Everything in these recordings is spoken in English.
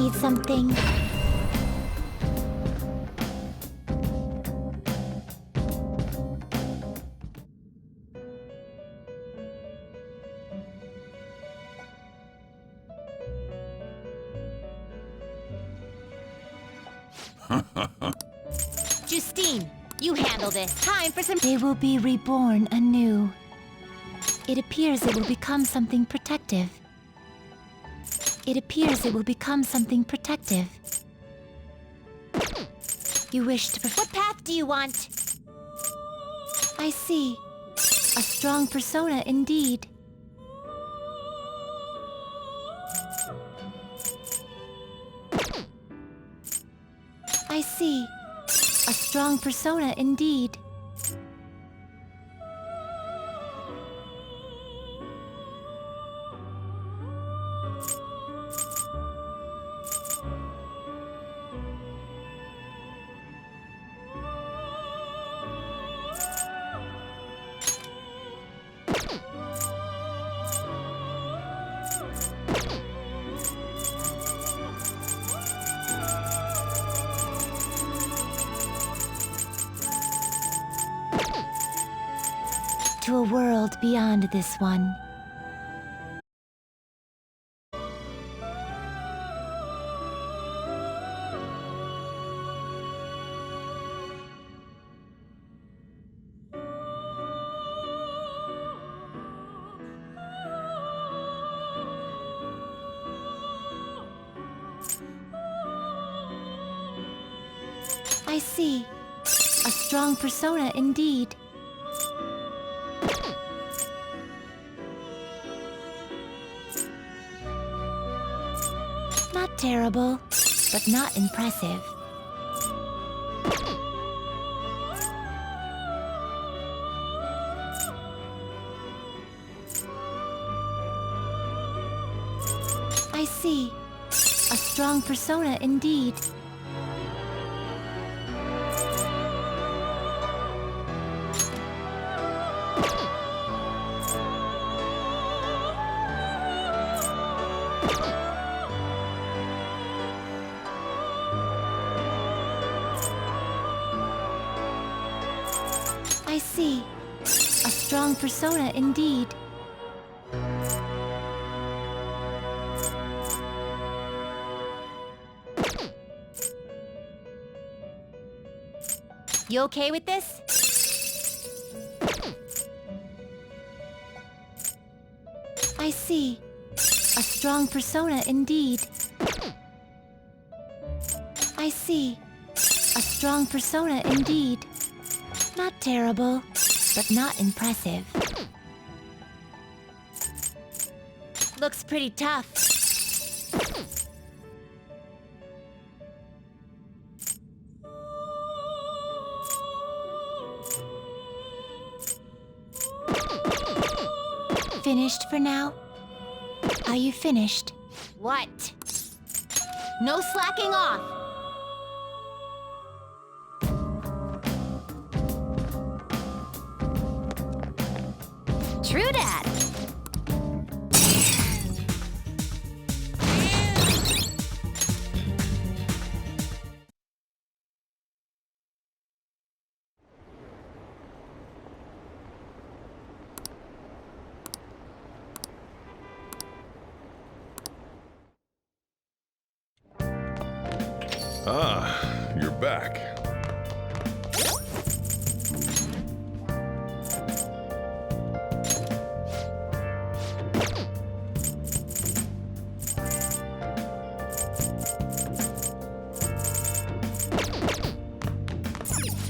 need something? Justine, you handle this. Time for some... They will be reborn anew. It appears it will become something protective. It appears it will become something protective. You wish to... What path do you want? I see. A strong persona indeed. I see. A strong persona indeed. To a world beyond this one. I see. A strong persona indeed. Not terrible, but not impressive. I see. A strong persona indeed. I see. A strong persona indeed. You okay with this? I see. A strong persona indeed. I see. A strong persona indeed. Not terrible, but not impressive. Looks pretty tough. Finished for now? Are you finished? What? No slacking off. True dat. Ah, you're back.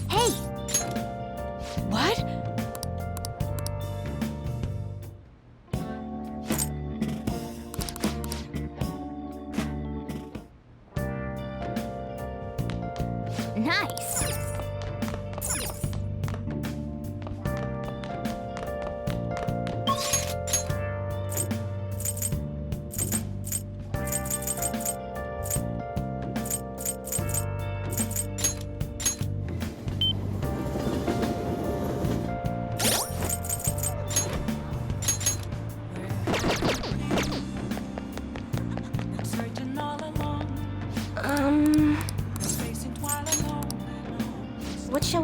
Hey! What? Nice. Searching all along.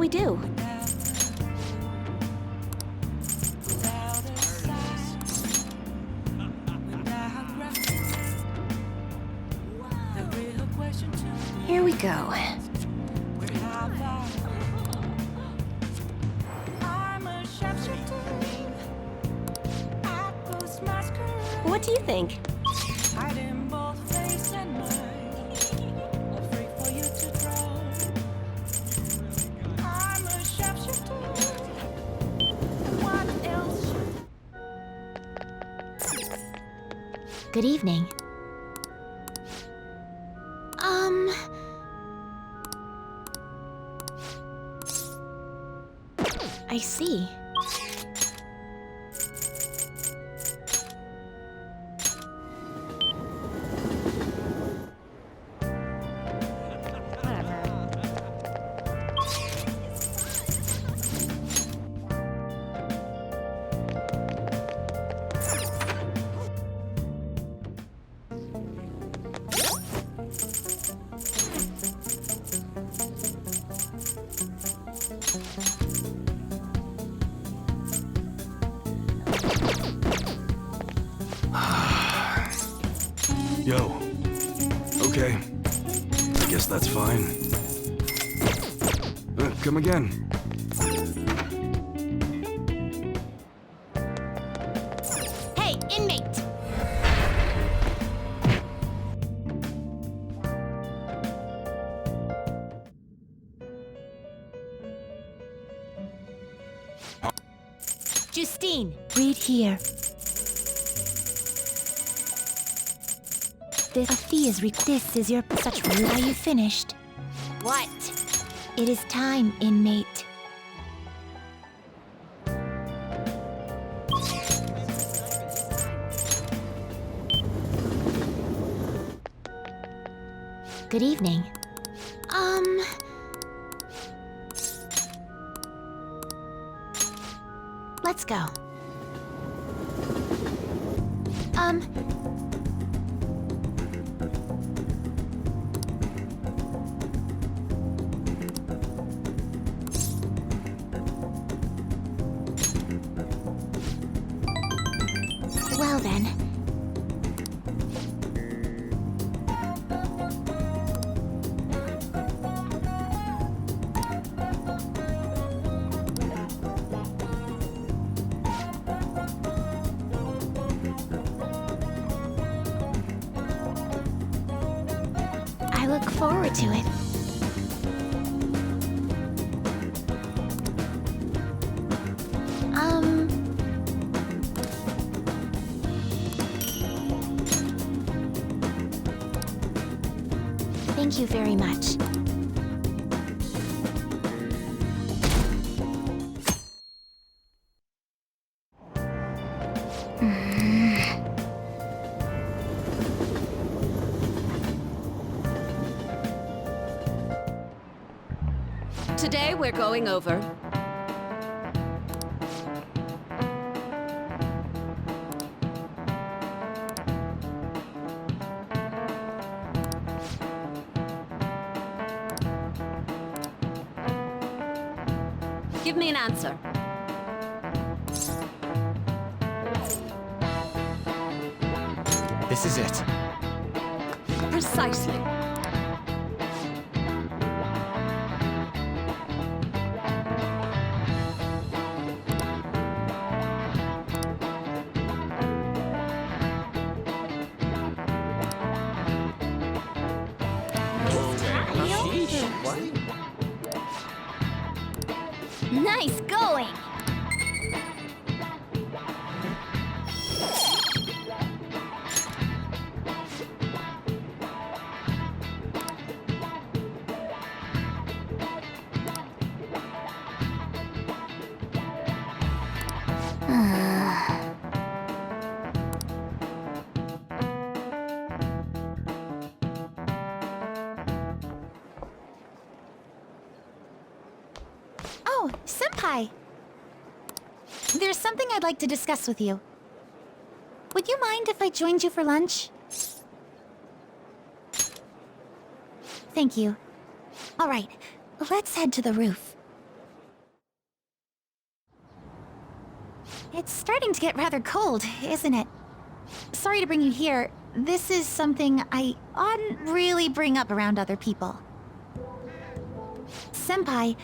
we do? Here we go. What do you think? Good evening. I see. Yo. Okay. I guess that's fine. Come again. Hey, inmate! Justine! Read here. A fee is this is your such rude. Are you finished? What? It is time, inmate. Good evening. Let's go. Well then. I look forward to it. Thank you very much. Today we're going over Give me an answer. This is it. Precisely. Nice going! Oh, Senpai! There's something I'd like to discuss with you. Would you mind if I joined you for lunch? Thank you. All right, let's head to the roof. It's starting to get rather cold, isn't it? Sorry to bring you here. This is something I oughtn't really bring up around other people. Senpai,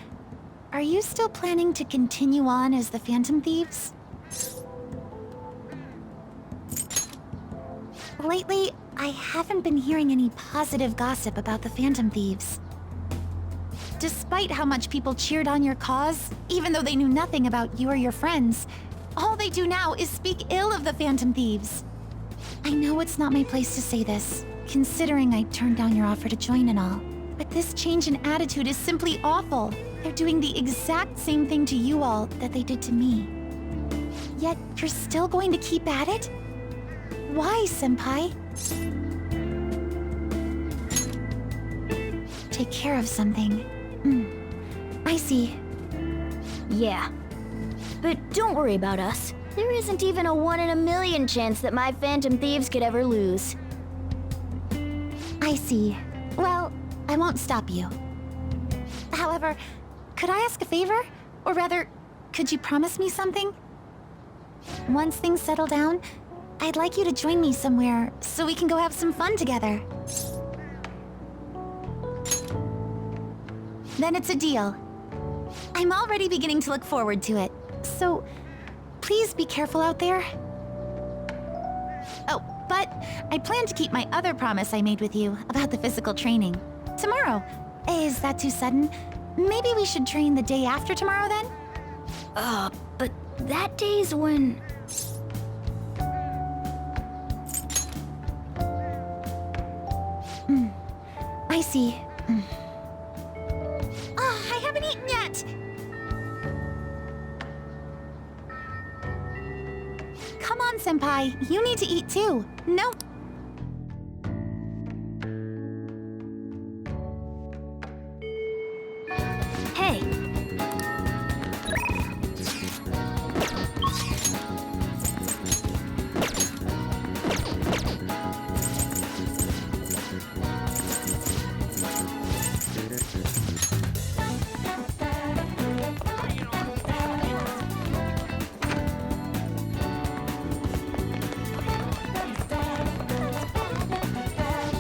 are you still planning to continue on as the Phantom Thieves? Lately, I haven't been hearing any positive gossip about the Phantom Thieves. Despite how much people cheered on your cause, even though they knew nothing about you or your friends, all they do now is speak ill of the Phantom Thieves. I know it's not my place to say this, considering I turned down your offer to join and all, but this change in attitude is simply awful. They're doing the exact same thing to you all that they did to me. Yet, you're still going to keep at it? Why, Senpai? Take care of something. I see. Yeah. But don't worry about us. There isn't even a 1 in a million chance that my Phantom Thieves could ever lose. I see. Well, I won't stop you. However, could I ask a favor? Or rather, could you promise me something? Once things settle down, I'd like you to join me somewhere so we can go have some fun together. Then it's a deal. I'm already beginning to look forward to it, so please be careful out there. Oh, but I plan to keep my other promise I made with you about the physical training. Tomorrow. Is that too sudden? Maybe we should train the day after tomorrow then? But that day's when... I see. I haven't eaten yet! Come on, Senpai. You need to eat too. No. Hey.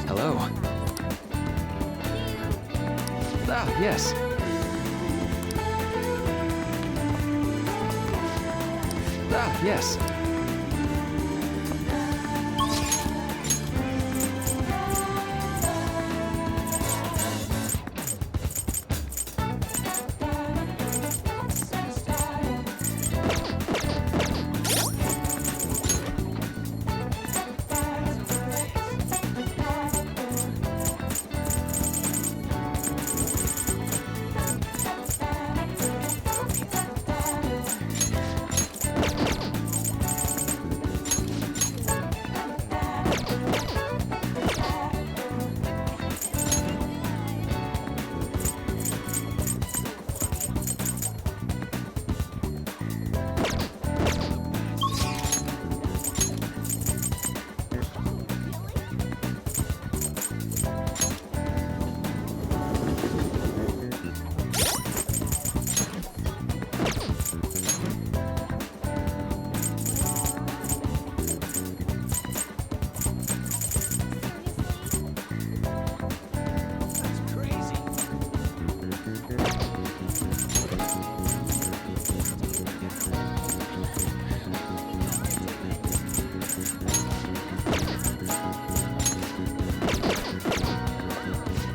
Hello. Ah, yes. Ah, yes.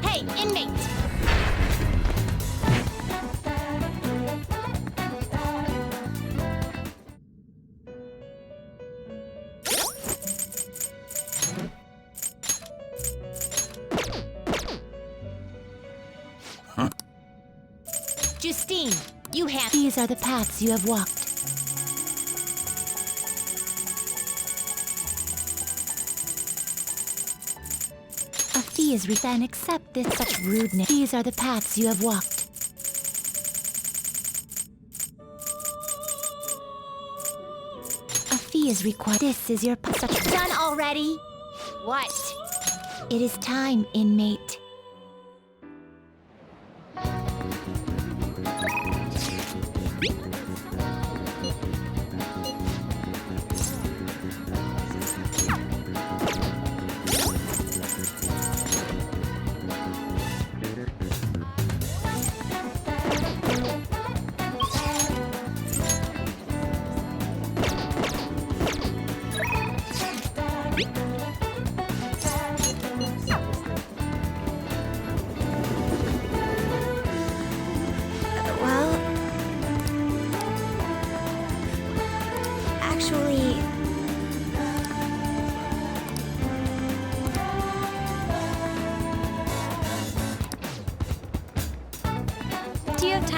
Hey, inmate! Justine, you have... These are the paths you have walked. A fee is then accept this such rudeness. These are the paths you have walked. A fee is required. This is your such. Done already? What? It is time, inmate.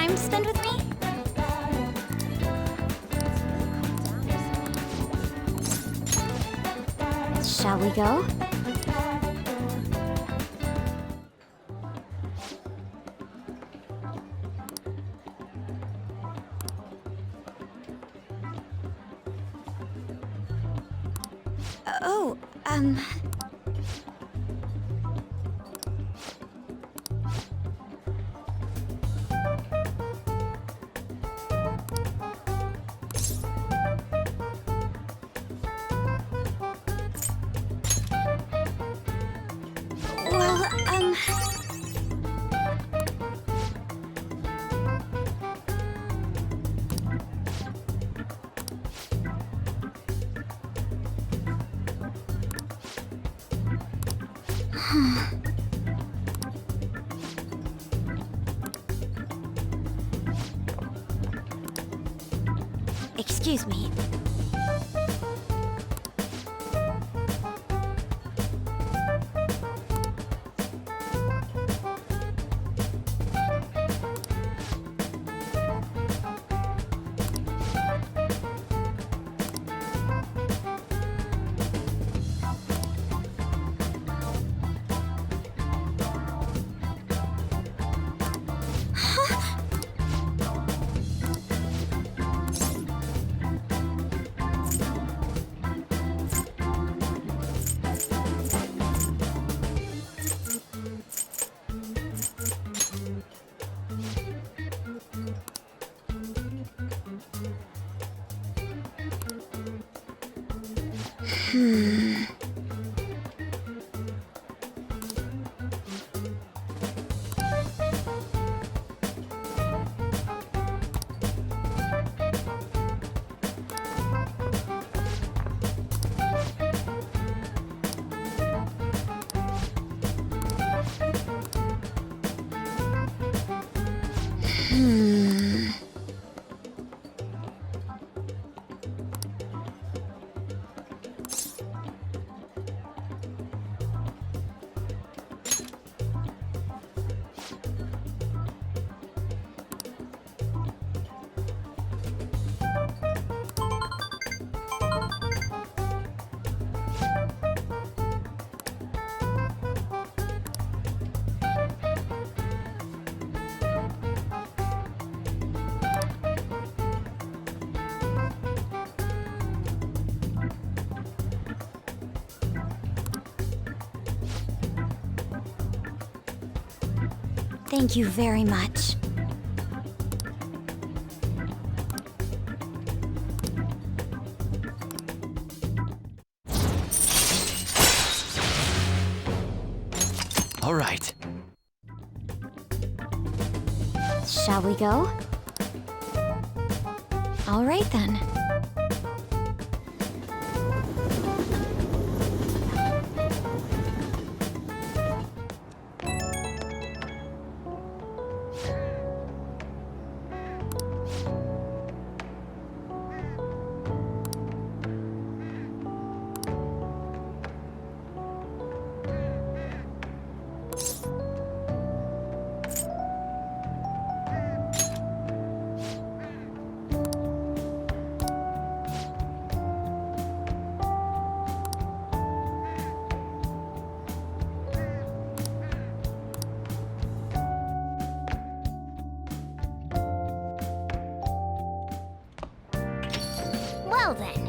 time to spend with me? Shall we go? Oh, well, excuse me. Thank you very much. All right. Shall we go? All right then. Well then.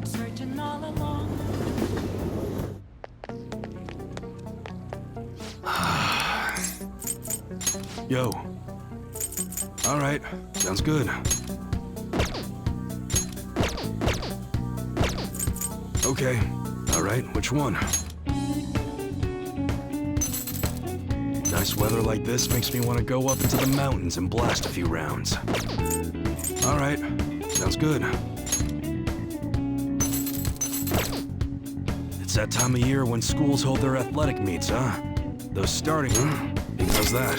Searching all along. Yo. All right. Sounds good. Okay. All right. Which one? Nice weather like this makes me want to go up into the mountains and blast a few rounds. All right. Sounds good. It's that time of year when schools hold their athletic meets, huh? Those starting, how's that?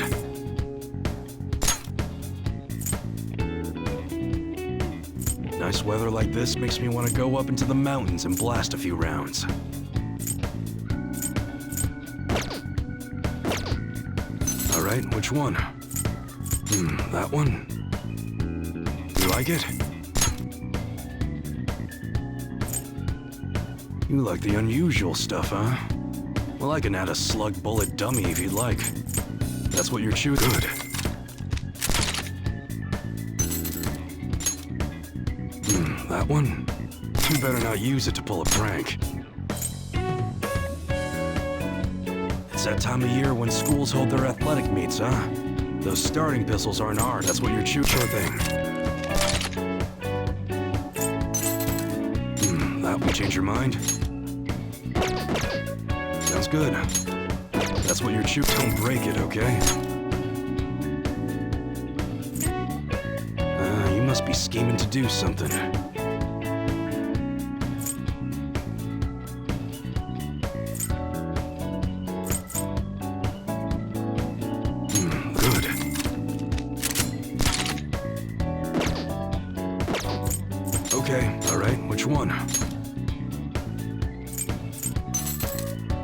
Nice weather like this makes me want to go up into the mountains and blast a few rounds. Alright, which one? That one? You like it? You like the unusual stuff, huh? Well, I can add a slug bullet dummy if you'd like. That's what you're choosing. Good. That one? You better not use it to pull a prank. It's that time of year when schools hold their athletic meets, huh? Those starting pistols aren't ours. That's what you're choosing. Sure thing. That will change your mind? Sounds good. That's what you're choosing. Don't break it, okay? You must be scheming to do something. Good. Okay, alright, which one?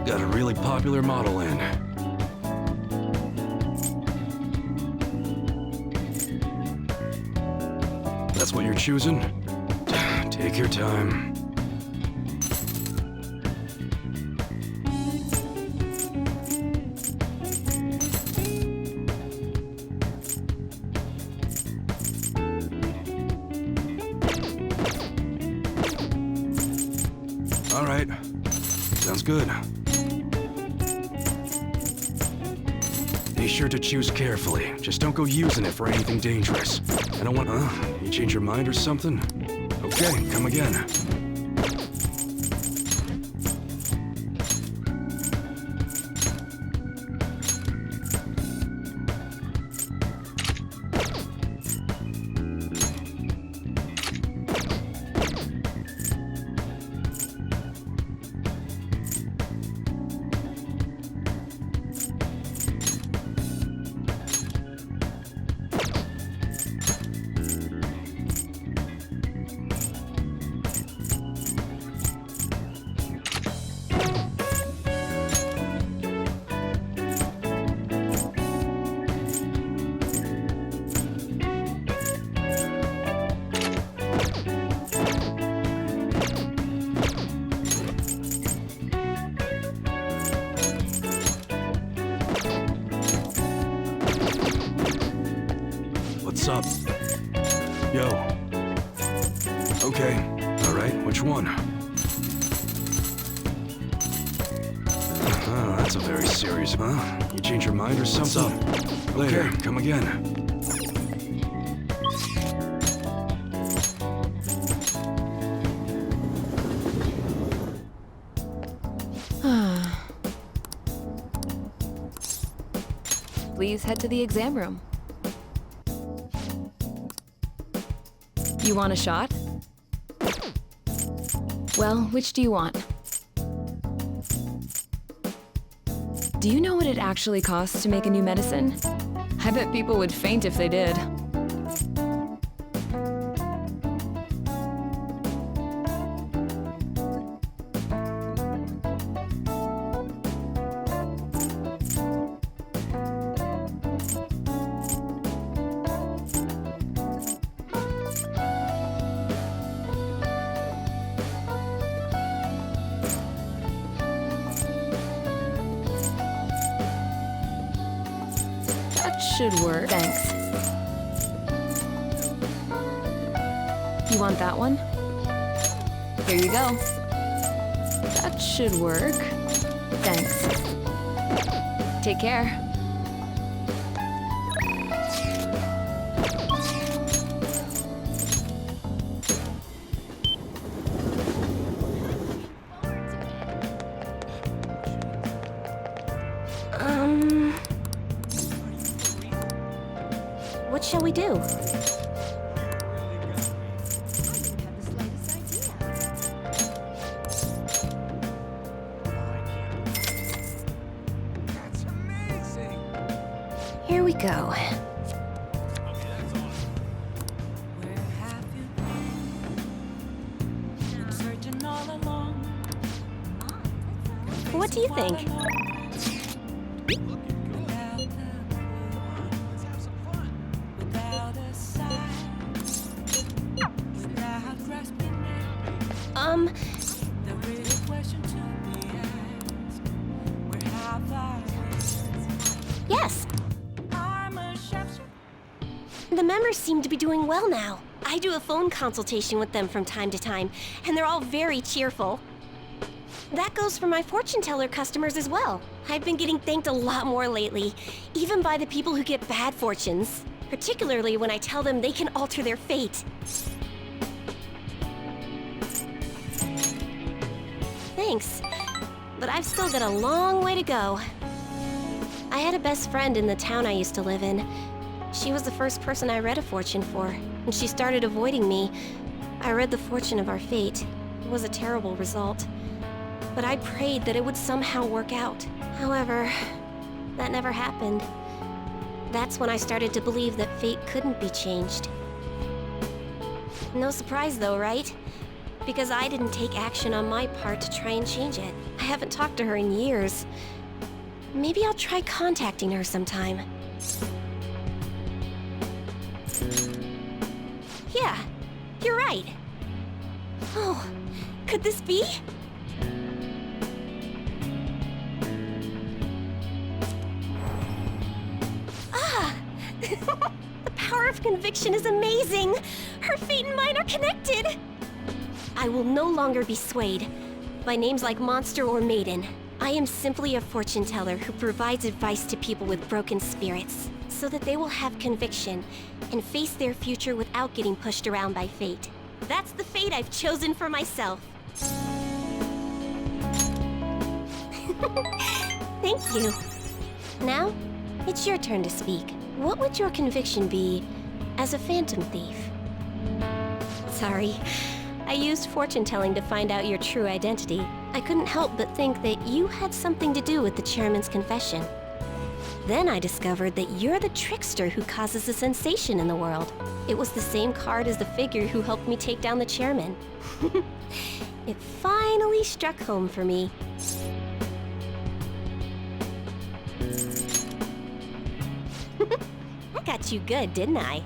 Got a really popular model in. That's what you're choosing? Take your time. All right. Sounds good. Be sure to choose carefully. Just don't go using it for anything dangerous. I don't want... you change your mind or something? Okay, come again. What's up? Yo. Okay. Alright, which one? Oh, that's a very serious, huh? You change your mind or something? What's up? Later, okay. Come again. Please head to the exam room. You want a shot? Well, which do you want? Do you know what it actually costs to make a new medicine? I bet people would faint if they did. That should work. Thanks. You want that one? Here you go. That should work. Thanks. Take care. What shall we do? go. Where have you been? Searching all along. What do you think? Without a sign, without grasping it, the real question to be asked: where have I Yes, been? I'm a shepherd. the members seem to be doing well now. I do a phone consultation with them from time to time, and they're all very cheerful. That goes for my fortune teller customers as well. I've been getting thanked a lot more lately, even by the people who get bad fortunes. Particularly when I tell them they can alter their fate. Thanks, but I've still got a long way to go. I had a best friend in the town I used to live in. She was the first person I read a fortune for, and she started avoiding me. I read the fortune of our fate. It was a terrible result. But I prayed that it would somehow work out. However, that never happened. That's when I started to believe that fate couldn't be changed. No surprise though, right? Because I didn't take action on my part to try and change it. I haven't talked to her in years. Maybe I'll try contacting her sometime. Yeah, you're right. Oh, could this be? The power of conviction is amazing! Her fate and mine are connected! I will no longer be swayed by names like monster or maiden. I am simply a fortune teller who provides advice to people with broken spirits, so that they will have conviction and face their future without getting pushed around by fate. That's the fate I've chosen for myself. Thank you. Now, it's your turn to speak. What would your conviction be as a phantom thief? Sorry, I used fortune telling to find out your true identity. I couldn't help but think that you had something to do with the chairman's confession. Then I discovered that you're the trickster who causes a sensation in the world. It was the same card as the figure who helped me take down the chairman. It finally struck home for me. I got you good, didn't I?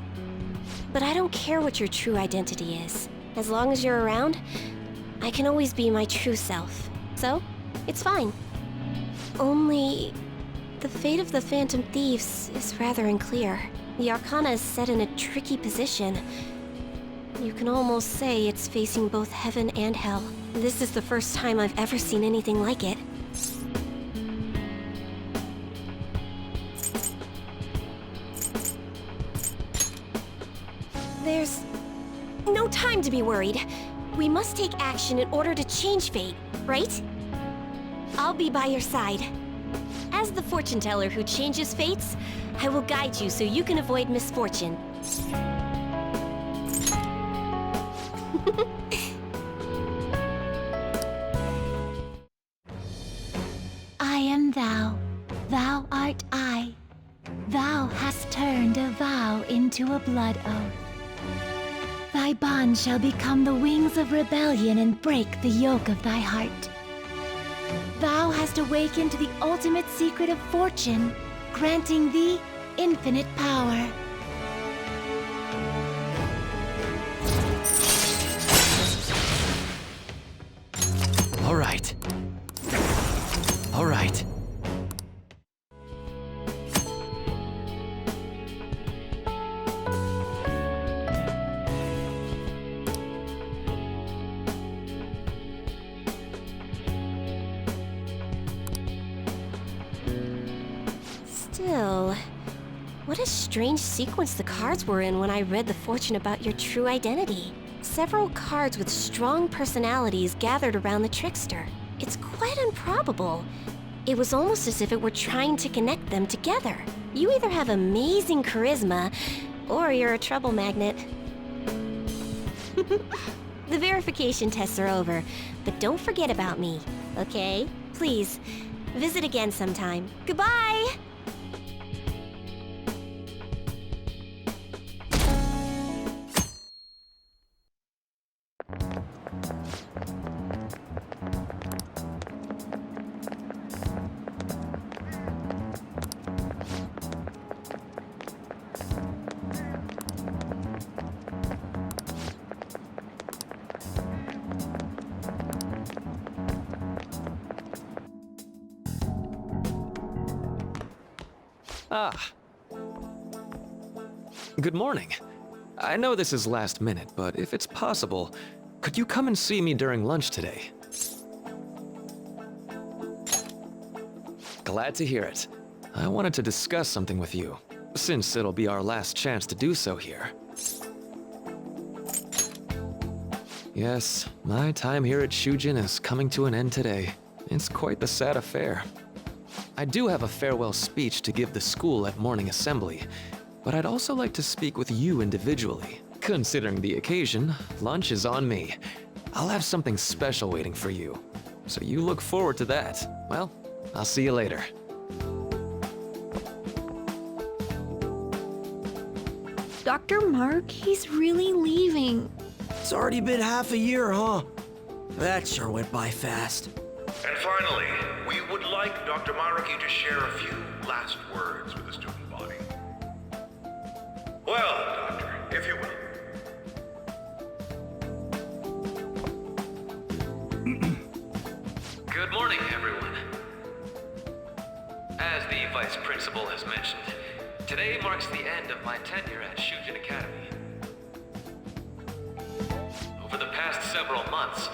But I don't care what your true identity is. As long as you're around, I can always be my true self. So, it's fine. Only, the fate of the Phantom Thieves is rather unclear. The Arcana is set in a tricky position. You can almost say it's facing both heaven and hell. This is the first time I've ever seen anything like it. There's no time to be worried. We must take action in order to change fate, right? I'll be by your side. As the fortune teller who changes fates, I will guide you so you can avoid misfortune. I am thou, thou art I. Thou hast turned a vow into a blood oath. Thy bond shall become the wings of rebellion and break the yoke of thy heart. Thou hast awakened to the ultimate secret of fortune, granting thee infinite power. All right. All right. Still, what a strange sequence the cards were in when I read the fortune about your true identity. Several cards with strong personalities gathered around the trickster. It's quite improbable. It was almost as if it were trying to connect them together. You either have amazing charisma, or you're a trouble magnet. The verification tests are over, but don't forget about me, okay? Please, visit again sometime. Goodbye! Ah. Good morning. I know this is last minute, but if it's possible, could you come and see me during lunch today? Glad to hear it. I wanted to discuss something with you, since it'll be our last chance to do so here. Yes, my time here at Shujin is coming to an end today. It's quite the sad affair. I do have a farewell speech to give the school at morning assembly, but I'd also like to speak with you individually. Considering the occasion, lunch is on me. I'll have something special waiting for you, so you look forward to that. Well, I'll see you later. Dr. Mark, he's really leaving. It's already been half a year, huh? That sure went by fast. And finally, we would like Dr. Maruki to share a few last words with the student body. Well, Doctor, if you will. Good morning, everyone. As the Vice Principal has mentioned, today marks the end of my tenure at Shujin Academy. Over the past several months,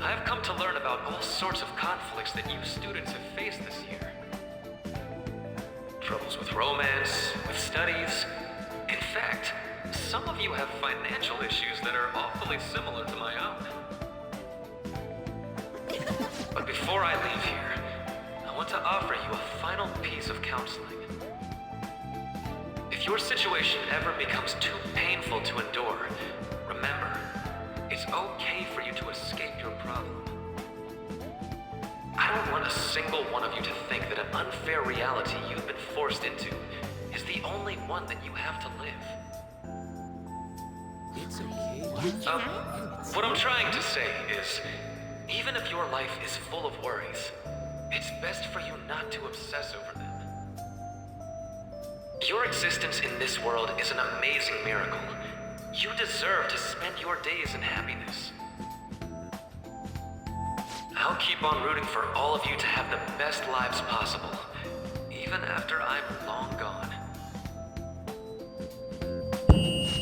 I've come to learn about all sorts of conflicts that you students have faced this year. Troubles with romance, with studies. In fact, some of you have financial issues that are awfully similar to my own. But before I leave here, I want to offer you a final piece of counseling. If your situation ever becomes too painful to endure, remember, it's okay for you to escape your problem. I don't want a single one of you to think that an unfair reality you've been forced into is the only one that you have to live. It's okay. What I'm trying to say is, even if your life is full of worries, it's best for you not to obsess over them. Your existence in this world is an amazing miracle. You deserve to spend your days in happiness. I'll keep on rooting for all of you to have the best lives possible, even after I'm long gone.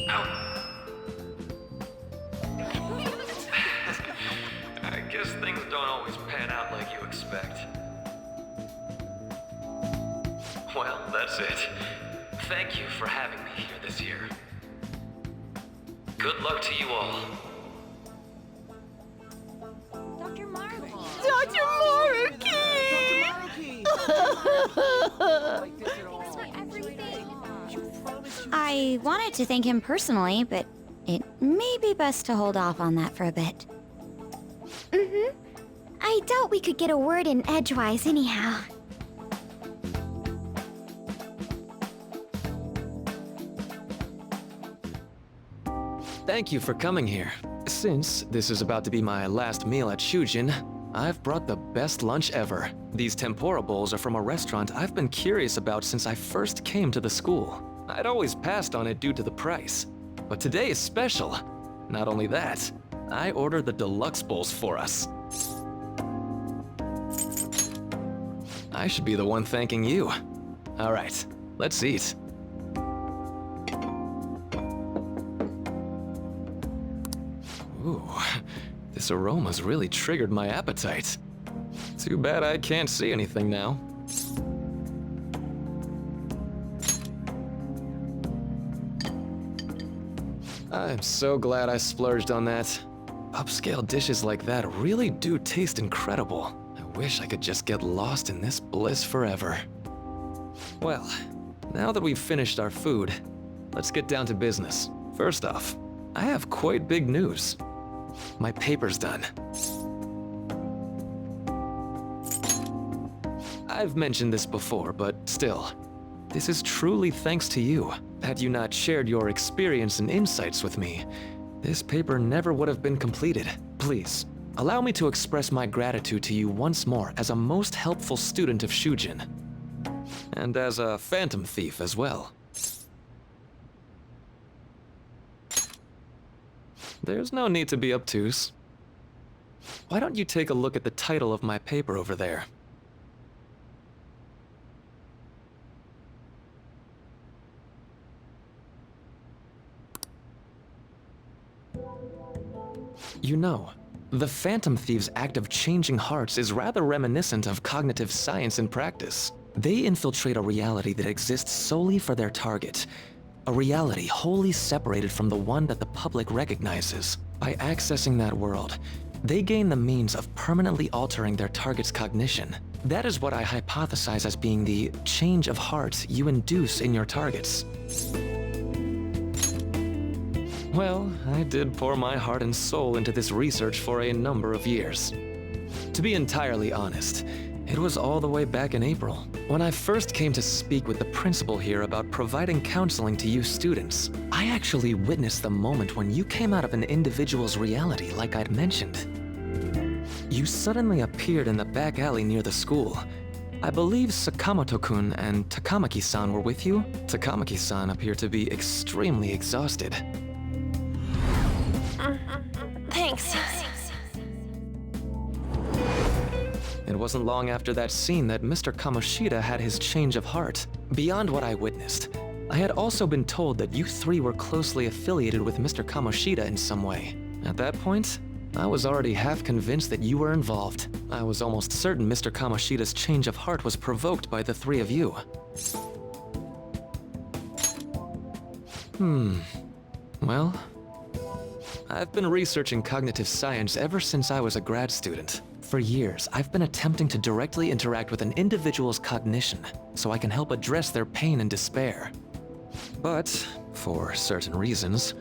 Ow. I guess things don't always pan out like you expect. Well, that's it. Thank you for having me here this year. Good luck to you all. Dr. Mark! Dr. Maruki! I wanted to thank him personally, but it may be best to hold off on that for a bit. I doubt we could get a word in edgewise anyhow. Thank you for coming here. Since this is about to be my last meal at Shujin, I've brought the best lunch ever. These tempura bowls are from a restaurant I've been curious about since I first came to the school. I'd always passed on it due to the price, but today is special. Not only that, I ordered the deluxe bowls for us. I should be the one thanking you. All right, let's eat. Ooh, this aroma's really triggered my appetite. Too bad I can't see anything now. I'm so glad I splurged on that. Upscale dishes like that really do taste incredible. I wish I could just get lost in this bliss forever. Well, now that we've finished our food, let's get down to business. First off, I have quite big news. My paper's done. I've mentioned this before, but still, this is truly thanks to you. Had you not shared your experience and insights with me, this paper never would have been completed. Please, allow me to express my gratitude to you once more as a most helpful student of Shujin. And as a phantom thief as well. There's no need to be obtuse. Why don't you take a look at the title of my paper over there? You know, the Phantom Thieves' act of changing hearts is rather reminiscent of cognitive science in practice. They infiltrate a reality that exists solely for their target, a reality wholly separated from the one that the public recognizes. By accessing that world, they gain the means of permanently altering their target's cognition. That is what I hypothesize as being the change of heart you induce in your targets. Well, I did pour my heart and soul into this research for a number of years. To be entirely honest, it was all the way back in April, when I first came to speak with the principal here about providing counseling to you students. I actually witnessed the moment when you came out of an individual's reality like I'd mentioned. You suddenly appeared in the back alley near the school. I believe Sakamoto-kun and Takamaki-san were with you. Takamaki-san appeared to be extremely exhausted. Thanks. It wasn't long after that scene that Mr. Kamoshida had his change of heart. Beyond what I witnessed, I had also been told that you three were closely affiliated with Mr. Kamoshida in some way. At that point, I was already half convinced that you were involved. I was almost certain Mr. Kamoshida's change of heart was provoked by the three of you. Well, I've been researching cognitive science ever since I was a grad student. For years, I've been attempting to directly interact with an individual's cognition so I can help address their pain and despair. But, for certain reasons,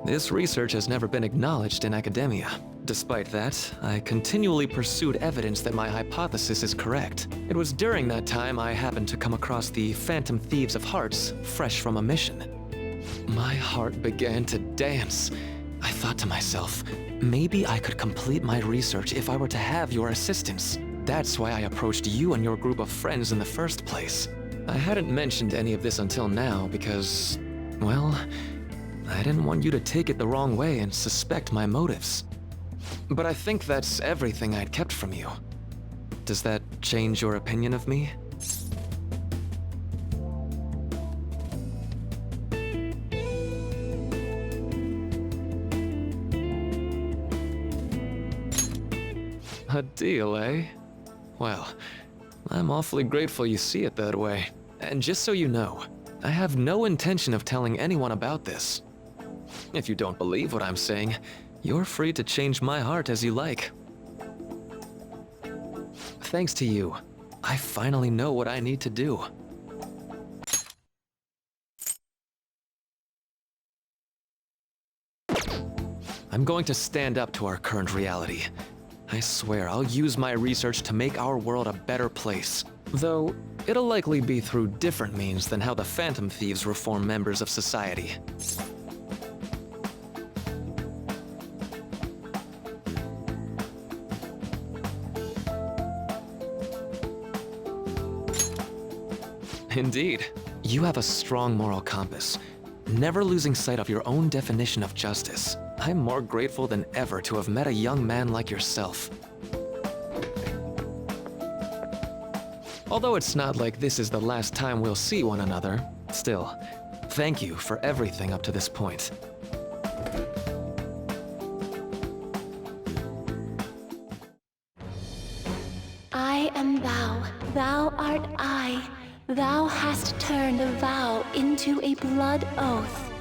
this research has never been acknowledged in academia. Despite that, I continually pursued evidence that my hypothesis is correct. It was during that time I happened to come across the Phantom Thieves of Hearts, fresh from a mission. My heart began to dance. I thought to myself, maybe I could complete my research if I were to have your assistance. That's why I approached you and your group of friends in the first place. I hadn't mentioned any of this until now because, well, I didn't want you to take it the wrong way and suspect my motives. But I think that's everything I'd kept from you. Does that change your opinion of me? A deal, eh? Well, I'm awfully grateful you see it that way. And just so you know, I have no intention of telling anyone about this. If you don't believe what I'm saying, you're free to change my heart as you like. Thanks to you, I finally know what I need to do. I'm going to stand up to our current reality. I swear I'll use my research to make our world a better place. Though, it'll likely be through different means than how the Phantom Thieves reform members of society. Indeed. You have a strong moral compass, never losing sight of your own definition of justice. I'm more grateful than ever to have met a young man like yourself. Although it's not like this is the last time we'll see one another, still, thank you for everything up to this point. I am thou, thou art I. Thou hast turned a vow into a blood oath.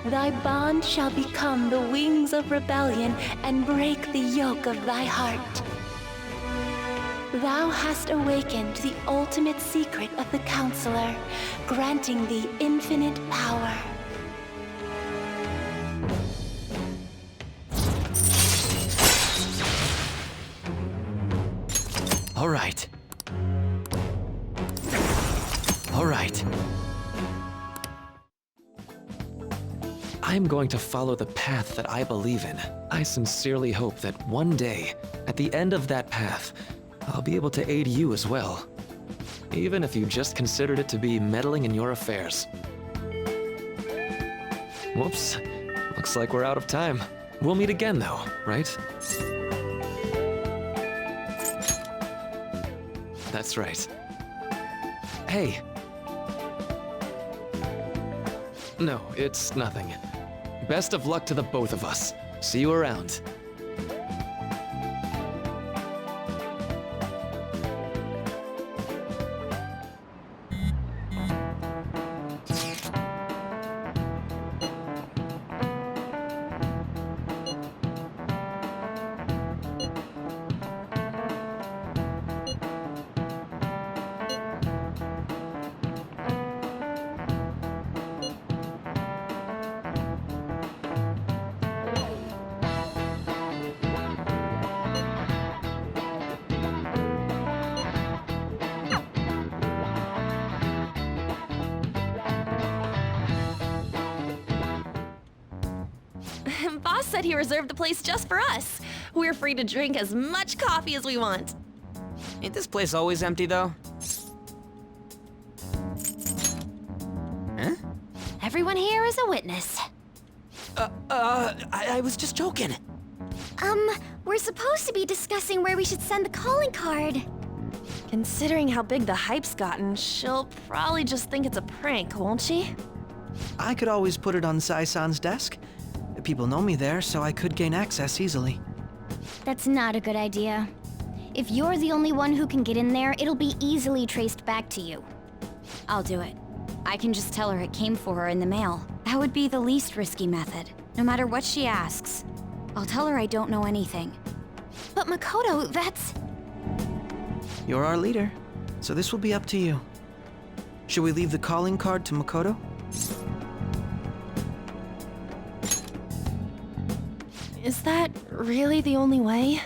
Thy bond shall become the wings of rebellion and break the yoke of thy heart. Thou hast awakened the ultimate secret of the Counselor, granting thee infinite power. All right. All right. I'm going to follow the path that I believe in. I sincerely hope that one day, at the end of that path, I'll be able to aid you as well. Even if you just considered it to be meddling in your affairs. Whoops. Looks like we're out of time. We'll meet again though, right? That's right. Hey. No, it's nothing. Best of luck to the both of us. See you around. Boss said he reserved the place just for us. We're free to drink as much coffee as we want. Ain't this place always empty, though? Huh? Everyone here is a witness. I was just joking. We're supposed to be discussing where we should send the calling card. Considering how big the hype's gotten, she'll probably just think it's a prank, won't she? I could always put it on Sai-san's desk. People know me there, so I could gain access easily. That's not a good idea. If you're the only one who can get in there, it'll be easily traced back to you. I'll do it. I can just tell her it came for her in the mail. That would be the least risky method, no matter what she asks. I'll tell her I don't know anything. But Makoto, that's... You're our leader, so this will be up to you. Should we leave the calling card to Makoto? Is that really the only way?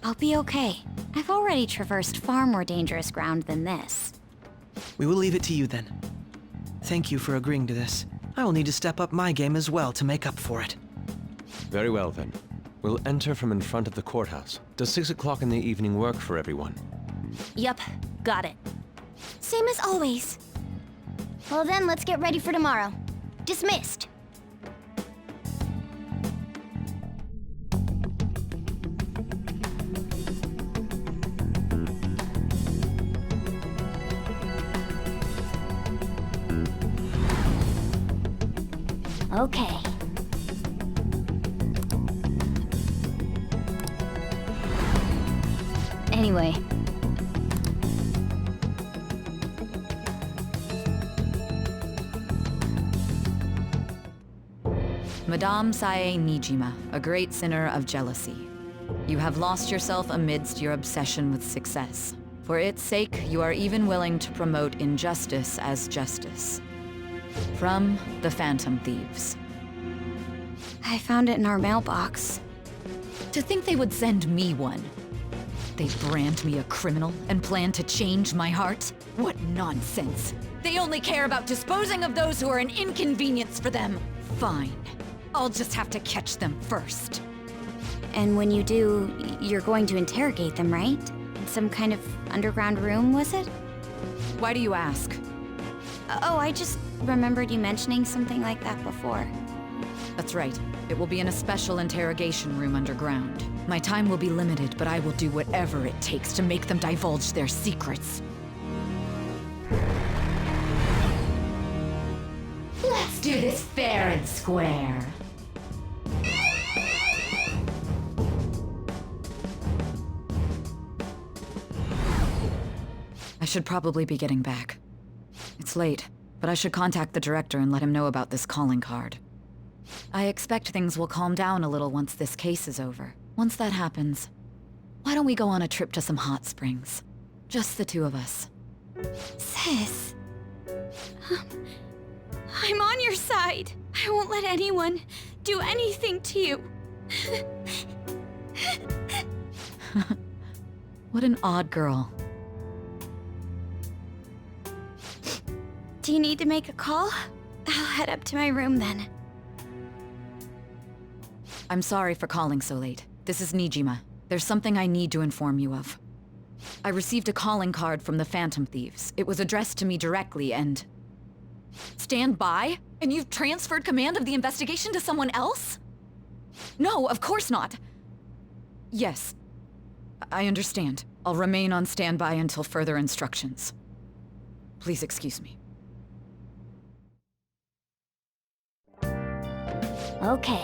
I'll be okay. I've already traversed far more dangerous ground than this. We will leave it to you then. Thank you for agreeing to this. I will need to step up my game as well to make up for it. Very well then. We'll enter from in front of the courthouse. Does 6 o'clock in the evening work for everyone? Yup, got it. Same as always. Well then, let's get ready for tomorrow. Dismissed. Okay. Anyway. Madame Sae Nijima, a great sinner of jealousy. You have lost yourself amidst your obsession with success. For its sake, you are even willing to promote injustice as justice. From the Phantom Thieves. I found it in our mailbox. To think they would send me one. They brand me a criminal and plan to change my heart? What nonsense! They only care about disposing of those who are an inconvenience for them. Fine. I'll just have to catch them first. And when you do, you're going to interrogate them, right? In some kind of underground room, was it? Why do you ask? Oh, I just remembered you mentioning something like that before. That's right. It will be in a special interrogation room underground. My time will be limited, but I will do whatever it takes to make them divulge their secrets. Let's do this fair and square. I should probably be getting back. It's late, but I should contact the director and let him know about this calling card. I expect things will calm down a little once this case is over. Once that happens, why don't we go on a trip to some hot springs? Just the two of us. Sis. I'm on your side. I won't let anyone do anything to you. What an odd girl. Do you need to make a call? I'll head up to my room then. I'm sorry for calling so late. This is Nijima. There's something I need to inform you of. I received a calling card from the Phantom Thieves. It was addressed to me directly and... Stand by? And you've transferred command of the investigation to someone else? No, of course not. Yes. I understand. I'll remain on standby until further instructions. Please excuse me. Okay.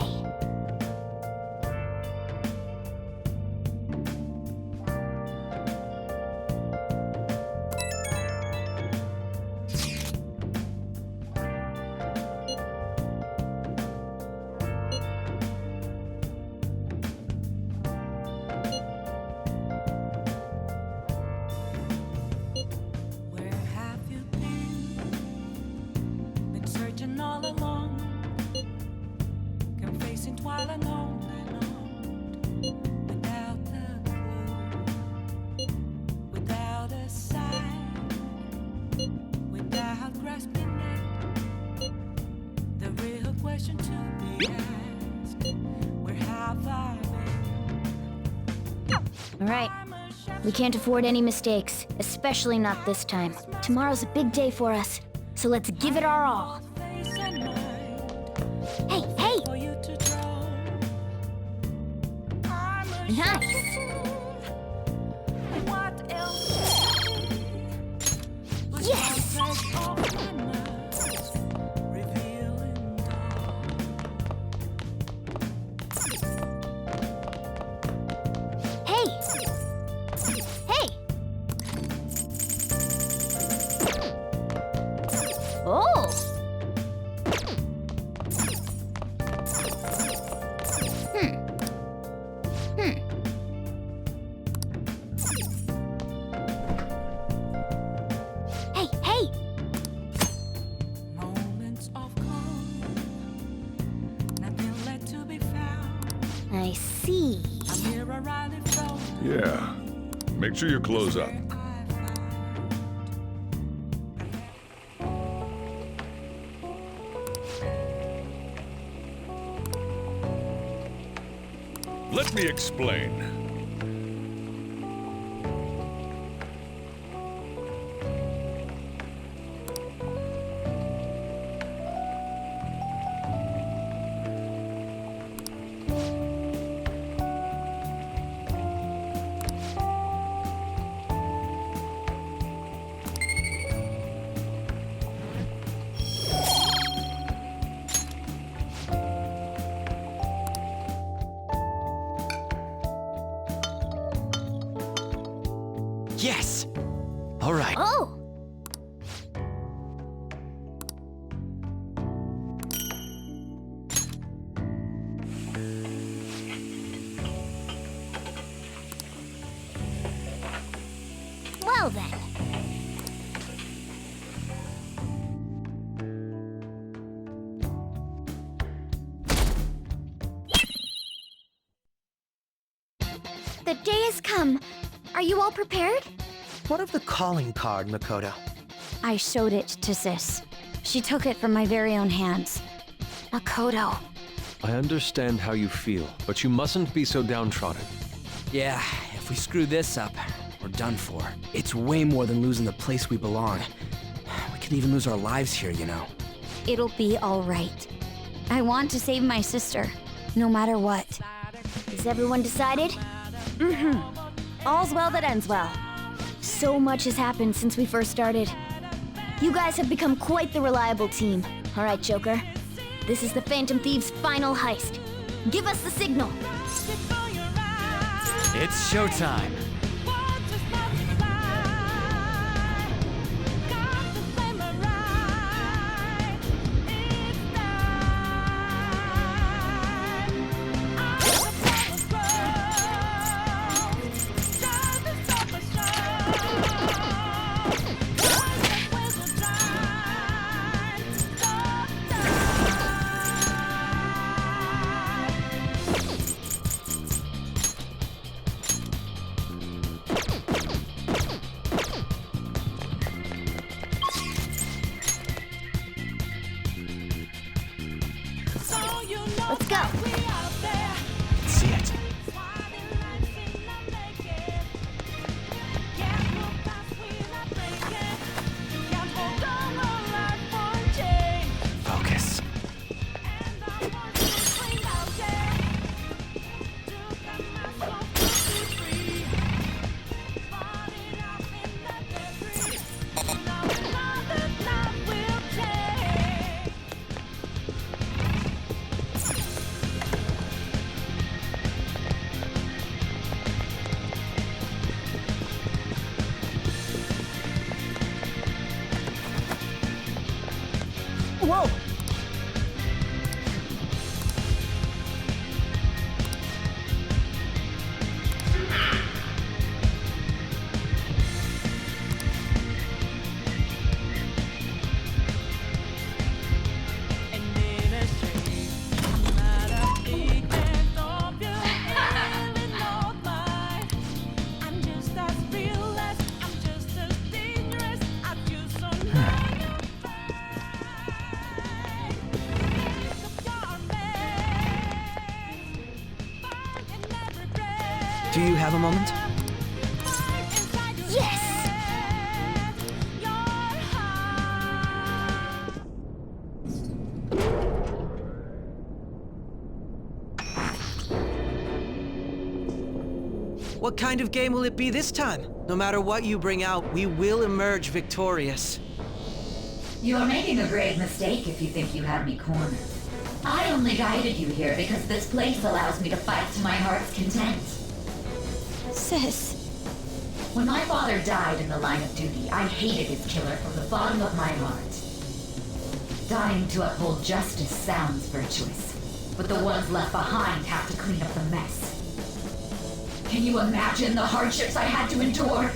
Where have you been? Been searching all along, confessing twilight on and on, without a clue, without a sign, without grasping it. The real question to be asked: where have I been? All right. We can't afford any mistakes, especially not this time. Tomorrow's a big day for us, so let's give it our all. Hey, hey! Nice! Yes! Hey! Hey! Oh! Hey, hey! Moments of calm, nothing left to be found. I see. I'm here around it from Yeah. Make sure you close up. Let me explain. Yes! All right. Oh! Well then. The day has come. Are you all prepared? What of the calling card, Makoto? I showed it to Sis. She took it from my very own hands. Makoto. I understand how you feel, but you mustn't be so downtrodden. Yeah, if we screw this up, we're done for. It's way more than losing the place we belong. We could even lose our lives here, you know. It'll be all right. I want to save my sister, no matter what. Is everyone decided? Mm-hmm. All's well that ends well. So much has happened since we first started. You guys have become quite the reliable team. All right, Joker. This is the Phantom Thieves' final heist. Give us the signal. It's showtime. Let's go. See it. Focus. Do you have a moment? Yes! What kind of game will it be this time? No matter what you bring out, we will emerge victorious. You're making a grave mistake if you think you have me cornered. I only guided you here because this place allows me to fight to my heart's content. Sis. When my father died in the line of duty, I hated his killer from the bottom of my heart. Dying to uphold justice sounds virtuous, but the ones left behind have to clean up the mess. Can you imagine the hardships I had to endure?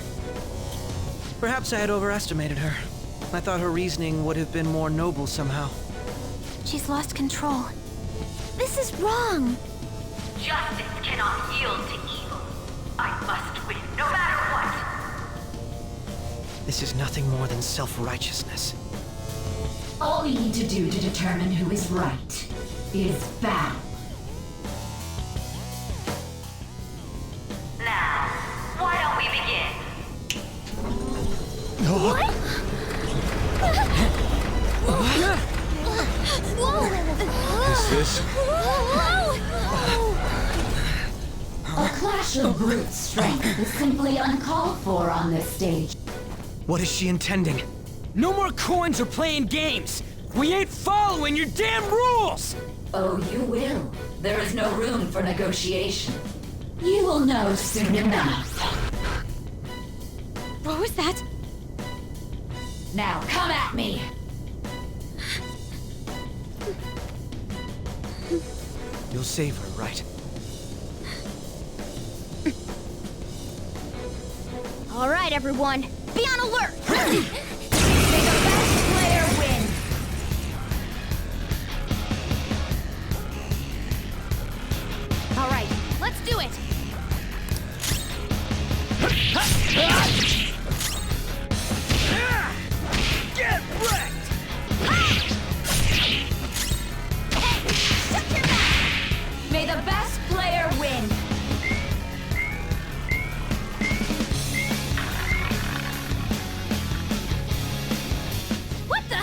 Perhaps I had overestimated her. I thought her reasoning would have been more noble somehow. She's lost control. This is wrong. Justice cannot yield to evil. I must win, no matter what. This is nothing more than self-righteousness. All we need to do to determine who is right is battle. Now, why don't we begin? What? Is this? A clash of brute strength is simply uncalled for on this stage. What is she intending? No more coins or playing games! We ain't following your damn rules! Oh, you will. There is no room for negotiation. You will know soon enough. What was that? Now, come at me! You'll save her, right? All right, everyone. Be on alert! May the best player win! All right, let's do it! Get wrecked! May the best player win! What the?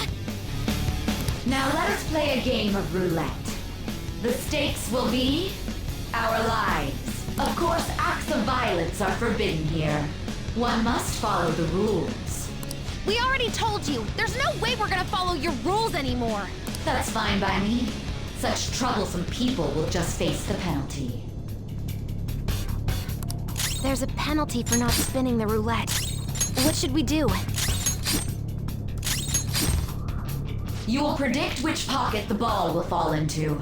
Now let us play a game of roulette. The stakes will be our lives. Of course, acts of violence are forbidden here. One must follow the rules. We already told you. There's no way we're gonna follow your rules anymore. That's fine by me. Such troublesome people will just face the penalty. There's a penalty for not spinning the roulette. What should we do? You will predict which pocket the ball will fall into.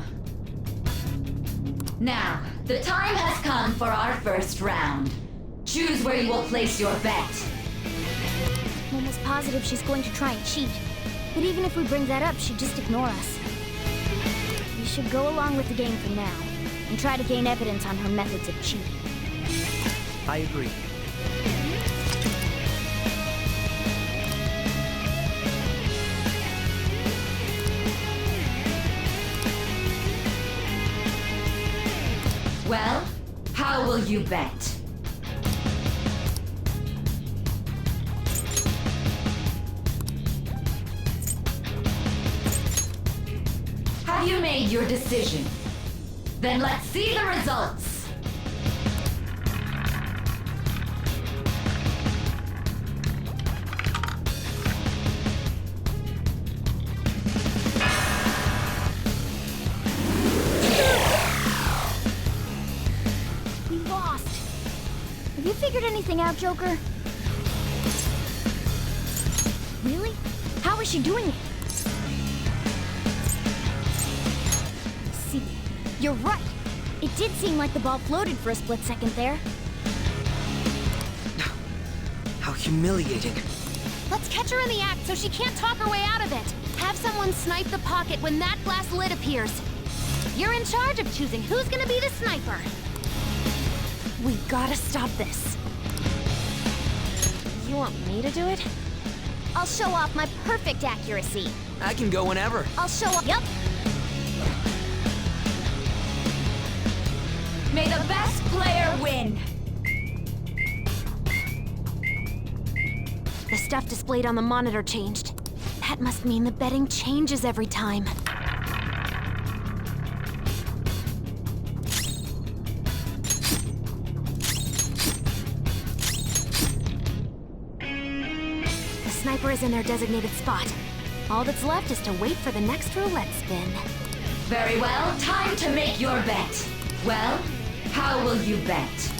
Now, the time has come for our first round. Choose where you will place your bet. I'm almost positive she's going to try and cheat. But even if we bring that up, she'd just ignore us. We should go along with the game for now, and try to gain evidence on her methods of cheating. I agree. Well, how will you bet? Have you made your decision? Then let's see the results! We lost. Have you figured anything out, Joker? Really? How is she doing it? See, you're right. It did seem like the ball floated for a split second there. How humiliating. Let's catch her in the act so she can't talk her way out of it. Have someone snipe the pocket when that glass lid appears. You're in charge of choosing who's gonna be the sniper. We gotta stop this. You want me to do it? I'll show off my perfect accuracy. I can go whenever. I'll show off. Yup. May the best player win! stuff displayed on the monitor changed. That must mean the betting changes every time. The sniper is in their designated spot. All that's left is to wait for the next roulette spin. Very well, time to make your bet. Well, how will you bet?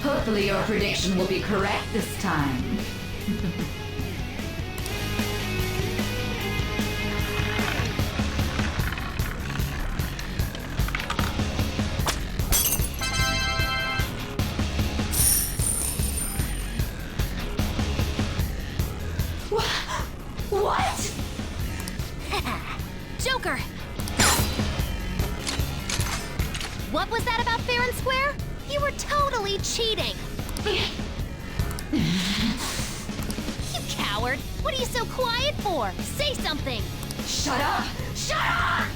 Hopefully your prediction will be correct this time. What? Joker! What was that about fair and square? You were totally cheating! You coward! What are you so quiet for? Say something! Shut up! Shut up!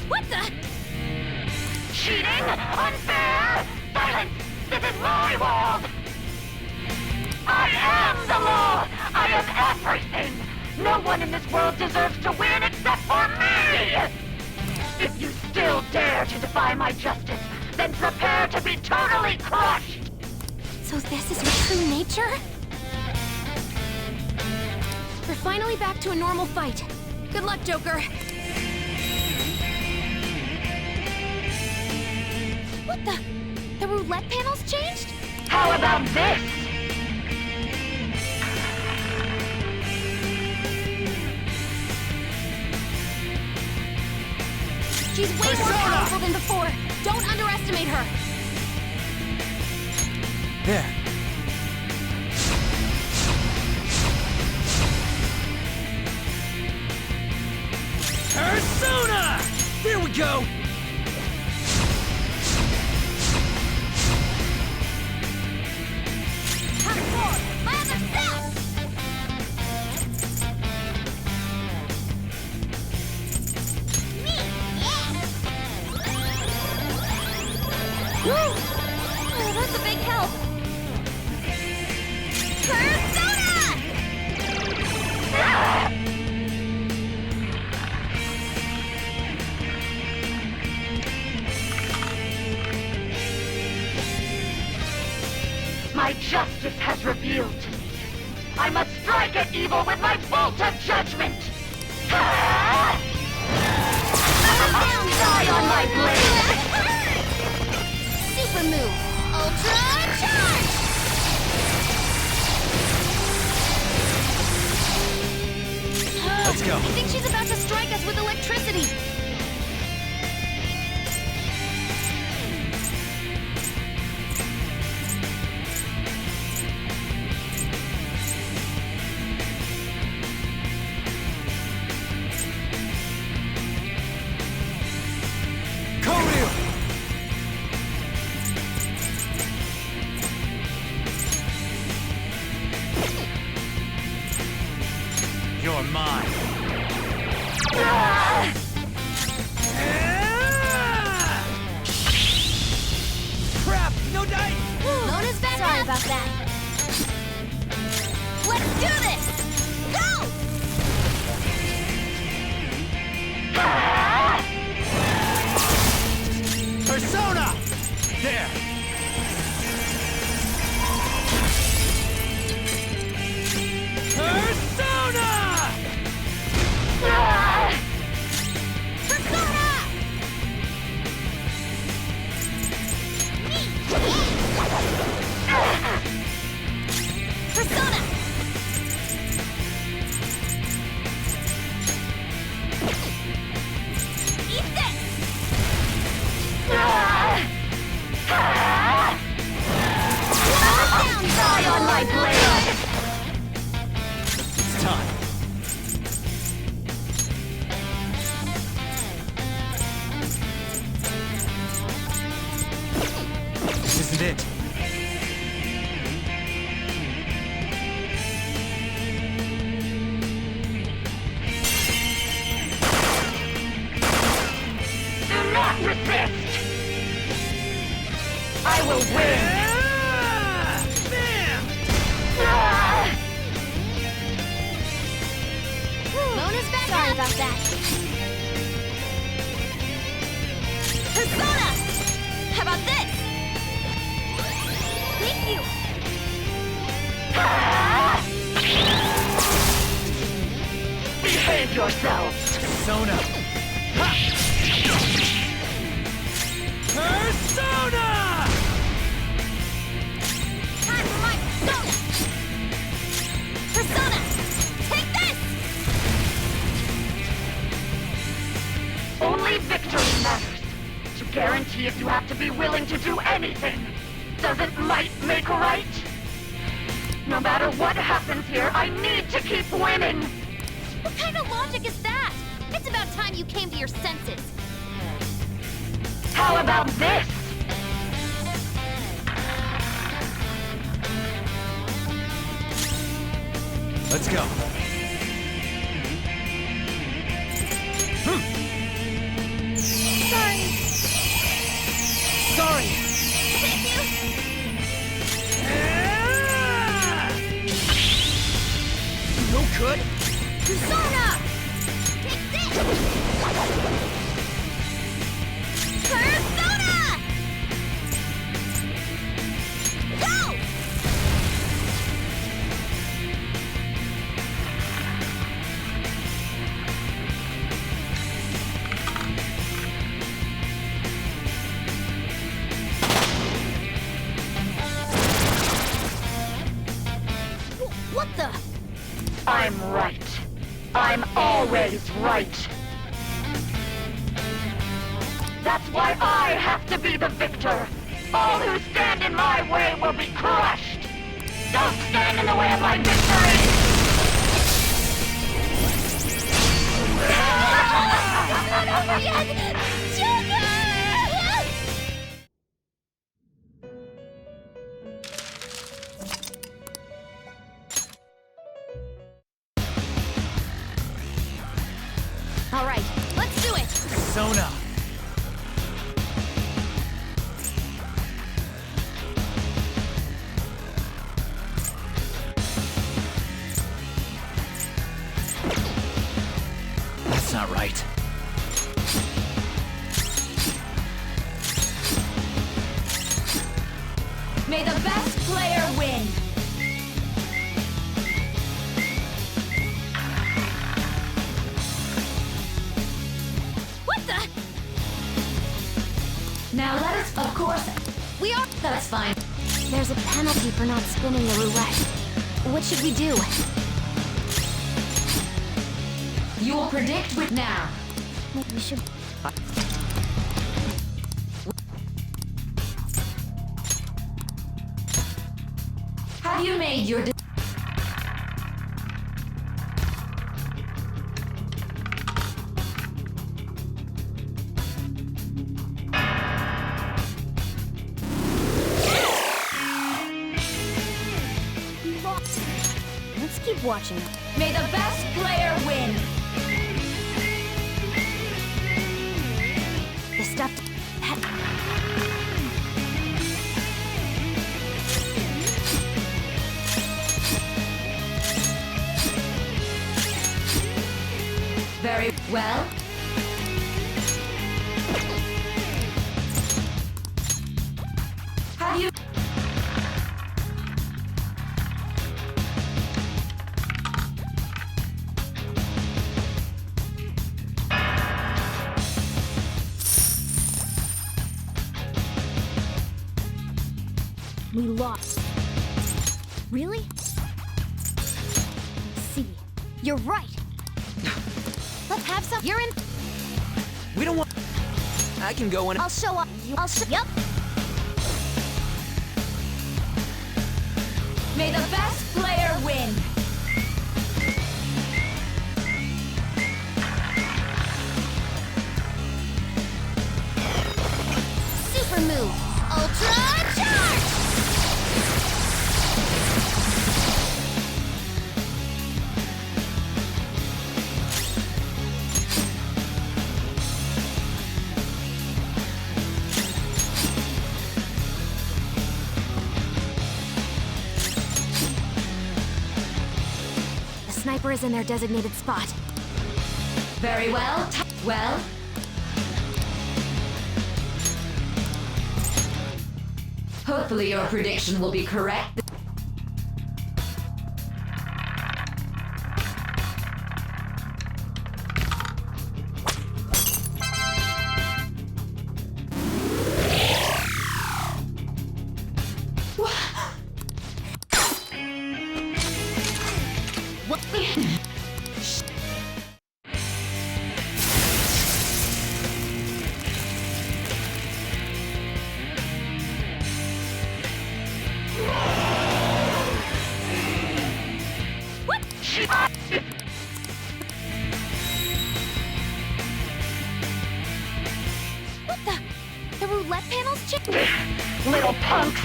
What the? Cheating? Unfair? Silence! This is my world! I am the law! I am everything! No one in this world deserves to win except for me! If you still dare to defy my justice, then prepare to be totally crushed! So this is your true nature? We're finally back to a normal fight. Good luck, Joker. What the? The roulette panels changed? How about this? She's way more powerful than before. Don't underestimate her. There. Persona! There we go! Woo! Oh, that's a big help. My justice has revealed to me. I must strike at evil with my bolt of judgment! Die on my blade! Super move! Ultra charge! Let's go. I think she's about to strike us with electricity. You're mine. Crap! No dice! Lona's back Sorry about that. Let's do this! Go! Persona! There! Persona! Persona! will win! Mona's back Sorry about that. Persona! How about this? Thank you! Behave yourselves! Persona! Persona! Time for my Persona! Persona! Take this! Only victory matters. To guarantee it, you have to be willing to do anything. Doesn't might make right? No matter what happens here, I need to keep winning! What kind of logic is that? It's about time you came to your senses. How about this? Let's go. Sorry. Sorry! Thank you! No good? Persona! Take this! Persona! Go! What the? I'm right. I'm always right. That's why I have to be the victor. All who stand in my way will be crushed. Don't stand in the way of my victory! Not over yet! Joker! All right, let's do it! Persona! That's not right. May the best player win! What the? Now let us, of course... We are... That's fine. There's a penalty for not spinning the roulette. What should we do? You will predict with now. We should... Have you made your... Let's keep watching. May the best player win! The stuffed... pet... Very well. Have you... We lost. Really? See, you're right. Let's have some. You're in. We don't want... I can go in... I'll show up. I'll show. Yep. May the best player win! Super move. Ultra charge. sniper is in their designated spot. Very well. Well? Hopefully your prediction will be correct. What the? The roulette panels changed? Little punks!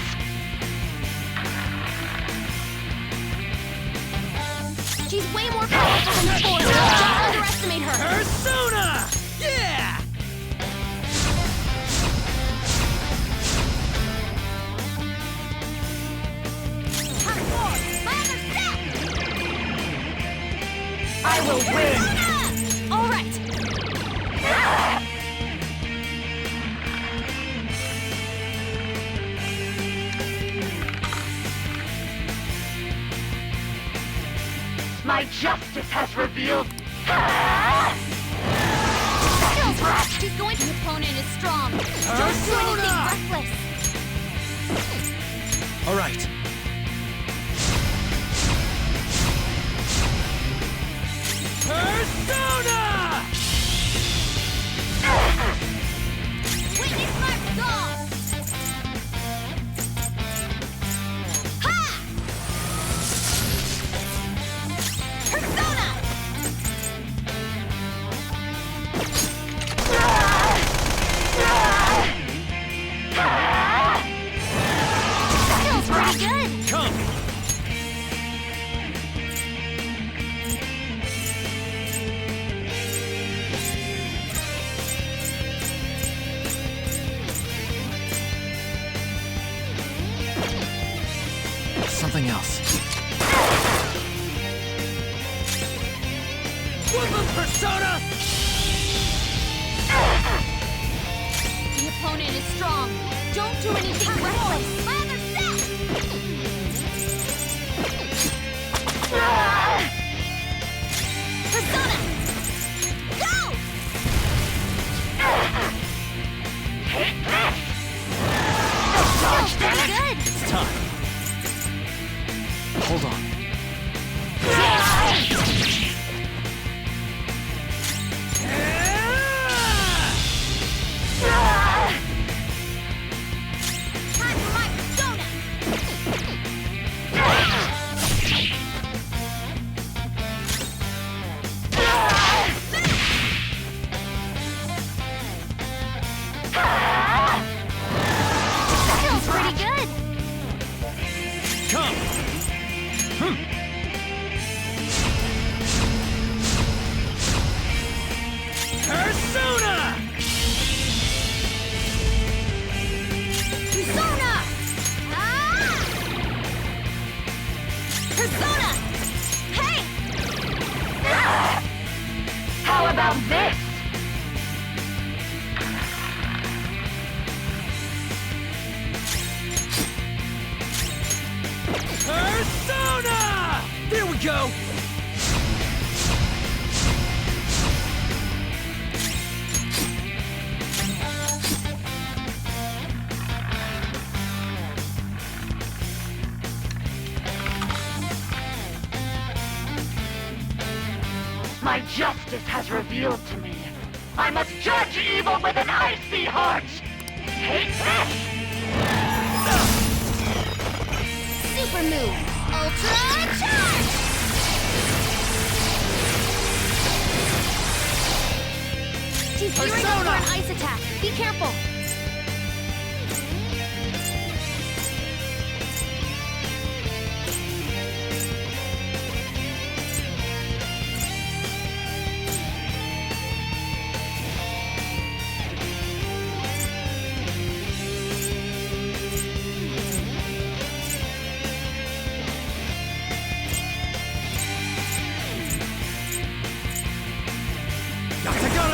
She's way more powerful than the force. Don't underestimate her. Persona! Yeah! I will win! All right. My justice has revealed... She's going to... The opponent is strong. Don't do anything reckless. All right. Persona! Witness my resolve! Ha! Persona! Feels pretty good! Come! Something else. Whoop Persona! The opponent is strong. Don't do anything reckless. My other set! Persona! Go! Take this! Feels pretty good. It's time. Hold on. Time for my persona! Feels pretty good! Come! Persona! Persona! Ah! Persona! Hey! How about this? Persona! There we go! My justice has revealed to me. I must judge evil with an icy heart. Take this! Super move! Ultra charge! She's gearing up for an ice attack. Be careful!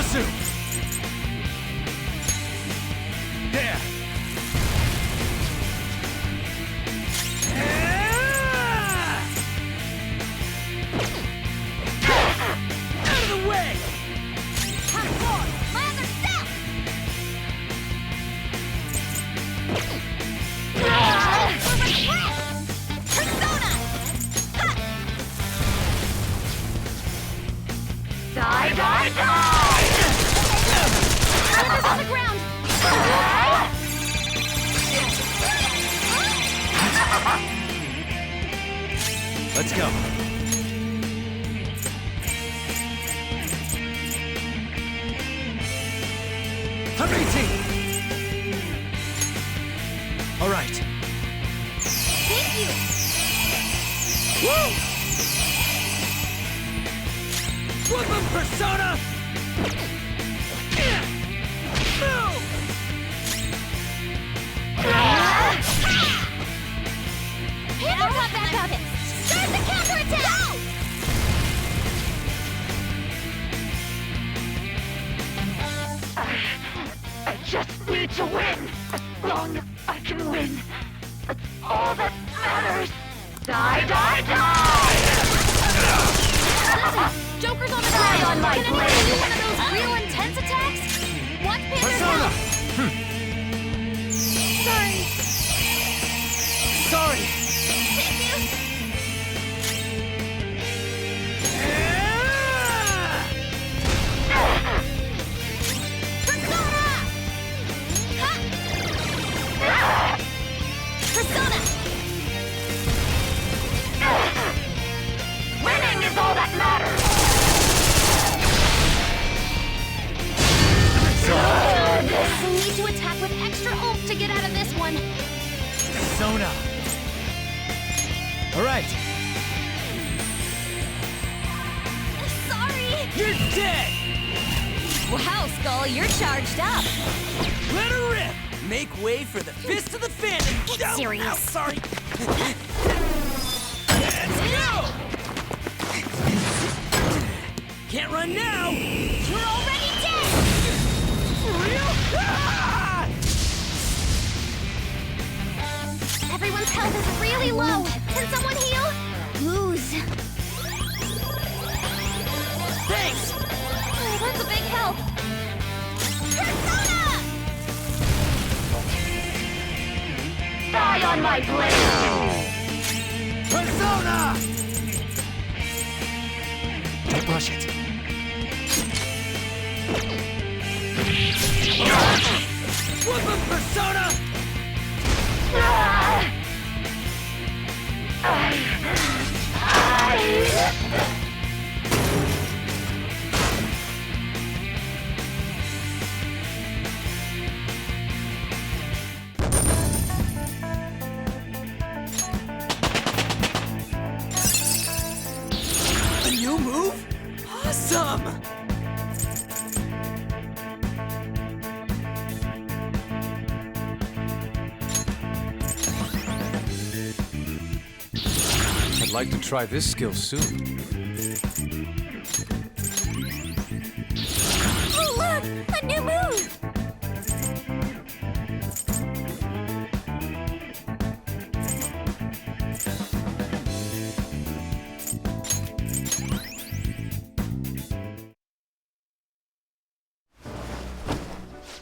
Jutsu! There! Out of the way! My other self! Persona! Die, die, die! Slither's on the ground! Let's go. Hurry, all right. Thank you! Woo! Flip him, Persona! Move! Hand back out it! Start the counterattack! Go! I just need to win. As long as I can win. That's all that matters. Die, die, die! Listen, Joker's on the ground. Die on my Can anyone blade. do one of those real intense attacks? Watch Pander's Persona! help. Sorry. Sorry! Thank you. Persona! Ha! Persona! Winning is all that matters. We'll need to attack with extra oomph to get out of this one. Persona! All right, Sorry. you're dead! Wow, Skull, you're charged up. Let her rip! Make way for the Fist of the Phantom! Get serious. Ow, sorry! Let's go! Can't run now! You're already dead. For real? Ah! Everyone's health is really low. Can someone heal? Lose. Thanks! Oh, that's a big help. Persona! Die on my blade. Persona! Don't rush it. Whoop him, Persona! A new move? Awesome! I'd like to try this skill soon. Oh, look! A new move!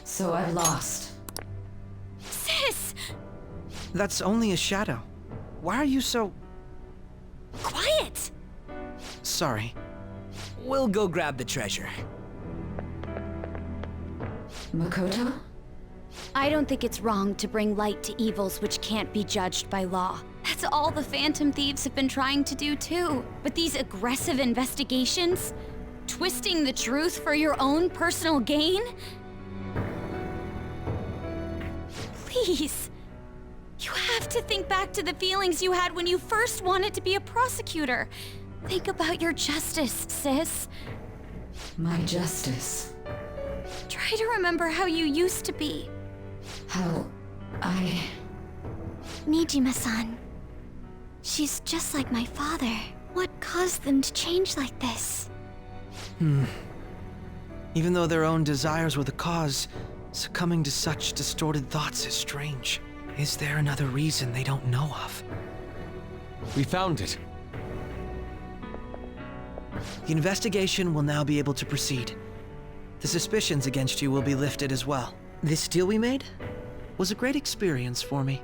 So I've lost. Sis! That's only a shadow. Why are you so... Quiet! Sorry. We'll go grab the treasure. Makoto? I don't think it's wrong to bring light to evils which can't be judged by law. That's all the Phantom Thieves have been trying to do too. But these aggressive investigations? Twisting the truth for your own personal gain? Please. You have to think back to the feelings you had when you first wanted to be a prosecutor. Think about your justice, sis. My justice. Try to remember how you used to be. How I... Nijima-san. She's just like my father. What caused them to change like this? Even though their own desires were the cause, succumbing to such distorted thoughts is strange. Is there another reason they don't know of? We found it. The investigation will now be able to proceed. The suspicions against you will be lifted as well. This deal we made was a great experience for me.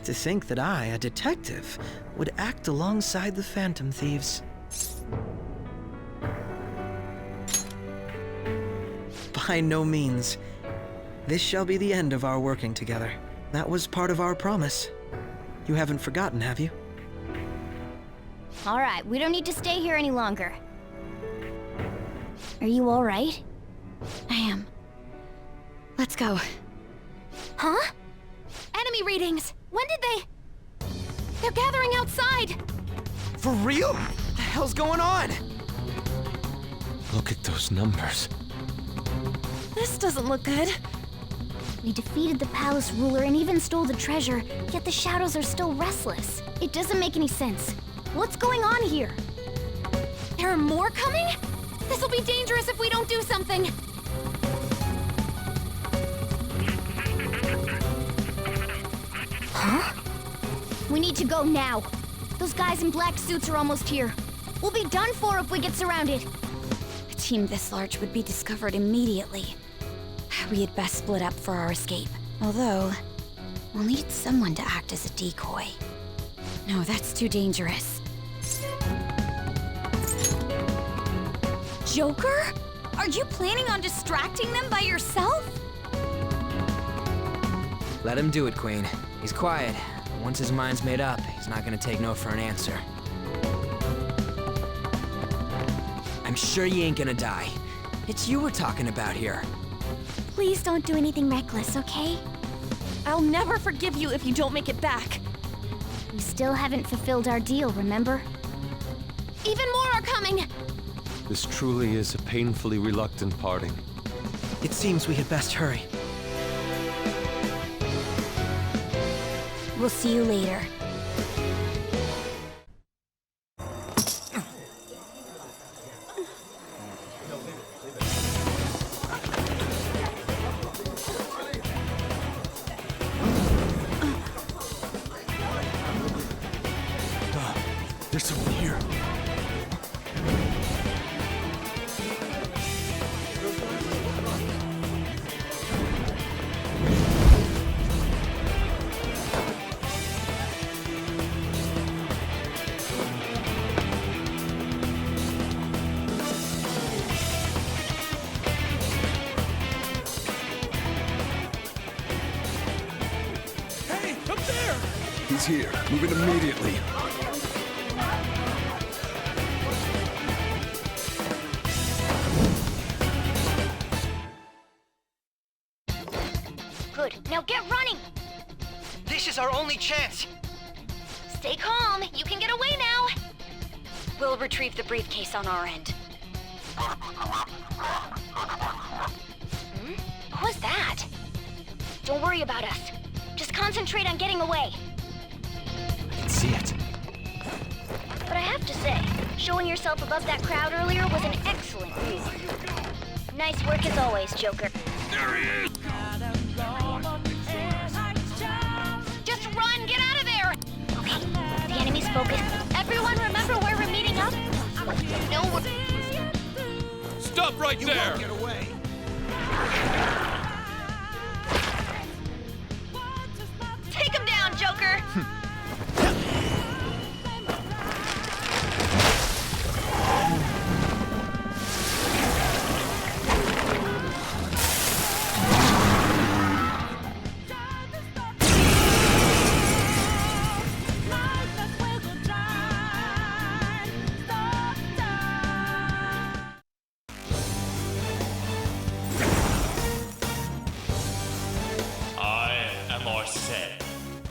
To think that I, a detective, would act alongside the Phantom Thieves. By no means. This shall be the end of our working together. That was part of our promise. You haven't forgotten, have you? All right, we don't need to stay here any longer. Are you all right? I am. Let's go. Huh? Enemy readings! When did they... They're gathering outside! For real? What the hell's going on? Look at those numbers. This doesn't look good. We defeated the palace ruler and even stole the treasure, yet the shadows are still restless. It doesn't make any sense. What's going on here? There are more coming? This'll be dangerous if we don't do something! Huh? We need to go now. Those guys in black suits are almost here. We'll be done for if we get surrounded. A team this large would be discovered immediately. We had best split up for our escape. Although, we'll need someone to act as a decoy. No, that's too dangerous. Joker? Are you planning on distracting them by yourself? Let him do it, Queen. He's quiet. Once his mind's made up, he's not gonna take no for an answer. I'm sure you ain't gonna die. It's you we're talking about here. Please don't do anything reckless, okay? I'll never forgive you if you don't make it back. We still haven't fulfilled our deal, remember? Even more are coming! This truly is a painfully reluctant parting. It seems we had best hurry. We'll see you later. There's someone here. Hey, up there! He's here. Moving immediately. Good, now get running! This is our only chance! Stay calm, you can get away now! We'll retrieve the briefcase on our end. What was that? Don't worry about us. Just concentrate on getting away. I can see it. But I have to say, showing yourself above that crowd earlier was an excellent move. Nice work as always, Joker. There he is! Just run! Get out of there! Okay, the enemy's focused. Everyone remember where we're meeting up? No, we're... Stop right there! Get away! Take him down, Joker!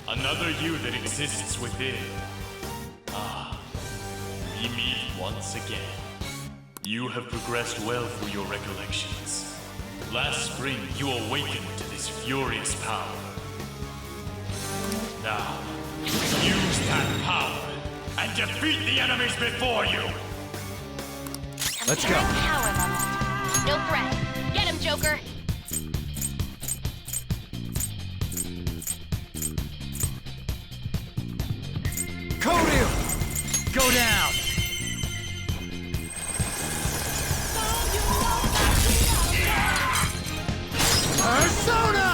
Another you that exists within. Ah, we meet once again. You have progressed well through your recollections. Last spring, you awakened to this furious power. Now, use that power and defeat the enemies before you! Let's go. Power level. No threat. Get him, Joker. Koryu! Go down! Persona!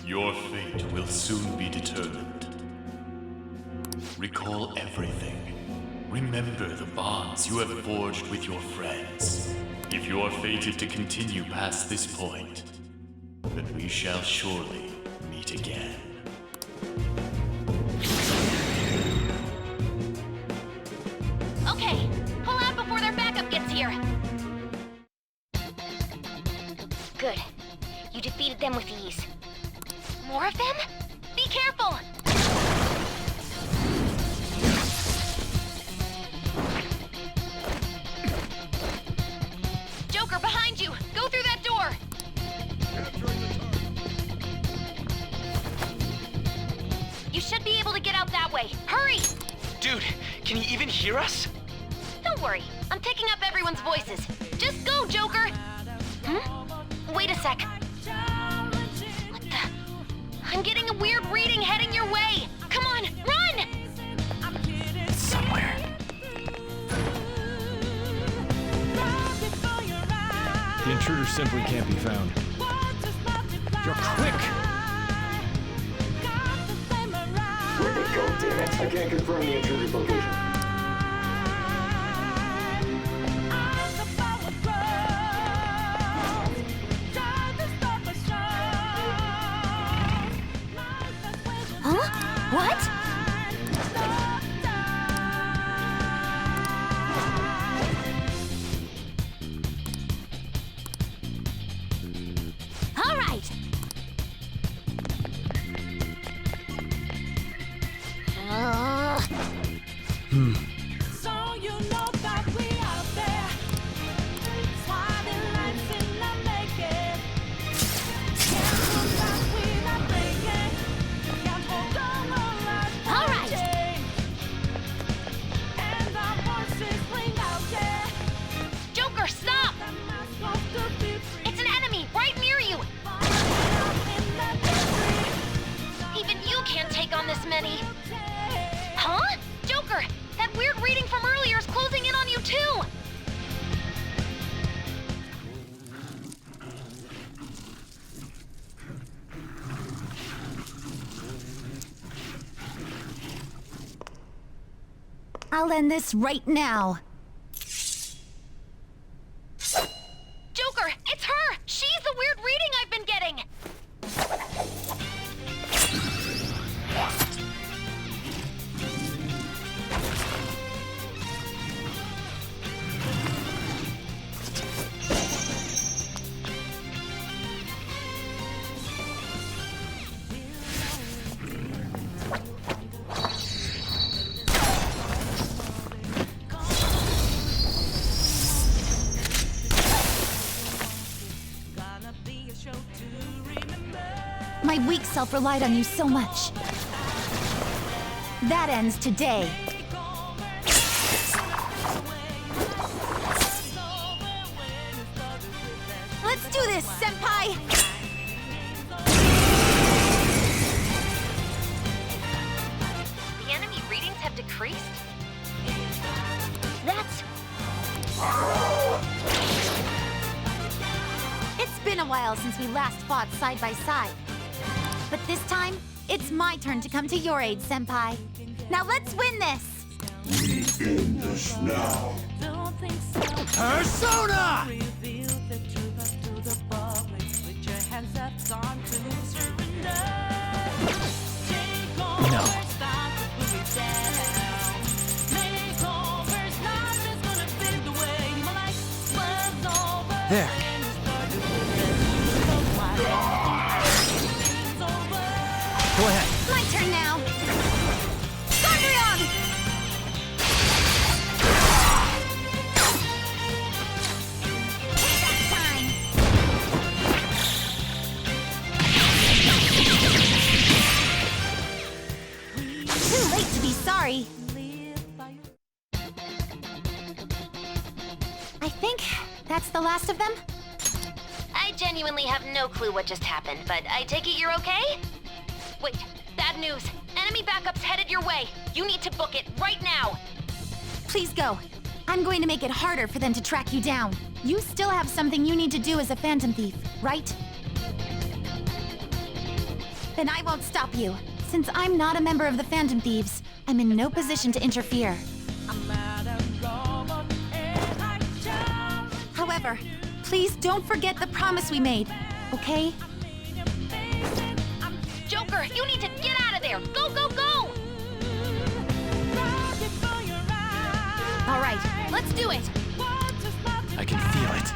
Your fate will soon be determined. Recall everything. Remember the bonds you have forged with your friends. If you are fated to continue past this point, then we shall surely meet again. Okay, pull out before their backup gets here. Good. You defeated them with ease. More of them? Be careful! Joker, behind you! Go through that door! You should be able to get out that way. Hurry! Dude, can you even hear us? Don't worry, I'm picking up everyone's voices. Just go, Joker! Wait a sec. What the? I'm getting a weird reading heading your way! Come on, run! It's somewhere. The intruder simply can't be found. You're quick! Where'd they go, damn it? I can't confirm the intruder's location. Huh? What? All right. So you know that we out there, swatting lights in the making. Can't hold that we not breaking. Can't hold on right. All right. And our voices ring out, yeah. Joker, stop! It's an enemy right near you! Even you can't take on this many. Huh? Joker, that weird reading from earlier is closing in on you too! I'll end this right now. Joker, it's her! She's the weird reading I've been getting! My weak self relied on you so much. That ends today. Let's do this, Senpai! The enemy readings have decreased? That's... It's been a while since we last fought side by side. But this time, it's my turn to come to your aid, Senpai. Now let's win this! We end this now. Persona! No. There. Go ahead. My turn now! Gondrion! Payback time! the last of them? I genuinely have no clue what just happened, but I take it you're okay? Wait, bad news. Enemy backup's headed your way. You need to book it right now. Please go. I'm going to make it harder for them to track you down. You still have something you need to do as a Phantom Thief, right? Then I won't stop you. Since I'm not a member of the Phantom Thieves, I'm in no position to interfere. However, please don't forget the promise we made, okay? Joker, you need to get out of there! Go, go, go! All right, let's do it! I can feel it.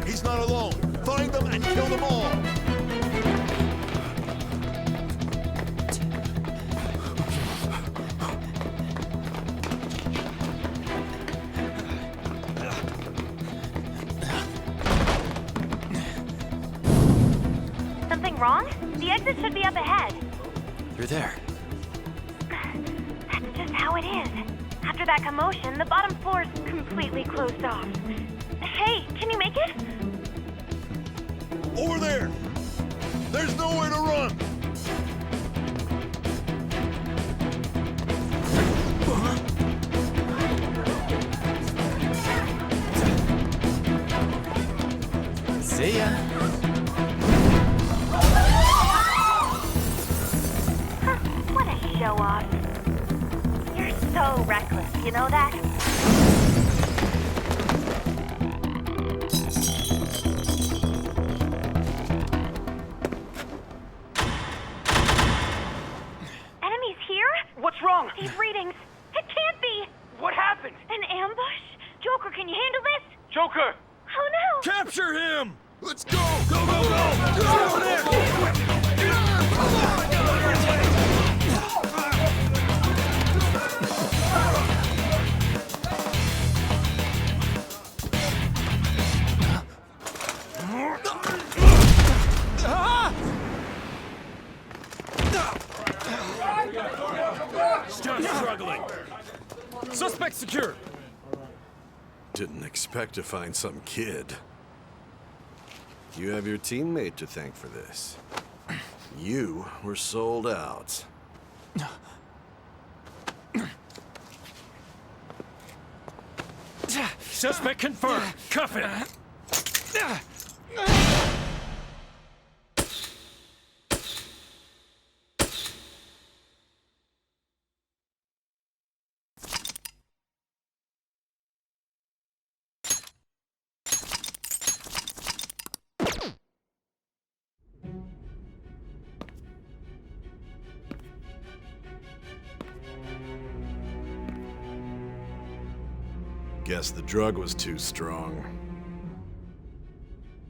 He's not alone. Find them and kill them all. Something wrong? The exit should be up ahead. You're there. That's just how it is. After that commotion, the bottom floor's completely closed off. Hey, can you make it? Over there. There's nowhere to run. See ya. What a show off. You're so reckless, you know that? Enemies here? What's wrong? These readings. It can't be. What happened? An ambush? Joker, can you handle this? Joker! Oh no! Capture him! Let's go! Go, go, go! Get over there! Still struggling. Suspect secure. Didn't expect to find some kid. You have your teammate to thank for this. You were sold out. Suspect confirmed. Cuff it. Guess the drug was too strong.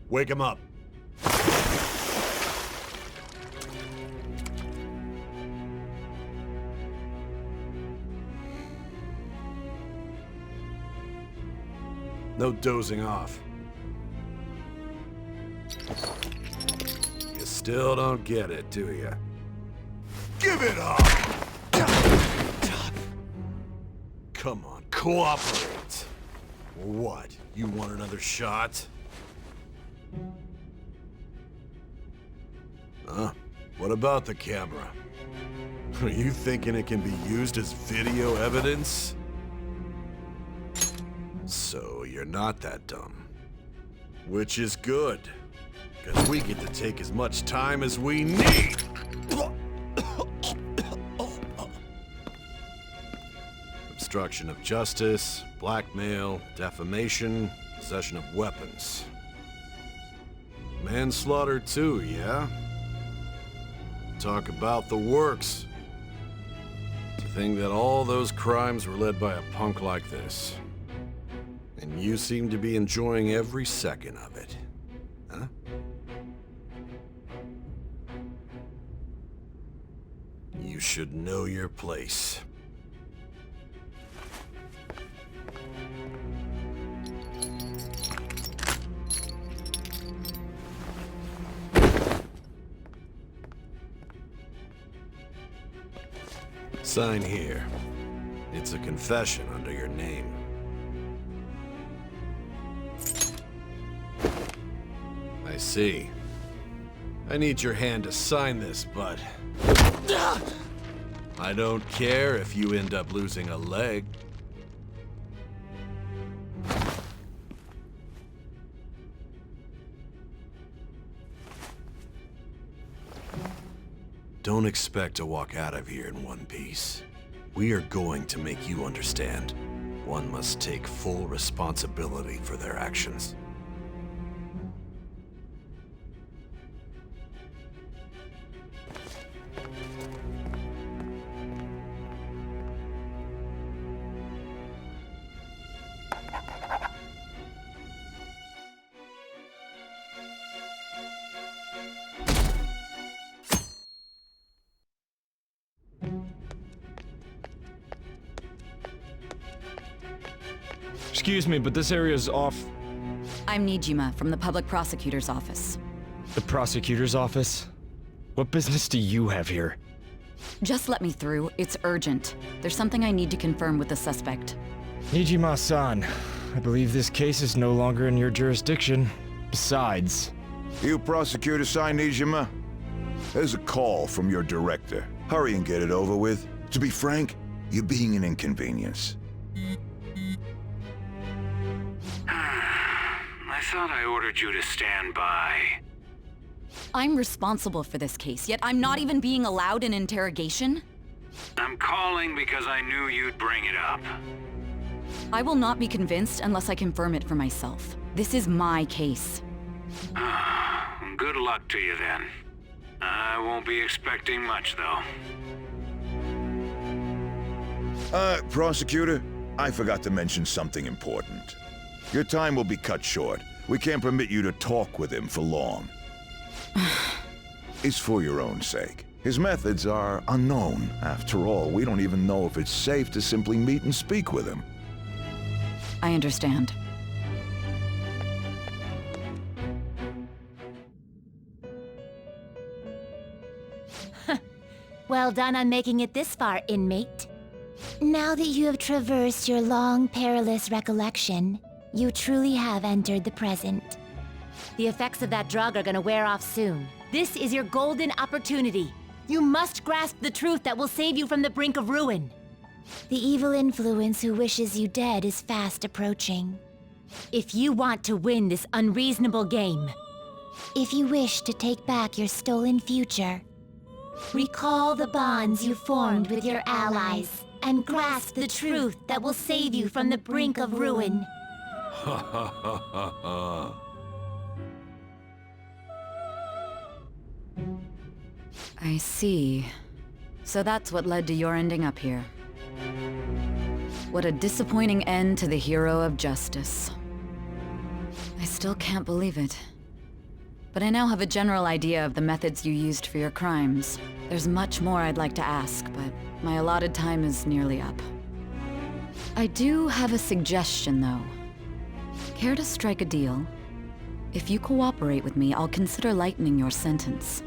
Wake him up. No dozing off. You still don't get it, do you? Give it up! Come on, cooperate. What? You want another shot? Huh? What about the camera? Are you thinking it can be used as video evidence? So you're not that dumb. Which is good, because we get to take as much time as we need. Obstruction of justice, blackmail, defamation, possession of weapons. Manslaughter too, yeah? Talk about the works. To think that all those crimes were led by a punk like this. And you seem to be enjoying every second of it. Huh? You should know your place. Sign here. It's a confession under your name. I see. I need your hand to sign this, but... I don't care if you end up losing a leg. Don't expect to walk out of here in one piece. We are going to make you understand. One must take full responsibility for their actions. Excuse me, but this area's off. I'm Nijima from the Public Prosecutor's Office. The prosecutor's office? What business do you have here? Just let me through. It's urgent. There's something I need to confirm with the suspect. Nijima-san, I believe this case is no longer in your jurisdiction. Besides... You prosecutor, Nijima? There's a call from your director. Hurry and get it over with. To be frank, you're being an inconvenience. I thought I ordered you to stand by. I'm responsible for this case, yet I'm not even being allowed an interrogation? I'm calling because I knew you'd bring it up. I will not be convinced unless I confirm it for myself. This is my case. Good luck to you then. I won't be expecting much, though. Prosecutor, I forgot to mention something important. Your time will be cut short. We can't permit you to talk with him for long. It's for your own sake. His methods are unknown. After all, we don't even know if it's safe to simply meet and speak with him. I understand. Well done on making it this far, inmate. Now that you have traversed your long, perilous recollection, you truly have entered the present. The effects of that drug are gonna wear off soon. This is your golden opportunity. You must grasp the truth that will save you from the brink of ruin. The evil influence who wishes you dead is fast approaching. If you want to win this unreasonable game, if you wish to take back your stolen future, recall the bonds you formed with your allies and grasp the truth that will save you from the brink of ruin. Ha ha ha ha ha. I see. So that's what led to your ending up here. What a disappointing end to the hero of justice. I still can't believe it. But I now have a general idea of the methods you used for your crimes. There's much more I'd like to ask, but my allotted time is nearly up. I do have a suggestion, though. Care to strike a deal? If you cooperate with me, I'll consider lightening your sentence.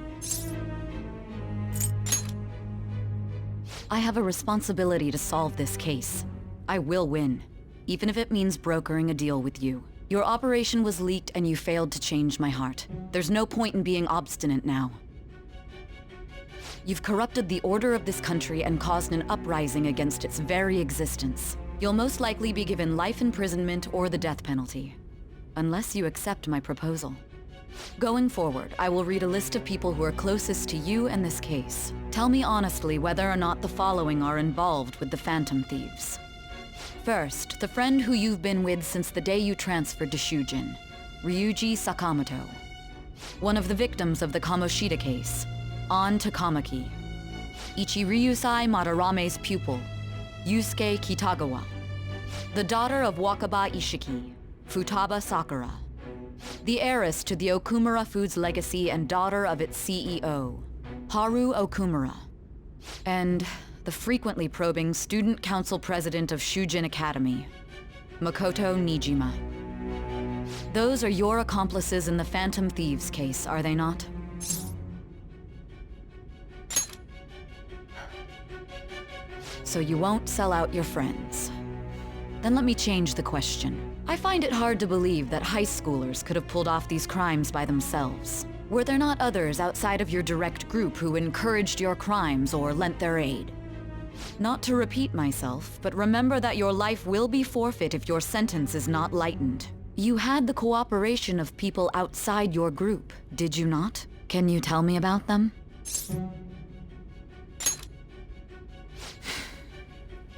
I have a responsibility to solve this case. I will win, even if it means brokering a deal with you. Your operation was leaked and you failed to change my heart. There's no point in being obstinate now. You've corrupted the order of this country and caused an uprising against its very existence. You'll most likely be given life imprisonment or the death penalty, unless you accept my proposal. Going forward, I will read a list of people who are closest to you and this case. Tell me honestly whether or not the following are involved with the Phantom Thieves. First, the friend who you've been with since the day you transferred to Shujin, Ryuji Sakamoto. One of the victims of the Kamoshida case, An Takamaki. Ichiryusai Madarame's pupil, Yusuke Kitagawa. The daughter of Wakaba Ishiki, Futaba Sakura. The heiress to the Okumura Foods legacy and daughter of its CEO, Haru Okumura. And the frequently probing student council president of Shujin Academy, Makoto Nijima. Those are your accomplices in the Phantom Thieves case, are they not? So you won't sell out your friends. Then let me change the question. I find it hard to believe that high schoolers could have pulled off these crimes by themselves. Were there not others outside of your direct group who encouraged your crimes or lent their aid? Not to repeat myself, but remember that your life will be forfeit if your sentence is not lightened. You had the cooperation of people outside your group, did you not? Can you tell me about them?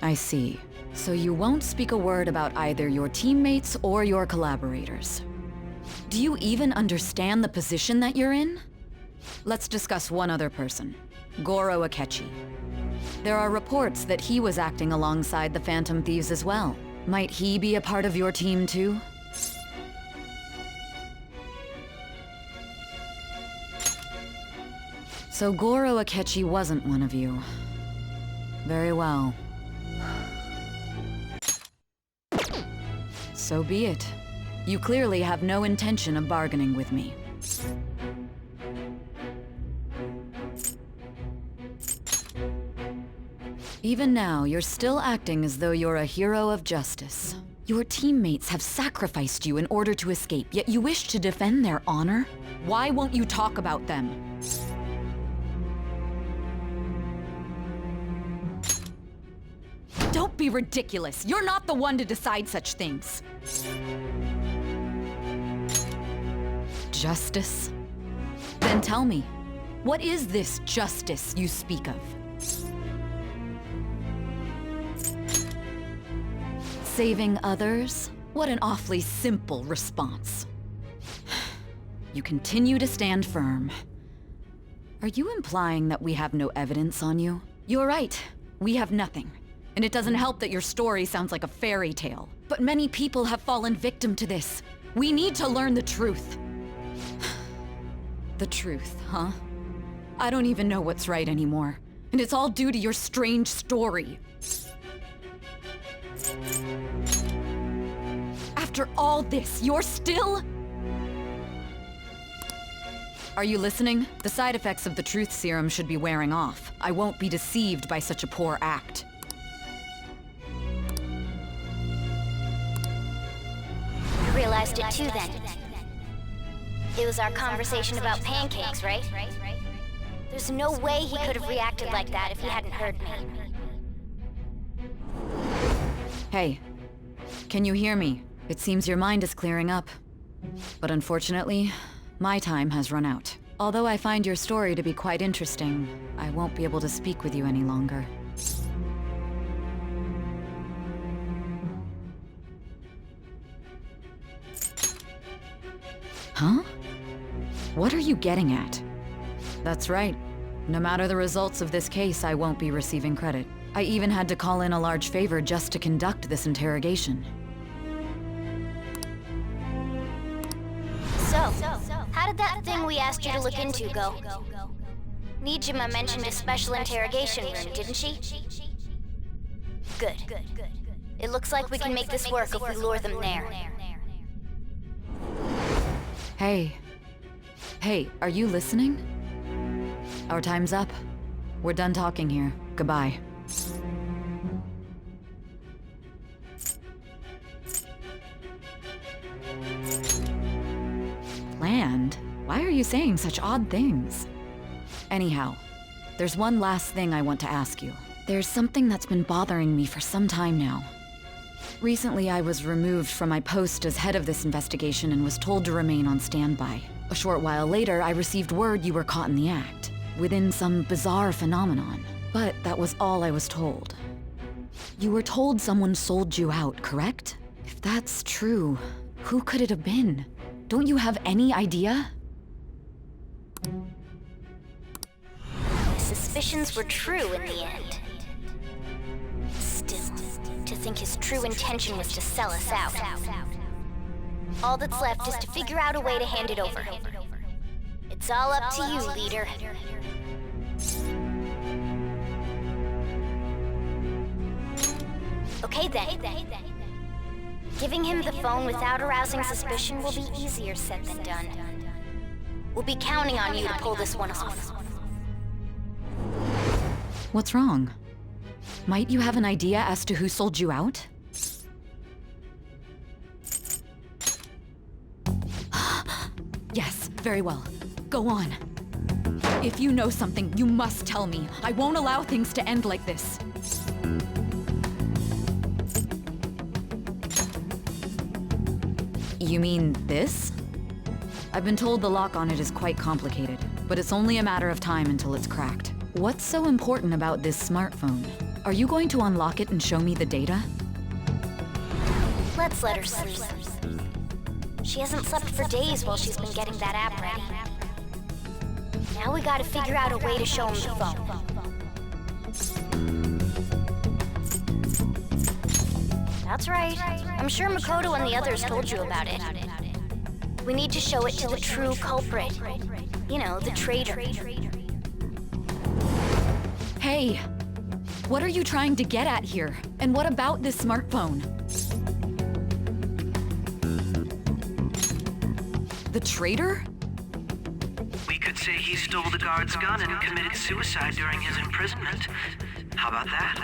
I see. So you won't speak a word about either your teammates or your collaborators. Do you even understand the position that you're in? Let's discuss one other person, Goro Akechi. There are reports that he was acting alongside the Phantom Thieves as well. Might he be a part of your team too? So Goro Akechi wasn't one of you. Very well. So be it. You clearly have no intention of bargaining with me. Even now, you're still acting as though you're a hero of justice. Your teammates have sacrificed you in order to escape, yet you wish to defend their honor? Why won't you talk about them? Don't be ridiculous. You're not the one to decide such things. Justice? Then tell me, what is this justice you speak of? Saving others? What an awfully simple response. You continue to stand firm. Are you implying that we have no evidence on you? You're right. We have nothing. And it doesn't help that your story sounds like a fairy tale. But many people have fallen victim to this. We need to learn the truth. The truth, huh? I don't even know what's right anymore. And it's all due to your strange story. After all this, you're still... Are you listening? The side effects of the truth serum should be wearing off. I won't be deceived by such a poor act. You realized it too then. It was our conversation about pancakes, right? There's no way he could have reacted like that if he hadn't heard me. Hey, can you hear me? It seems your mind is clearing up. But unfortunately, my time has run out. Although I find your story to be quite interesting, I won't be able to speak with you any longer. Huh? What are you getting at? That's right. No matter the results of this case, I won't be receiving credit. I even had to call in a large favor just to conduct this interrogation. So, how did that thing we asked you to look into go? Nijima mentioned a special interrogation room, didn't she? Good. It looks like we can make this work if we lure them there. Hey. Hey, are you listening? Our time's up. We're done talking here. Goodbye. Planned? Why are you saying such odd things? Anyhow, there's one last thing I want to ask you. There's something that's been bothering me for some time now. Recently, I was removed from my post as head of this investigation and was told to remain on standby. A short while later, I received word you were caught in the act, within some bizarre phenomenon. But that was all I was told. You were told someone sold you out, correct? If that's true, who could it have been? Don't you have any idea? My suspicions were true in the end. Still, to think his true intention was to sell us out. All that's left is to figure out a way to hand it over. It's all up to you, leader. Okay then. Giving him the phone without arousing suspicion will be easier said than done. We'll be counting on you to pull this one off. What's wrong? Might you have an idea as to who sold you out? Yes, very well. Go on. If you know something, you must tell me. I won't allow things to end like this. You mean this? I've been told the lock on it is quite complicated, but it's only a matter of time until it's cracked. What's so important about this smartphone? Are you going to unlock it and show me the data? Let's let her sleep. She hasn't slept for days while she's been getting that app ready. Now we gotta figure out a way to show him the phone. That's right. I'm sure Makoto and the others told you about it. We need to show it to the true culprit. You know, the traitor. Hey! What are you trying to get at here? And what about this smartphone? The traitor? We could say he stole the guard's gun and committed suicide during his imprisonment. How about that?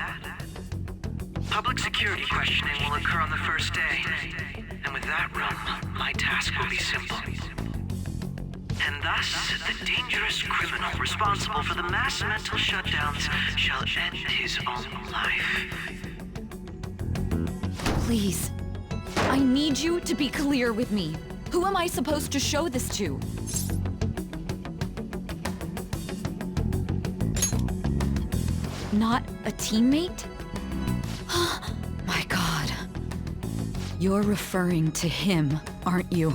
Public security questioning will occur on the first day. And with that room, my task will be simple. And thus, the dangerous criminal responsible for the mass mental shutdowns shall end his own life. Please. I need you to be clear with me. Who am I supposed to show this to? Not a teammate? My God. You're referring to him, aren't you?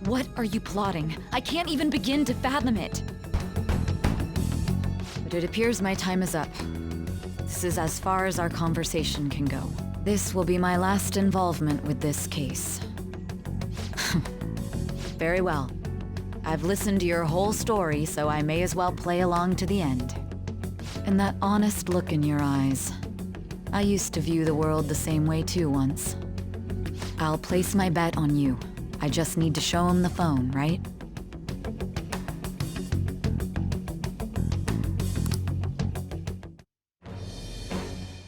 What are you plotting? I can't even begin to fathom it. But it appears my time is up. This is as far as our conversation can go. This will be my last involvement with this case. Very well. I've listened to your whole story, so I may as well play along to the end. And that honest look in your eyes. I used to view the world the same way too once. I'll place my bet on you. I just need to show him the phone, right?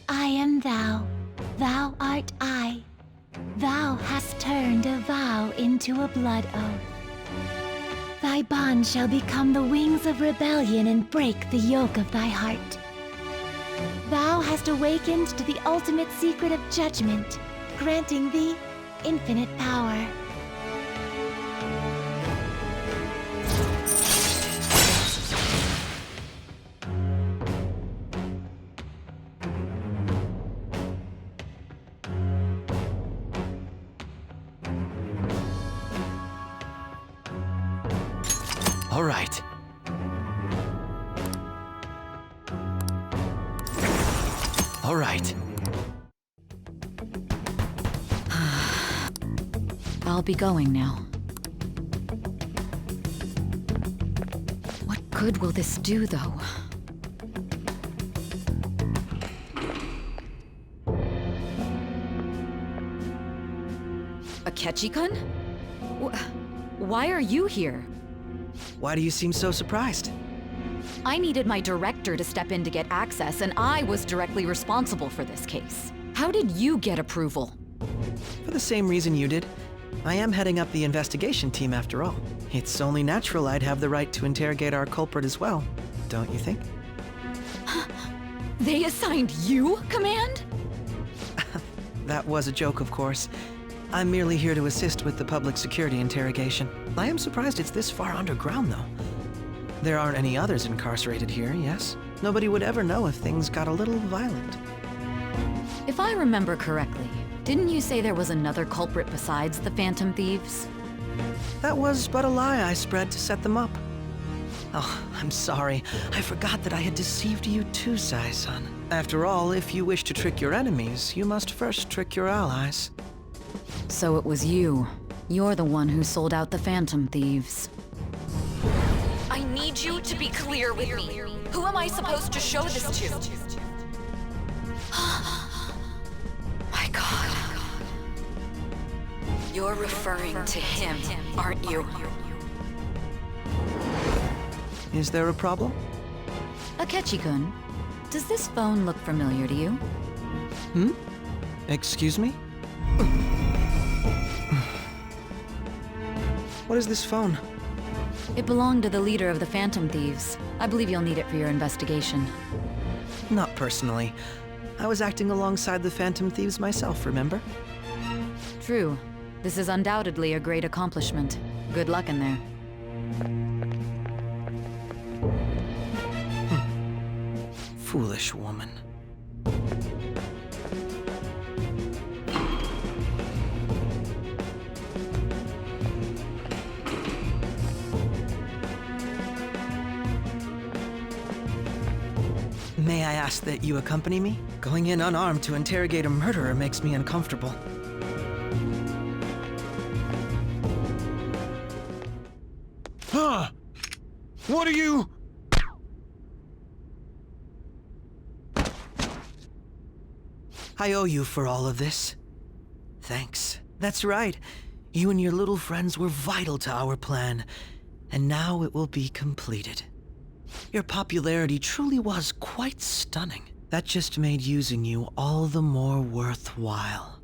I am thou, thou art I. Thou hast turned a vow into a blood oath. Thy bond shall become the wings of rebellion and break the yoke of thy heart. Thou hast awakened to the ultimate secret of judgment, granting thee infinite power. All right. All right. I'll be going now. What good will this do, though? Akechi-kun? Why are you here? Why do you seem so surprised? I needed my director to step in to get access, and I was directly responsible for this case. How did you get approval? For the same reason you did. I am heading up the investigation team after all. It's only natural I'd have the right to interrogate our culprit as well, don't you think? They assigned you command? That was a joke, of course. I'm merely here to assist with the public security interrogation. I am surprised it's this far underground, though. There aren't any others incarcerated here, yes? Nobody would ever know if things got a little violent. If I remember correctly, didn't you say there was another culprit besides the Phantom Thieves? That was but a lie I spread to set them up. Oh, I'm sorry. I forgot that I had deceived you too, Sai-san. After all, if you wish to trick your enemies, you must first trick your allies. So it was you. You're the one who sold out the Phantom Thieves. I need you to be clear with me. Who am I supposed to show this to? My God. You're referring to him, aren't you? Is there a problem? Akechi-kun, does this phone look familiar to you? Hmm? Excuse me? What is this phone? It belonged to the leader of the Phantom Thieves. I believe you'll need it for your investigation. Not personally. I was acting alongside the Phantom Thieves myself, remember? True. This is undoubtedly a great accomplishment. Good luck in there. Foolish woman. May I ask that you accompany me? Going in unarmed to interrogate a murderer makes me uncomfortable. Huh? What are you? I owe you for all of this. Thanks. That's right. You and your little friends were vital to our plan, and now it will be completed. Your popularity truly was quite stunning. That just made using you all the more worthwhile.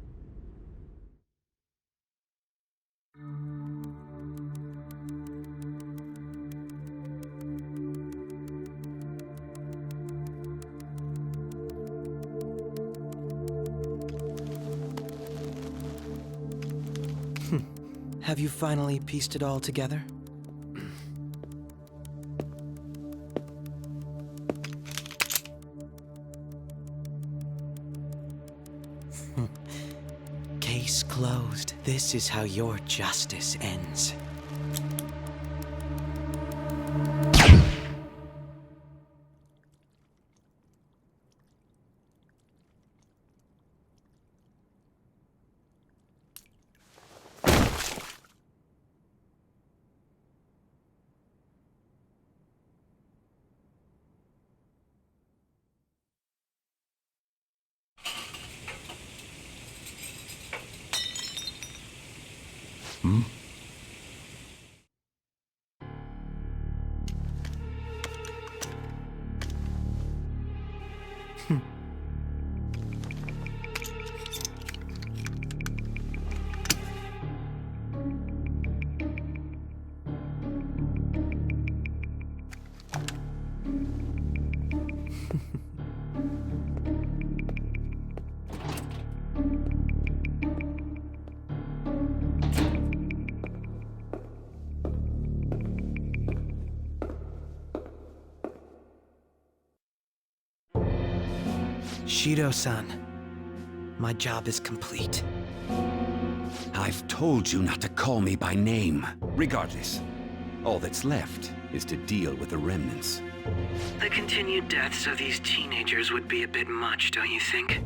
Have you finally pieced it all together? Case closed. This is how your justice ends. Hmm? Shido-san, my job is complete. I've told you not to call me by name. Regardless, all that's left is to deal with the remnants. The continued deaths of these teenagers would be a bit much, don't you think?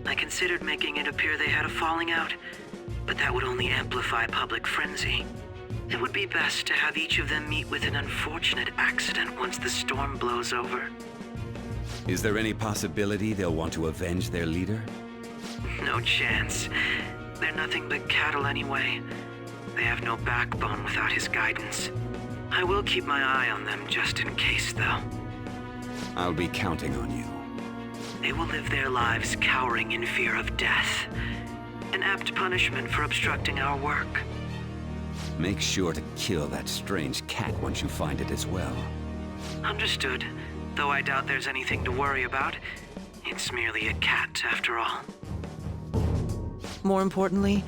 I considered making it appear they had a falling out, but that would only amplify public frenzy. It would be best to have each of them meet with an unfortunate accident once the storm blows over. Is there any possibility they'll want to avenge their leader? No chance. They're nothing but cattle anyway. They have no backbone without his guidance. I will keep my eye on them just in case, though. I'll be counting on you. They will live their lives cowering in fear of death. An apt punishment for obstructing our work. Make sure to kill that strange cat once you find it as well. Understood. Though I doubt there's anything to worry about. It's merely a cat, after all. More importantly,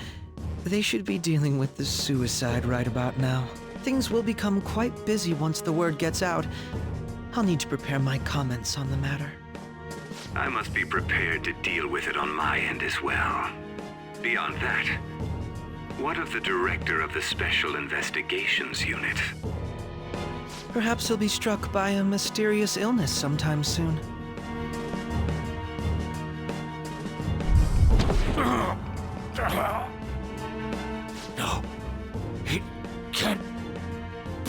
they should be dealing with the suicide right about now. Things will become quite busy once the word gets out. I'll need to prepare my comments on the matter. I must be prepared to deal with it on my end as well. Beyond that, what of the director of the Special Investigations Unit? Perhaps he'll be struck by a mysterious illness sometime soon. No, it can't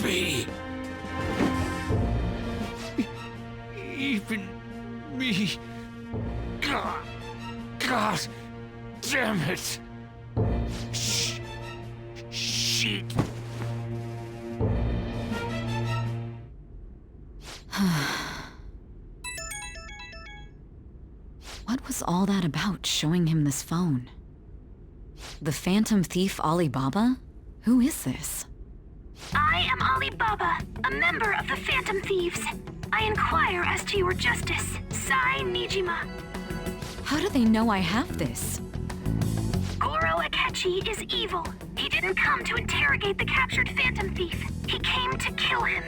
be. Even me. God damn it. Shit. showing him this phone. The Phantom Thief Alibaba? Who is this? I am Alibaba, a member of the Phantom Thieves. I inquire as to your justice, Sai Nijima. How do they know I have this? Goro Akechi is evil. He didn't come to interrogate the captured Phantom Thief. He came to kill him.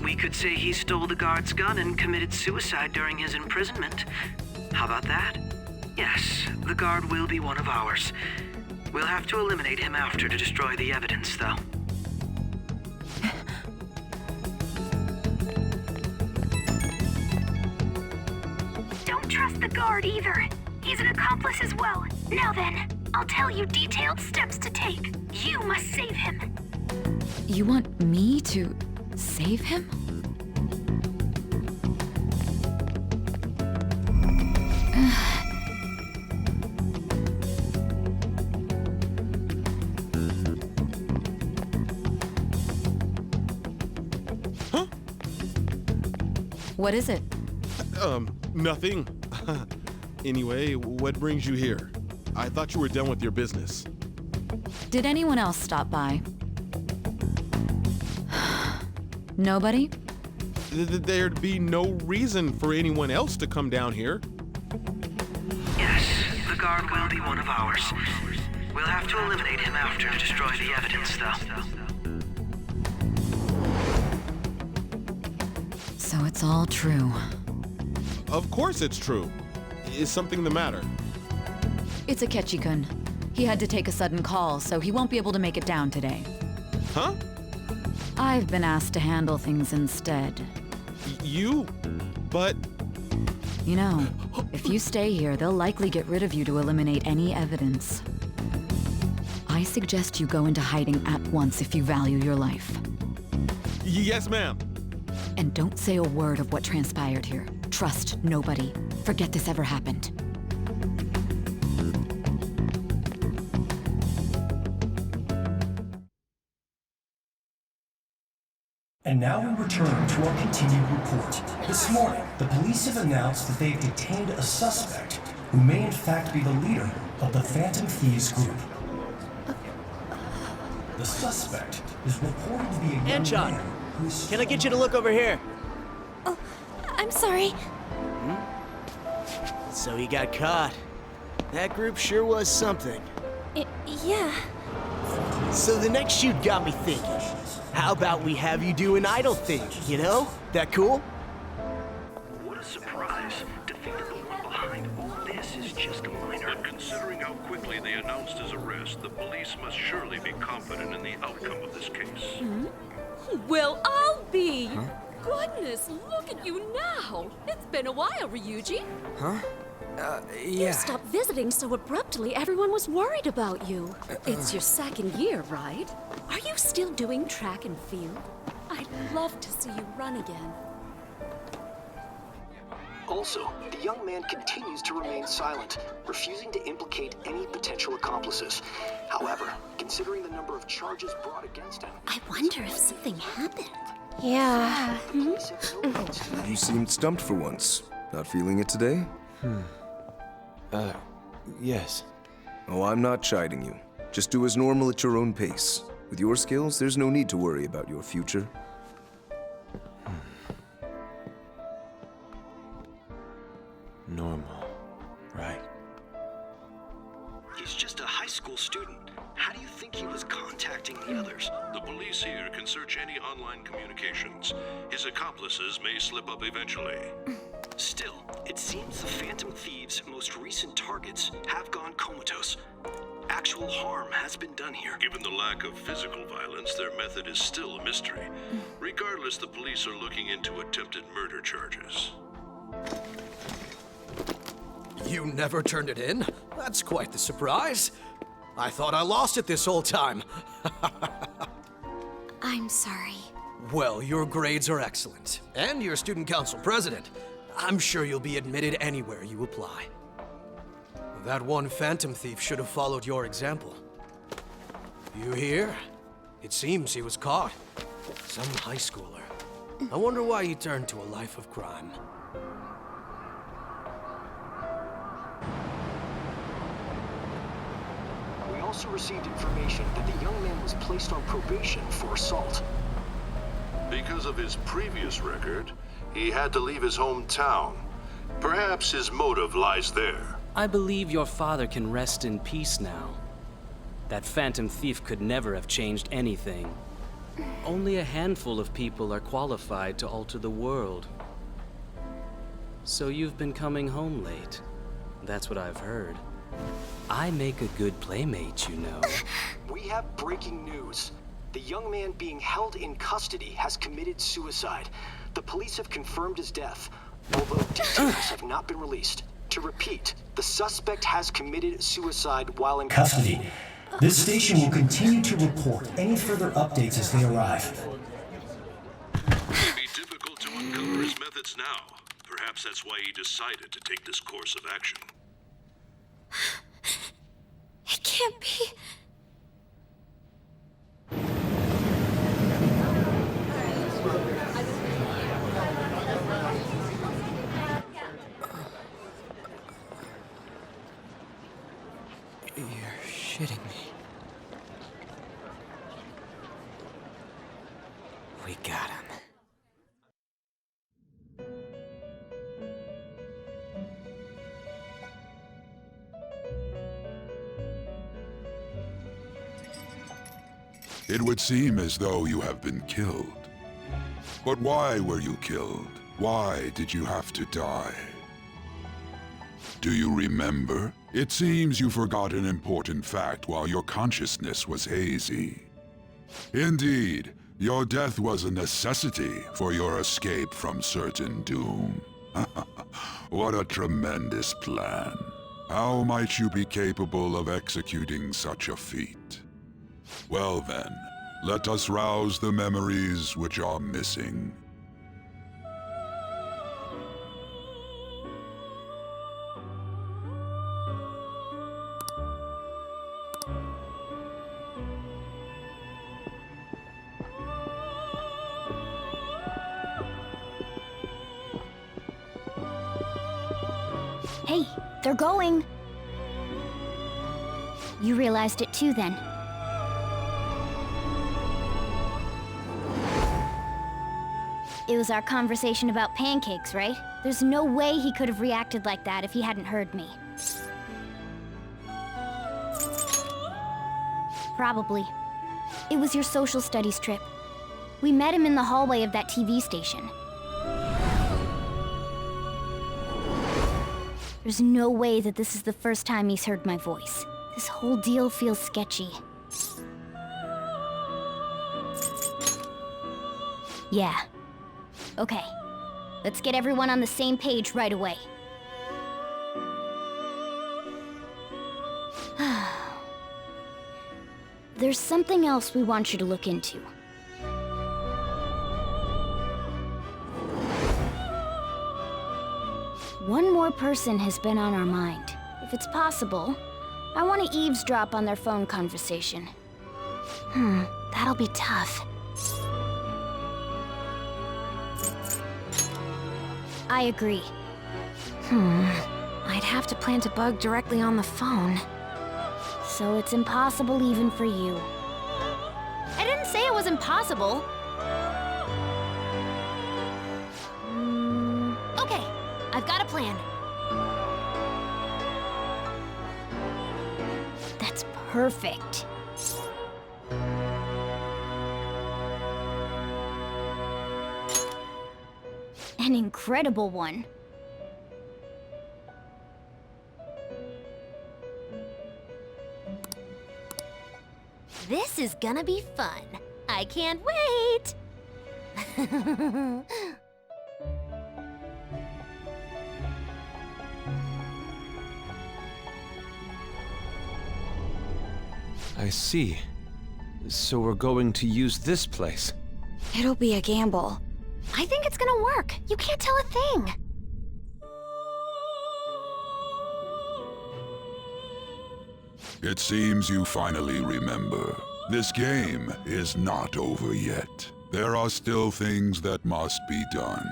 We could say he stole the guard's gun and committed suicide during his imprisonment. How about that? Yes, the guard will be one of ours. We'll have to eliminate him after to destroy the evidence, though. Don't trust the guard either. He's an accomplice as well. Now then, I'll tell you detailed steps to take. You must save him. You want me to save him? What is it? Nothing. Anyway, what brings you here? I thought you were done with your business. Did anyone else stop by? Nobody? There'd be no reason for anyone else to come down here. Yes, the guard will be one of ours. We'll have to eliminate him after to destroy the evidence, though. So it's all true. Of course it's true. Is something the matter? It's Akechi-kun. He had to take a sudden call, so he won't be able to make it down today. Huh? I've been asked to handle things instead. You? But... You know, if you stay here, they'll likely get rid of you to eliminate any evidence. I suggest you go into hiding at once if you value your life. Yes, ma'am. And don't say a word of what transpired here. Trust nobody. Forget this ever happened. And now we return to our continued report. This morning, the police have announced that they've detained a suspect who may in fact be the leader of the Phantom Thieves group. The suspect is reported to be a young Anchon, man who's... can I get you to look over here? Oh, I'm sorry. So he got caught. That group sure was something. Yeah. So the next shoot got me thinking. How about we have you do an idol thing, you know? That cool? What a surprise. Defeating the one behind all this is just a minor. But considering how quickly they announced his arrest, the police must surely be confident in the outcome of this case. Well, I'll be. Goodness, look at you now. It's been a while, Ryuji. Huh? You stopped visiting so abruptly, everyone was worried about you. It's your second year, right? Are you still doing track and field? I'd love to see you run again. Also, the young man continues to remain silent, refusing to implicate any potential accomplices. However, considering the number of charges brought against him... I wonder if something happened. Yeah. You seemed stumped for once. Not feeling it today? Yes. Oh, I'm not chiding you. Just do as normal at your own pace. With your skills, there's no need to worry about your future. Normal. Right. He's just a high school student. How do you think he was contacting the others? The police here can search any online communications. His accomplices may slip up eventually. Still, it seems the Phantom Thieves' most recent targets have gone comatose. Actual harm has been done here. Given the lack of physical violence, their method is still a mystery. Regardless, the police are looking into attempted murder charges. You never turned it in? That's quite the surprise. I thought I lost it this whole time. I'm sorry. Well, your grades are excellent. And you're student council president. I'm sure you'll be admitted anywhere you apply. That one Phantom Thief should have followed your example. You hear? It seems he was caught. Some high schooler. I wonder why he turned to a life of crime. also received information that the young man was placed on probation for assault. Because of his previous record, he had to leave his hometown. Perhaps his motive lies there. I believe your father can rest in peace now. That Phantom Thief could never have changed anything. Only a handful of people are qualified to alter the world. So you've been coming home late. That's what I've heard. I make a good playmate, you know. We have breaking news. The young man being held in custody has committed suicide. The police have confirmed his death, although details have not been released. To repeat, the suspect has committed suicide while in Custody. This station will continue to report any further updates as they arrive. It would be difficult to uncover his methods now. Perhaps that's why he decided to take this course of action. It can't be. You're shitting me. We got him. It would seem as though you have been killed. But why were you killed? Why did you have to die? Do you remember? It seems you forgot an important fact while your consciousness was hazy. Indeed, your death was a necessity for your escape from certain doom. What a tremendous plan. How might you be capable of executing such a feat? Well then, let us rouse the memories which are missing. Hey, they're going. You realized it too, then. It was our conversation about pancakes, right? There's no way he could have reacted like that if he hadn't heard me. Probably. It was your social studies trip. We met him in the hallway of that TV station. There's no way that this is the first time he's heard my voice. This whole deal feels sketchy. Yeah. Okay. Let's get everyone on the same page right away. There's something else we want you to look into. One more person has been on our mind. If it's possible, I want to eavesdrop on their phone conversation. That'll be tough. I agree. I'd have to plant a bug directly on the phone. So it's impossible even for you. I didn't say it was impossible. Okay, I've got a plan. That's perfect. An incredible one. This is gonna be fun. I can't wait! I see. So we're going to use this place. It'll be a gamble. I think it's gonna work. You can't tell a thing. It seems you finally remember. This game is not over yet. There are still things that must be done.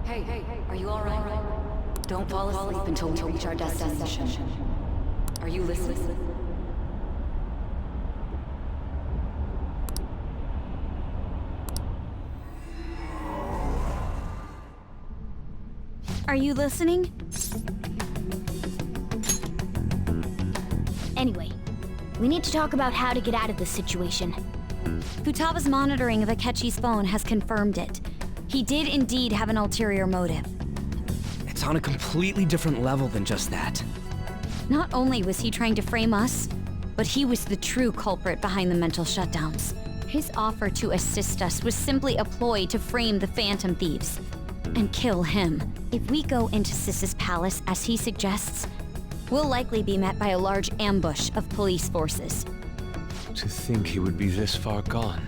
Hey, are you alright? Don't fall asleep until we reach our destination. Are you listening? Are you listening? Anyway, we need to talk about how to get out of this situation. Futaba's monitoring of Akechi's phone has confirmed it. He did indeed have an ulterior motive. It's on a completely different level than just that. Not only was he trying to frame us, but he was the true culprit behind the mental shutdowns. His offer to assist us was simply a ploy to frame the Phantom Thieves and kill him. If we go into Sis's palace as he suggests, we'll likely be met by a large ambush of police forces. To think he would be this far gone.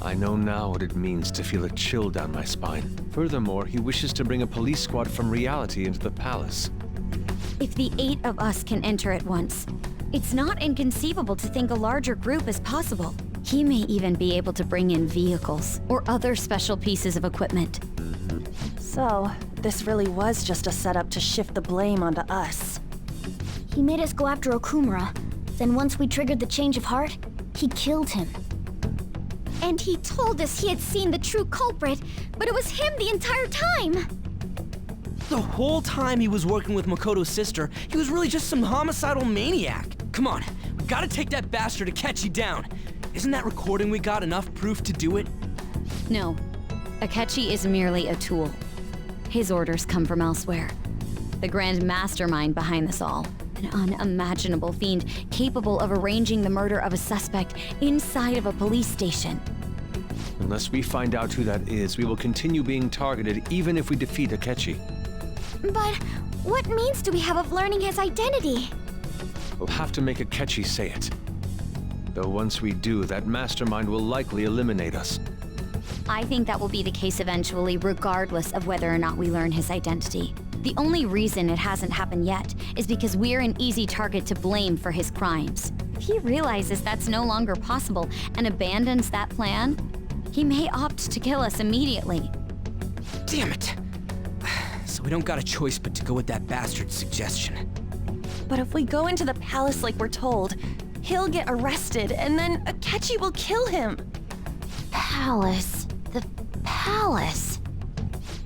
I know now what it means to feel a chill down my spine. Furthermore, he wishes to bring a police squad from reality into the palace. If the 8 of us can enter at once, it's not inconceivable to think a larger group is possible. He may even be able to bring in vehicles or other special pieces of equipment. So, this really was just a setup to shift the blame onto us. He made us go after Okumura. Then once we triggered the change of heart, he killed him. And he told us he had seen the true culprit, but it was him the entire time! The whole time he was working with Makoto's sister, he was really just some homicidal maniac. Come on, we gotta take that bastard Akechi down. Isn't that recording we got enough proof to do it? No. Akechi is merely a tool. His orders come from elsewhere. The grand mastermind behind this all. An unimaginable fiend capable of arranging the murder of a suspect inside of a police station. Unless we find out who that is, we will continue being targeted even if we defeat Akechi. But what means do we have of learning his identity? We'll have to make Akechi say it. Though once we do, that mastermind will likely eliminate us. I think that will be the case eventually, regardless of whether or not we learn his identity. The only reason it hasn't happened yet is because we're an easy target to blame for his crimes. If he realizes that's no longer possible and abandons that plan, he may opt to kill us immediately. Damn it! So we don't got a choice but to go with that bastard's suggestion. But if we go into the palace like we're told, he'll get arrested and then Akechi will kill him. Palace. The palace.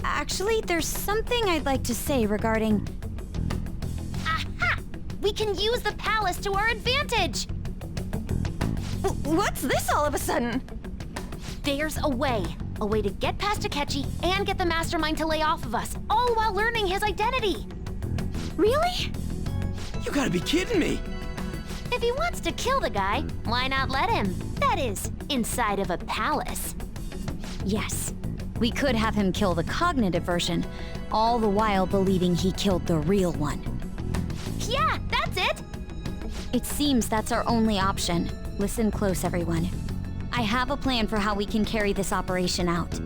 Actually, there's something I'd like to say regarding... Aha! We can use the palace to our advantage! What's this all of a sudden? There's a way. A way to get past Akechi and get the mastermind to lay off of us, all while learning his identity. Really? You gotta be kidding me! If he wants to kill the guy, why not let him? That is, inside of a palace. Yes, we could have him kill the cognitive version, all the while believing he killed the real one. Yeah, that's it! It seems that's our only option. Listen close, everyone. I have a plan for how we can carry this operation out.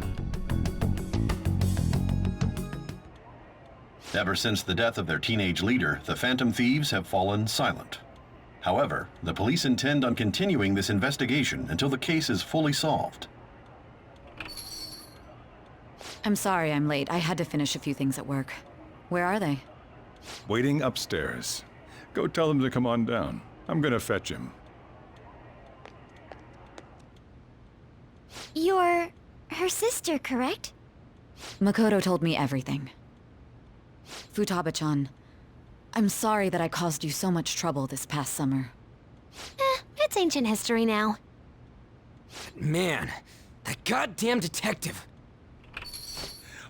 Ever since the death of their teenage leader, the Phantom Thieves have fallen silent. However, the police intend on continuing this investigation until the case is fully solved. I'm sorry I'm late. I had to finish a few things at work. Where are they? Waiting upstairs. Go tell them to come on down. I'm gonna fetch him. You're her sister, correct? Makoto told me everything. Futaba-chan, I'm sorry that I caused you so much trouble this past summer. It's ancient history now. Man, that goddamn detective.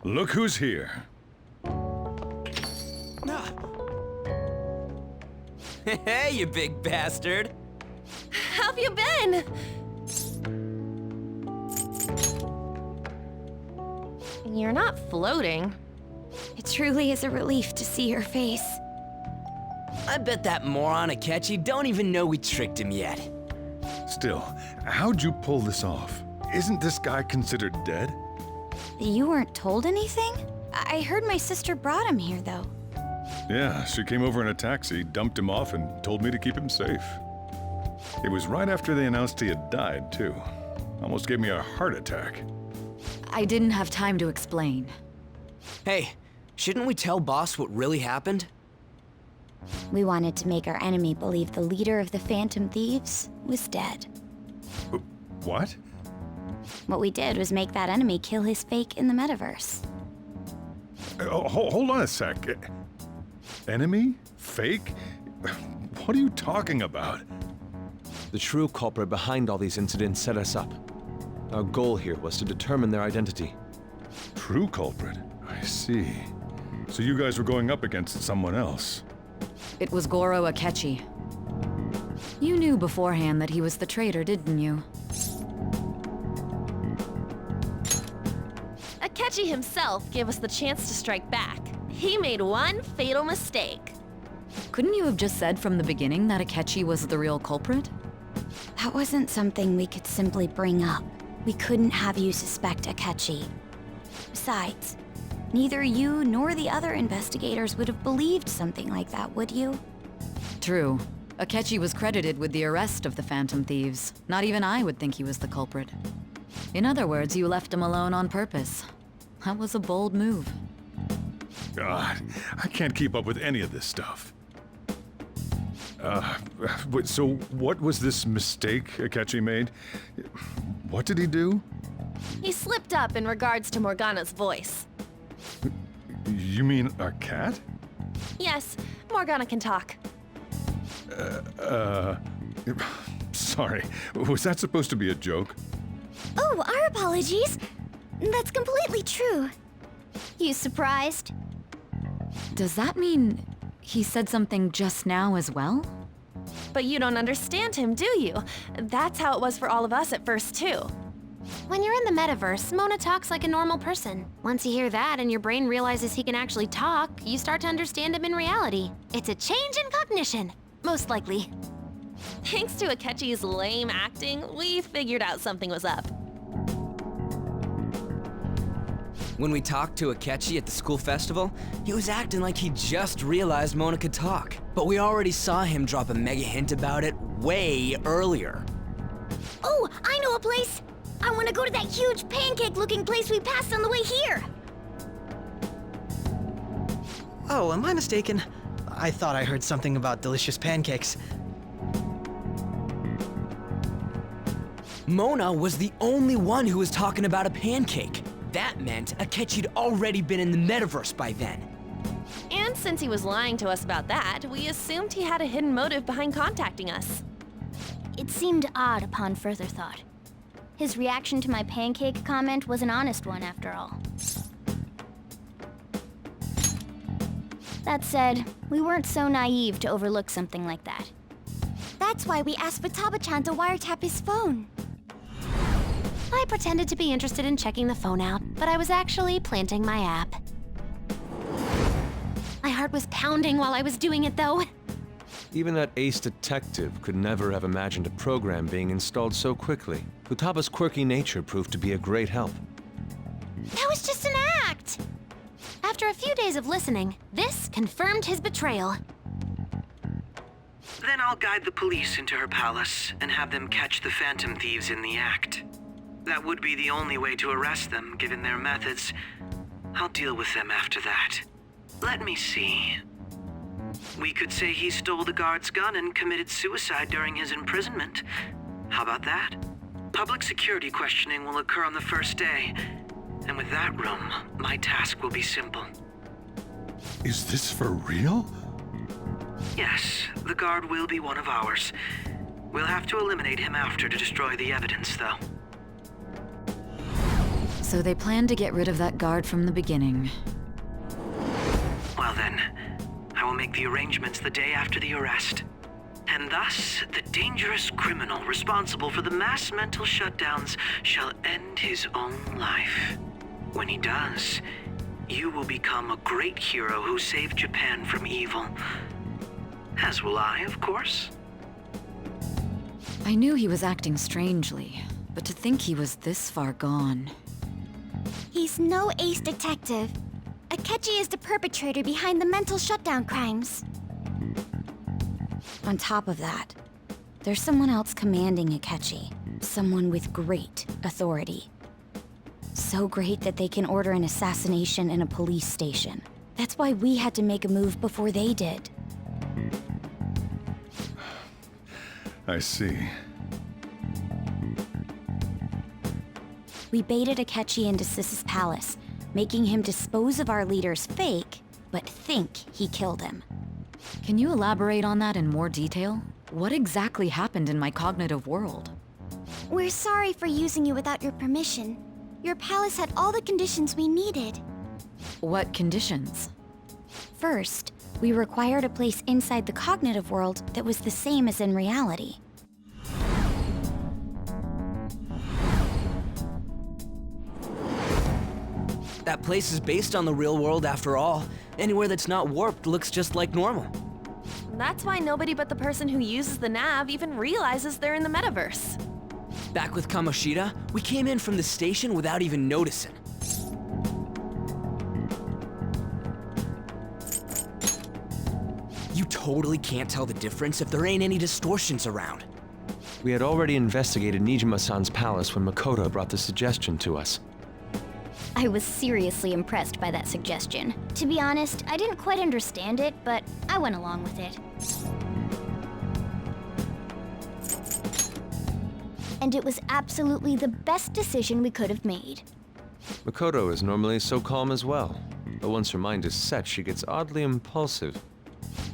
Look who's here. Hey, you big bastard. How've you been? You're not floating. It truly is a relief to see your face. I bet that moron Akechi don't even know we tricked him yet. Still, how'd you pull this off? Isn't this guy considered dead? You weren't told anything? I heard my sister brought him here, though. Yeah, she came over in a taxi, dumped him off, and told me to keep him safe. It was right after they announced he had died, too. Almost gave me a heart attack. I didn't have time to explain. Hey, shouldn't we tell Boss what really happened? We wanted to make our enemy believe the leader of the Phantom Thieves was dead. What? What we did was make that enemy kill his fake in the metaverse. Hold on a sec. Enemy? Fake? What are you talking about? The true culprit behind all these incidents set us up. Our goal here was to determine their identity. True culprit? I see. So you guys were going up against someone else? It was Goro Akechi. You knew beforehand that he was the traitor, didn't you? Akechi himself gave us the chance to strike back. He made one fatal mistake. Couldn't you have just said from the beginning that Akechi was the real culprit? That wasn't something we could simply bring up. We couldn't have you suspect Akechi. Besides, neither you nor the other investigators would have believed something like that, would you? True. Akechi was credited with the arrest of the Phantom Thieves. Not even I would think he was the culprit. In other words, you left him alone on purpose. That was a bold move. God, I can't keep up with any of this stuff. So what was this mistake Akechi made? What did he do? He slipped up in regards to Morgana's voice. You mean our cat? Yes, Morgana can talk. Sorry, was that supposed to be a joke? Oh, our apologies. That's completely true. You surprised? Does that mean he said something just now as well? But you don't understand him, do you? That's how it was for all of us at first, too. When you're in the metaverse, Mona talks like a normal person. Once you hear that and your brain realizes he can actually talk, you start to understand him in reality. It's a change in cognition, most likely. Thanks to Akechi's lame acting, we figured out something was up. When we talked to Akechi at the school festival, he was acting like he just realized Mona could talk. But we already saw him drop a mega hint about it way earlier. Oh, I know a place! I want to go to that huge pancake-looking place we passed on the way here! Oh, am I mistaken? I thought I heard something about delicious pancakes. Mona was the only one who was talking about a pancake. That meant Akechi'd already been in the metaverse by then. And since he was lying to us about that, we assumed he had a hidden motive behind contacting us. It seemed odd upon further thought. His reaction to my pancake comment was an honest one, after all. That said, we weren't so naive to overlook something like that. That's why we asked Futaba-chan to wiretap his phone. I pretended to be interested in checking the phone out, but I was actually planting my app. My heart was pounding while I was doing it, though. Even that ace detective could never have imagined a program being installed so quickly. Futaba's quirky nature proved to be a great help. That was just an act! After a few days of listening, this confirmed his betrayal. Then I'll guide the police into her palace and have them catch the Phantom Thieves in the act. That would be the only way to arrest them, given their methods. I'll deal with them after that. Let me see. We could say he stole the guard's gun and committed suicide during his imprisonment. How about that? Public security questioning will occur on the first day. And with that room, my task will be simple. Is this for real? Yes, the guard will be one of ours. We'll have to eliminate him after to destroy the evidence, though. So they planned to get rid of that guard from the beginning. Well then, I will make the arrangements the day after the arrest. And thus, the dangerous criminal responsible for the mass mental shutdowns shall end his own life. When he does, you will become a great hero who saved Japan from evil. As will I, of course. I knew he was acting strangely, but to think he was this far gone. He's no ace detective. Akechi is the perpetrator behind the mental shutdown crimes. On top of that, there's someone else commanding Akechi. Someone with great authority. so great that they can order an assassination in a police station. That's why we had to make a move before they did. I see. We baited Akechi into Sis's palace, making him dispose of our leader's fake, but think he killed him. Can you elaborate on that in more detail? What exactly happened in my cognitive world? We're sorry for using you without your permission. Your palace had all the conditions we needed. What conditions? First, we required a place inside the cognitive world that was the same as in reality. That place is based on the real world after all. Anywhere that's not warped looks just like normal. That's why nobody but the person who uses the nav even realizes they're in the metaverse. Back with Kamoshida, we came in from the station without even noticing. You totally can't tell the difference if there ain't any distortions around. We had already investigated Nijima-san's palace when Makoto brought the suggestion to us. I was seriously impressed by that suggestion. To be honest, I didn't quite understand it, but I went along with it. And it was absolutely the best decision we could have made. Makoto is normally so calm as well, but once her mind is set, she gets oddly impulsive.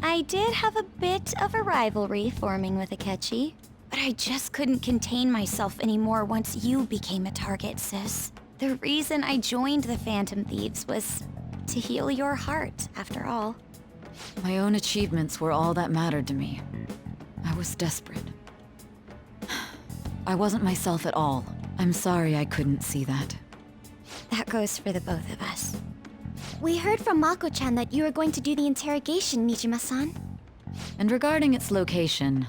I did have a bit of a rivalry forming with Akechi, but I just couldn't contain myself anymore once you became a target, sis. The reason I joined the Phantom Thieves was to heal your heart, after all. My own achievements were all that mattered to me. I was desperate. I wasn't myself at all. I'm sorry I couldn't see that. That goes for the both of us. We heard from Mako-chan that you were going to do the interrogation, Nijima-san. And regarding its location,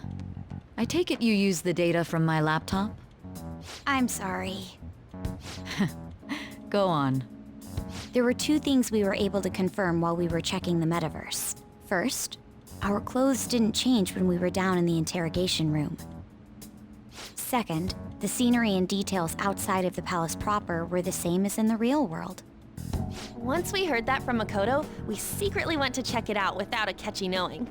I take it you used the data from my laptop? I'm sorry. Go on. There were two things we were able to confirm while we were checking the metaverse. First, our clothes didn't change when we were down in the interrogation room. Second, the scenery and details outside of the palace proper were the same as in the real world. Once we heard that from Makoto, we secretly went to check it out without Akechi knowing.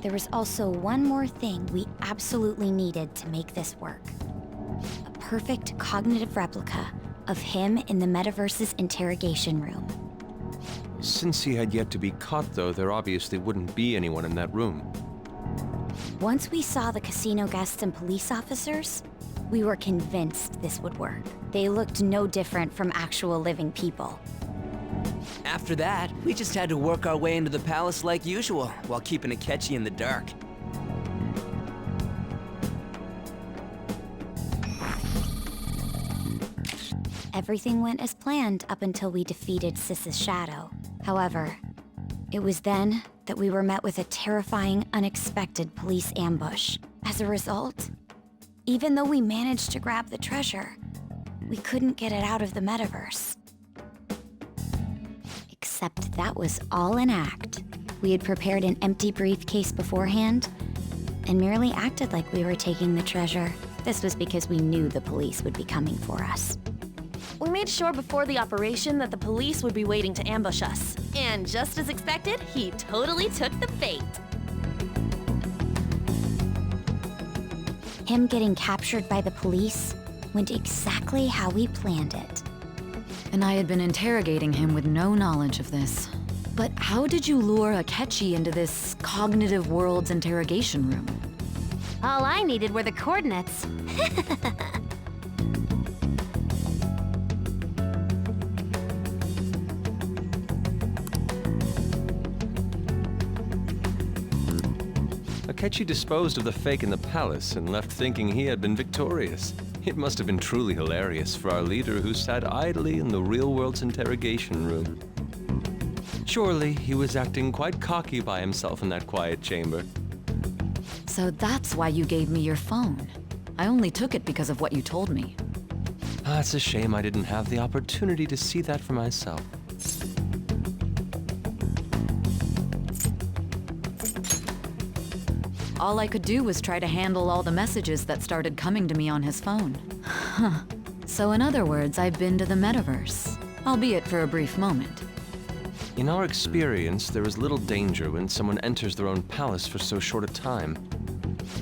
There was also one more thing we absolutely needed to make this work. A perfect cognitive replica of him in the metaverse's interrogation room. Since he had yet to be caught, though, there obviously wouldn't be anyone in that room. Once we saw the casino guests and police officers, we were convinced this would work. They looked no different from actual living people. After that, we just had to work our way into the palace like usual, while keeping Akechi in the dark. Everything went as planned up until we defeated Sis's shadow. However, it was then that we were met with a terrifying, unexpected police ambush. As a result, even though we managed to grab the treasure, we couldn't get it out of the metaverse. Except that was all an act. We had prepared an empty briefcase beforehand and merely acted like we were taking the treasure. This was because we knew the police would be coming for us. We made sure before the operation that the police would be waiting to ambush us. And just as expected, he totally took the bait. Him getting captured by the police went exactly how we planned it. And I had been interrogating him with no knowledge of this. But how did you lure Akechi into this cognitive world's interrogation room? All I needed were the coordinates. Akechi disposed of the fake in the palace and left thinking he had been victorious. It must have been truly hilarious for our leader who sat idly in the real world's interrogation room. Surely he was acting quite cocky by himself in that quiet chamber. So that's why you gave me your phone. I only took it because of what you told me. It's a shame I didn't have the opportunity to see that for myself. All I could do was try to handle all the messages that started coming to me on his phone. So in other words, I've been to the metaverse, albeit for a brief moment. In our experience, there is little danger when someone enters their own palace for so short a time.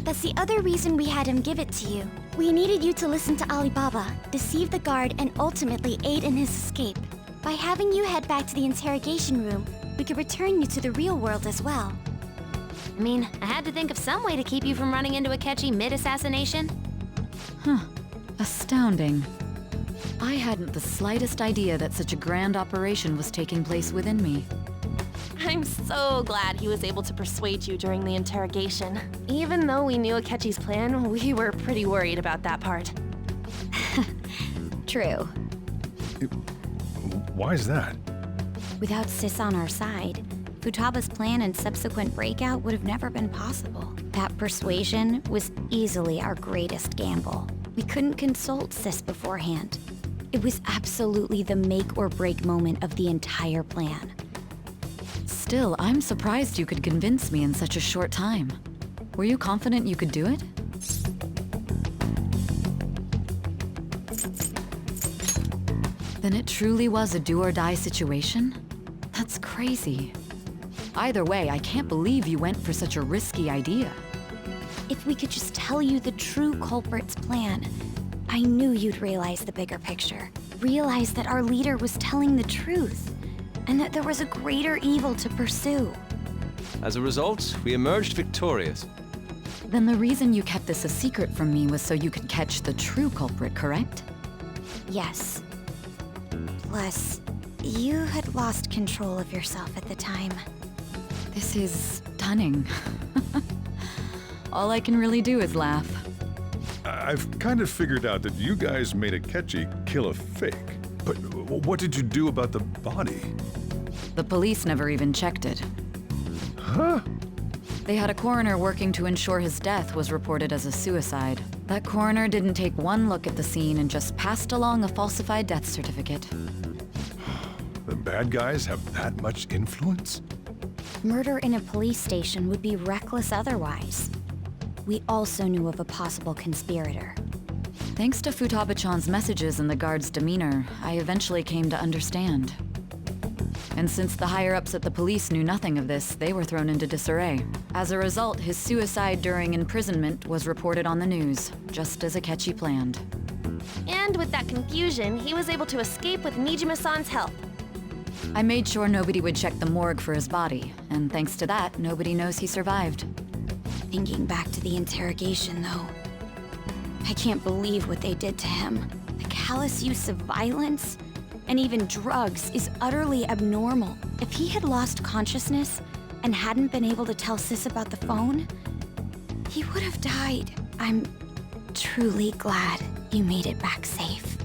That's the other reason we had him give it to you. We needed you to listen to Alibaba, deceive the guard, and ultimately aid in his escape. By having you head back to the interrogation room, we could return you to the real world as well. I mean, I had to think of some way to keep you from running into Akechi mid-assassination. Huh. Astounding. I hadn't the slightest idea that such a grand operation was taking place within me. I'm so glad he was able to persuade you during the interrogation. Even though we knew Akechi's plan, we were pretty worried about that part. True. Why is that? Without Sis on our side, Futaba's plan and subsequent breakout would have never been possible. That persuasion was easily our greatest gamble. We couldn't consult Sis beforehand. It was absolutely the make or break moment of the entire plan. Still, I'm surprised you could convince me in such a short time. Were you confident you could do it? Then it truly was a do-or-die situation? That's crazy. Either way, I can't believe you went for such a risky idea. If we could just tell you the true culprit's plan, I knew you'd realize the bigger picture. Realize that our leader was telling the truth, and that there was a greater evil to pursue. As a result, we emerged victorious. Then the reason you kept this a secret from me was so you could catch the true culprit, correct? Yes. Plus, you had lost control of yourself at the time. This is stunning. All I can really do is laugh. I've kind of figured out that you guys made Akechi kill a fake. But what did you do about the body? The police never even checked it. Huh? They had a coroner working to ensure his death was reported as a suicide. That coroner didn't take one look at the scene and just passed along a falsified death certificate. The bad guys have that much influence? Murder in a police station would be reckless otherwise. We also knew of a possible conspirator. Thanks to Futaba-chan's messages and the guard's demeanor, I eventually came to understand. And since the higher-ups at the police knew nothing of this, they were thrown into disarray. As a result, his suicide during imprisonment was reported on the news, just as Akechi planned. And with that confusion, he was able to escape with Nijima-san's help. I made sure nobody would check the morgue for his body, and thanks to that, nobody knows he survived. Thinking back to the interrogation, though, I can't believe what they did to him. The callous use of violence and even drugs is utterly abnormal. If he had lost consciousness and hadn't been able to tell Sis about the phone, he would have died. I'm truly glad you made it back safe.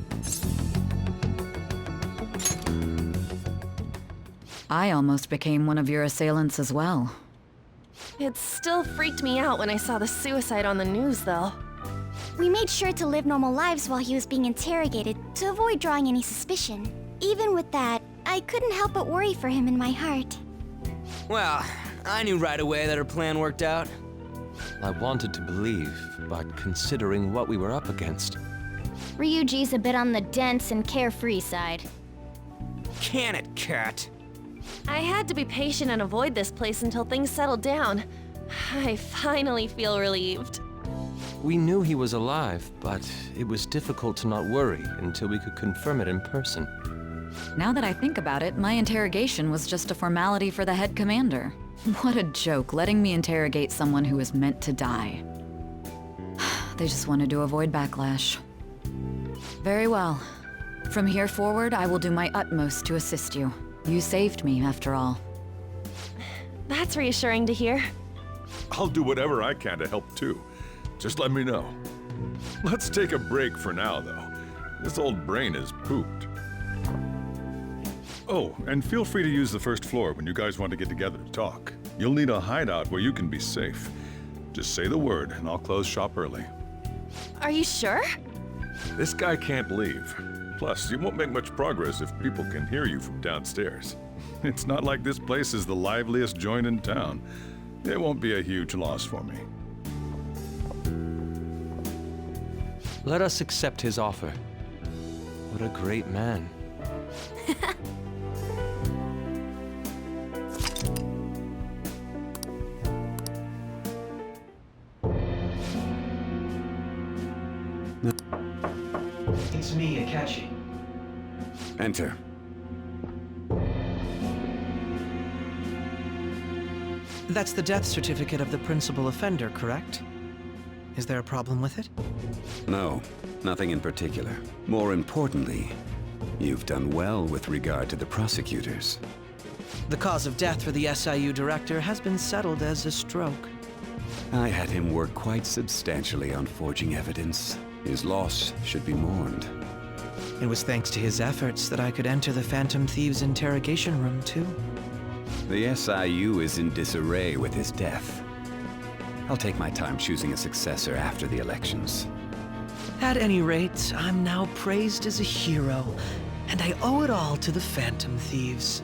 I almost became one of your assailants as well. It still freaked me out when I saw the suicide on the news, though. We made sure to live normal lives while he was being interrogated to avoid drawing any suspicion. Even with that, I couldn't help but worry for him in my heart. Well, I knew right away that her plan worked out. I wanted to believe, but considering what we were up against. Ryuji's a bit on the dense and carefree side. Can it, Cat? I had to be patient and avoid this place until things settled down. I finally feel relieved. We knew he was alive, but it was difficult to not worry until we could confirm it in person. Now that I think about it, my interrogation was just a formality for the head commander. What a joke, letting me interrogate someone who was meant to die. They just wanted to avoid backlash. Very well. From here forward, I will do my utmost to assist you. You saved me, after all. That's reassuring to hear. I'll do whatever I can to help too. Just let me know. Let's take a break for now, though. This old brain is pooped. Oh, and feel free to use the first floor when you guys want to get together to talk. You'll need a hideout where you can be safe. Just say the word, and I'll close shop early. Are you sure? This guy can't leave. Plus, you won't make much progress if people can hear you from downstairs. It's not like this place is the liveliest joint in town. It won't be a huge loss for me. Let us accept his offer. What a great man. It's me, Akechi. Enter. That's the death certificate of the principal offender, correct? Is there a problem with it? No, nothing in particular. More importantly, you've done well with regard to the prosecutors. The cause of death for the SIU director has been settled as a stroke. I had him work quite substantially on forging evidence. His loss should be mourned. It was thanks to his efforts that I could enter the Phantom Thieves' interrogation room, too. The SIU is in disarray with his death. I'll take my time choosing a successor after the elections. At any rate, I'm now praised as a hero, and I owe it all to the Phantom Thieves.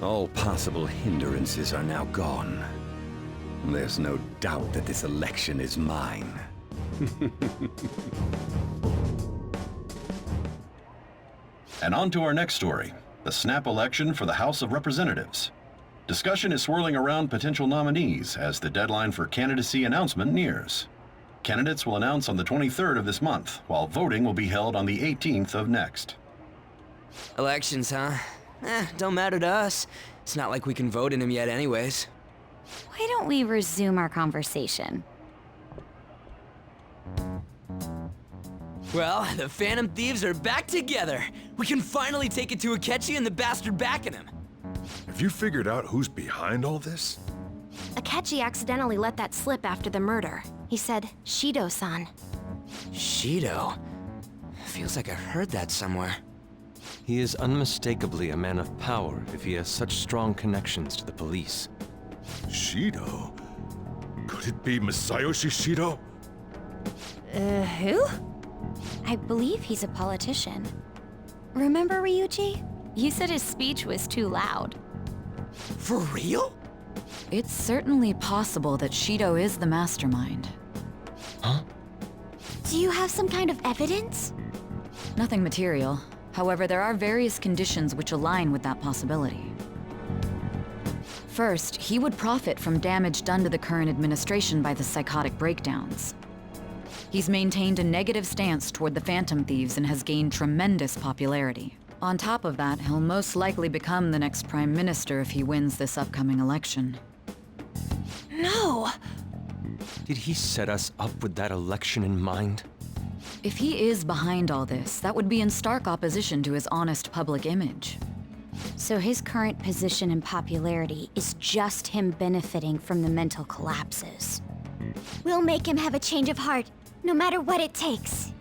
All possible hindrances are now gone. There's no doubt that this election is mine. And on to our next story, the snap election for the House of Representatives. Discussion is swirling around potential nominees as the deadline for candidacy announcement nears. Candidates will announce on the 23rd of this month, while voting will be held on the 18th of next. Elections, huh? Don't matter to us. It's not like we can vote in them yet anyways. Why don't we resume our conversation? Well, the Phantom Thieves are back together. We can finally take it to Akechi and the bastard backing him. Have you figured out who's behind all this? Akechi accidentally let that slip after the murder. He said, Shido-san. Shido? Feels like I've heard that somewhere. He is unmistakably a man of power if he has such strong connections to the police. Shido? Could it be Masayoshi Shido? Who? I believe he's a politician. Remember, Ryuji? You said his speech was too loud. For real? It's certainly possible that Shido is the mastermind. Huh? Do you have some kind of evidence? Nothing material. However, there are various conditions which align with that possibility. First, he would profit from damage done to the current administration by the psychotic breakdowns. He's maintained a negative stance toward the Phantom Thieves and has gained tremendous popularity. On top of that, he'll most likely become the next Prime Minister if he wins this upcoming election. No! Did he set us up with that election in mind? If he is behind all this, that would be in stark opposition to his honest public image. So his current position and popularity is just him benefiting from the mental collapses. We'll make him have a change of heart, no matter what it takes.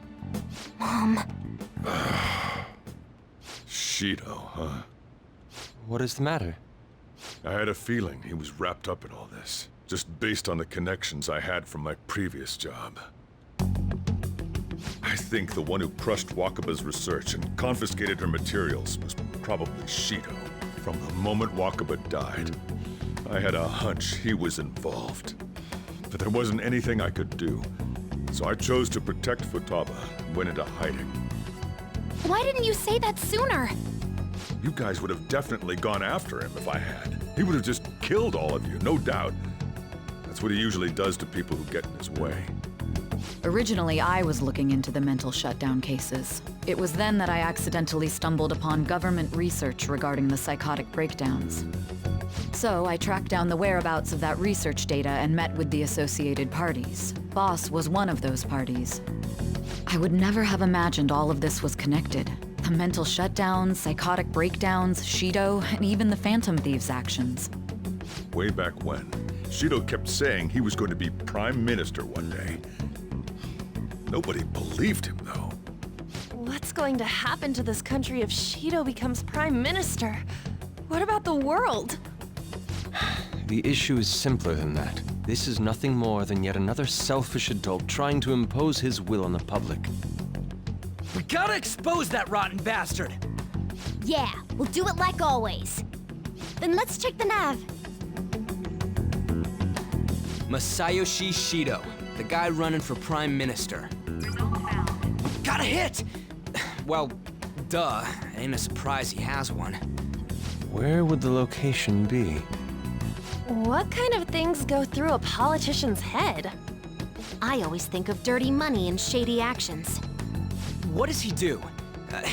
Mom. Shido, huh? What is the matter? I had a feeling he was wrapped up in all this, just based on the connections I had from my previous job. I think the one who crushed Wakaba's research and confiscated her materials was probably Shido. From the moment Wakaba died, I had a hunch he was involved. But there wasn't anything I could do, so I chose to protect Futaba and went into hiding. Why didn't you say that sooner? You guys would have definitely gone after him if I had. He would have just killed all of you, no doubt. That's what he usually does to people who get in his way. Originally, I was looking into the mental shutdown cases. It was then that I accidentally stumbled upon government research regarding the psychotic breakdowns. So I tracked down the whereabouts of that research data and met with the associated parties. Boss was one of those parties. I would never have imagined all of this was connected. The mental shutdowns, psychotic breakdowns, Shido, and even the Phantom Thieves' actions. Way back when, Shido kept saying he was going to be Prime Minister one day. Nobody believed him, though. What's going to happen to this country if Shido becomes Prime Minister? What about the world? The issue is simpler than that. This is nothing more than yet another selfish adult trying to impose his will on the public. We gotta expose that rotten bastard! Yeah, we'll do it like always. Then let's check the nav. Masayoshi Shido, the guy running for Prime Minister. Got a hit! well, duh. Ain't a surprise he has one. Where would the location be? What kind of things go through a politician's head? I always think of dirty money and shady actions. What does he do?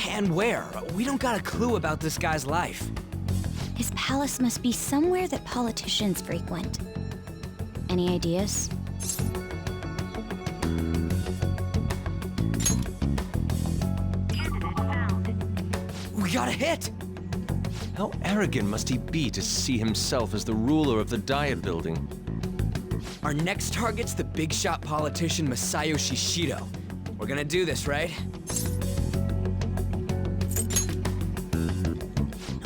And where? We don't got a clue about this guy's life. His palace must be somewhere that politicians frequent. Any ideas? We got a hit! How arrogant must he be to see himself as the ruler of the Diet Building? Our next target's the big shot politician Masayoshi Shido. We're gonna do this, right?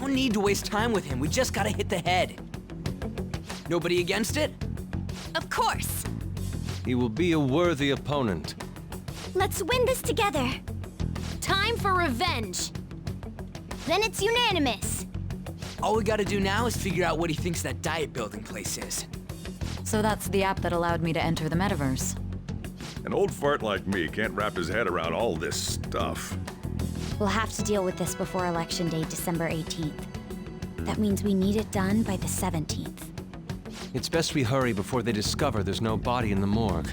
No need to waste time with him. We just gotta hit the head. Nobody against it? Of course! He will be a worthy opponent. Let's win this together. Time for revenge. Then it's unanimous. All we gotta do now is figure out what he thinks that Diet Building place is. So that's the app that allowed me to enter the metaverse. An old fart like me can't wrap his head around all this stuff. We'll have to deal with this before Election Day, December 18th. That means we need it done by the 17th. It's best we hurry before they discover there's no body in the morgue.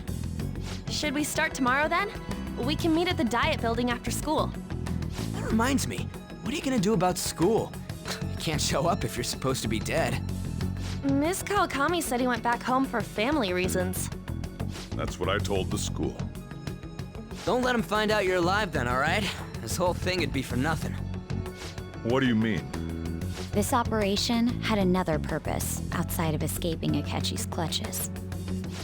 Should we start tomorrow then? We can meet at the Diet Building after school. That reminds me, what are you gonna do about school? You can't show up if you're supposed to be dead. Miss Kawakami said he went back home for family reasons. That's what I told the school. Don't let him find out you're alive then, all right? This whole thing would be for nothing. What do you mean? This operation had another purpose outside of escaping Akechi's clutches.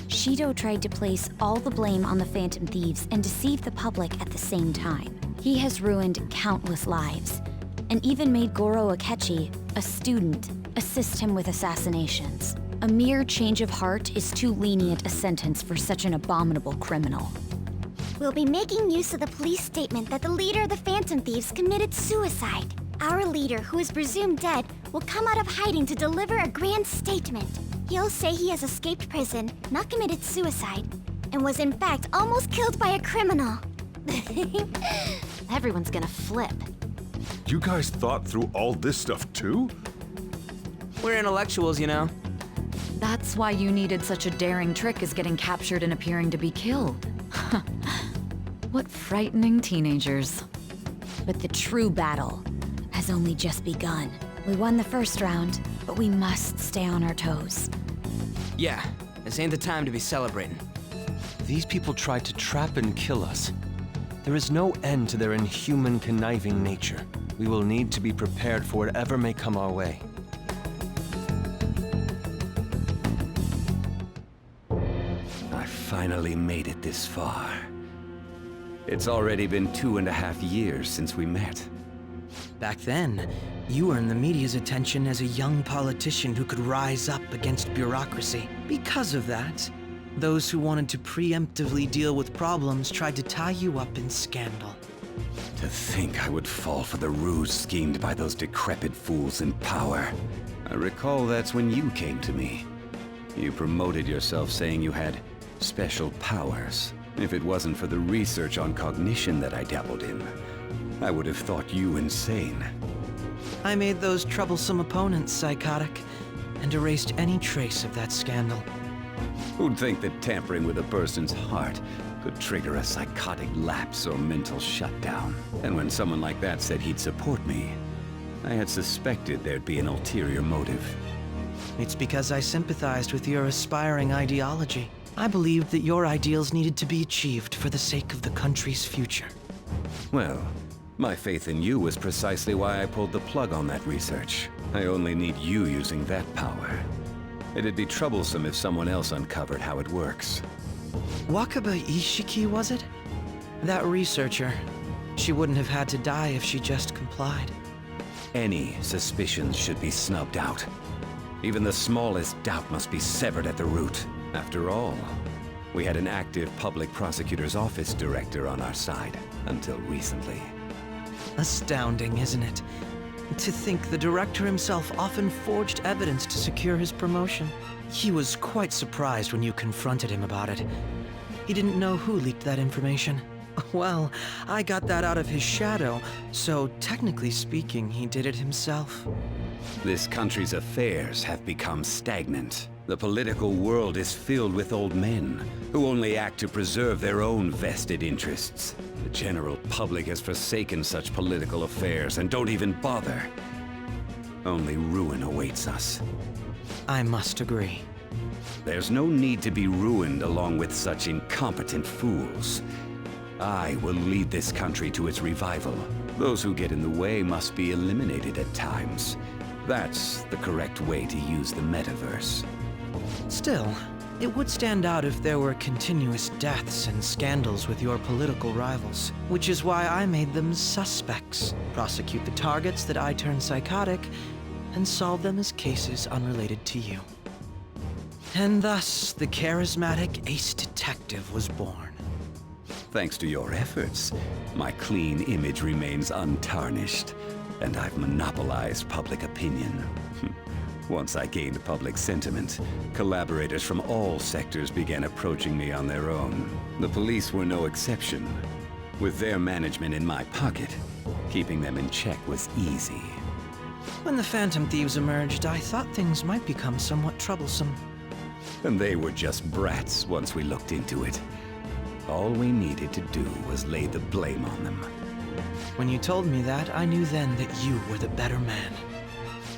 Shido tried to place all the blame on the Phantom Thieves and deceive the public at the same time. He has ruined countless lives, and even made Goro Akechi, a student, assist him with assassinations. A mere change of heart is too lenient a sentence for such an abominable criminal. We'll be making use of the police statement that the leader of the Phantom Thieves committed suicide. Our leader, who is presumed dead, will come out of hiding to deliver a grand statement. He'll say he has escaped prison, not committed suicide, and was in fact almost killed by a criminal. Everyone's gonna flip. You guys thought through all this stuff too? We're intellectuals, you know. That's why you needed such a daring trick as getting captured and appearing to be killed. What frightening teenagers. But the true battle has only just begun. We won the first round, but we must stay on our toes. Yeah, this ain't the time to be celebrating. These people tried to trap and kill us. There is no end to their inhuman, conniving nature. We will need to be prepared for whatever may come our way. I finally made it this far. It's already been 2.5 years since we met. Back then, you earned the media's attention as a young politician who could rise up against bureaucracy. Because of that, those who wanted to preemptively deal with problems tried to tie you up in scandal. To think I would fall for the ruse schemed by those decrepit fools in power. I recall that's when you came to me. You promoted yourself saying you had special powers. If it wasn't for the research on cognition that I dabbled in, I would have thought you insane. I made those troublesome opponents psychotic, and erased any trace of that scandal. Who'd think that tampering with a person's heart could trigger a psychotic lapse or mental shutdown? And when someone like that said he'd support me, I had suspected there'd be an ulterior motive. It's because I sympathized with your aspiring ideology. I believed that your ideals needed to be achieved for the sake of the country's future. Well, my faith in you was precisely why I pulled the plug on that research. I only need you using that power. It'd be troublesome if someone else uncovered how it works. Wakaba Ishiki, was it? That researcher. She wouldn't have had to die if she just complied. Any suspicions should be snubbed out. Even the smallest doubt must be severed at the root. After all, we had an active public prosecutor's office director on our side, until recently. Astounding, isn't it? To think the director himself often forged evidence to secure his promotion. He was quite surprised when you confronted him about it. He didn't know who leaked that information. Well, I got that out of his shadow, so technically speaking, he did it himself. This country's affairs have become stagnant. The political world is filled with old men who only act to preserve their own vested interests. The general public has forsaken such political affairs and don't even bother. Only ruin awaits us. I must agree. There's no need to be ruined along with such incompetent fools. I will lead this country to its revival. Those who get in the way must be eliminated at times. That's the correct way to use the metaverse. Still, it would stand out if there were continuous deaths and scandals with your political rivals, which is why I made them suspects. Prosecute the targets that I turn psychotic, and solve them as cases unrelated to you. And thus, the charismatic ace detective was born. Thanks to your efforts, my clean image remains untarnished, and I've monopolized public opinion. Once I gained public sentiment, collaborators from all sectors began approaching me on their own. The police were no exception. With their management in my pocket, keeping them in check was easy. When the Phantom Thieves emerged, I thought things might become somewhat troublesome. And they were just brats once we looked into it. All we needed to do was lay the blame on them. When you told me that, I knew then that you were the better man.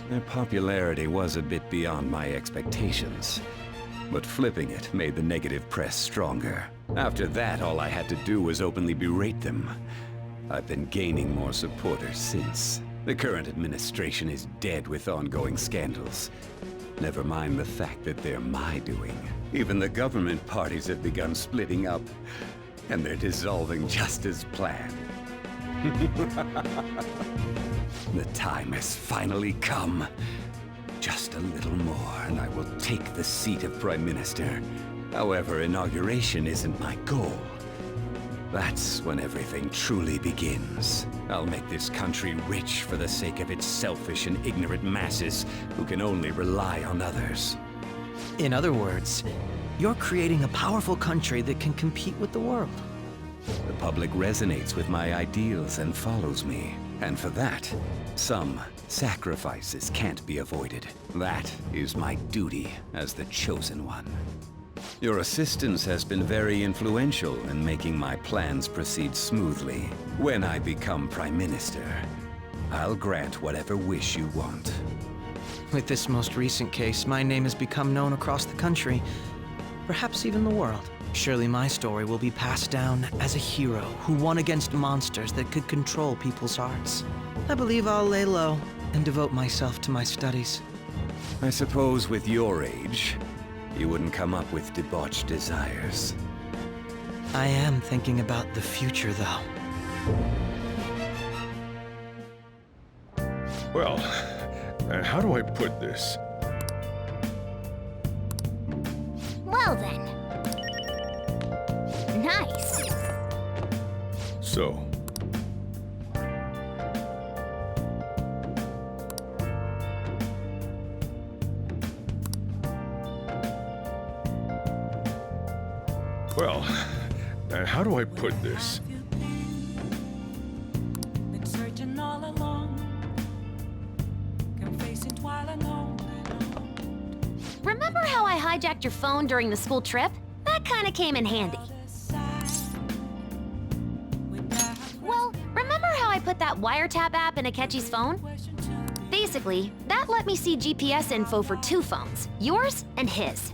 Their popularity was a bit beyond my expectations, but flipping it made the negative press stronger. After that, all I had to do was openly berate them. I've been gaining more supporters since. The current administration is dead with ongoing scandals. Never mind the fact that they're my doing. Even the government parties have begun splitting up, and they're dissolving just as planned. The time has finally come. Just a little more, and I will take the seat of Prime Minister. However, inauguration isn't my goal. That's when everything truly begins. I'll make this country rich for the sake of its selfish and ignorant masses who can only rely on others. In other words, you're creating a powerful country that can compete with the world. The public resonates with my ideals and follows me. And for that, some sacrifices can't be avoided. That is my duty as the Chosen One. Your assistance has been very influential in making my plans proceed smoothly. When I become Prime Minister, I'll grant whatever wish you want. With this most recent case, my name has become known across the country, perhaps even the world. Surely my story will be passed down as a hero who won against monsters that could control people's hearts. I believe I'll lay low and devote myself to my studies. I suppose with your age, you wouldn't come up with debauched desires. I am thinking about the future, though. Well, how do I put this? Well then. Nice. So, well, how do I put this? Been searching all along, confessing while alone. Remember how I hijacked your phone during the school trip? That kinda came in handy. Well, remember how I put that wiretap app in Akechi's phone? Basically, that let me see GPS info for 2 phones, yours and his.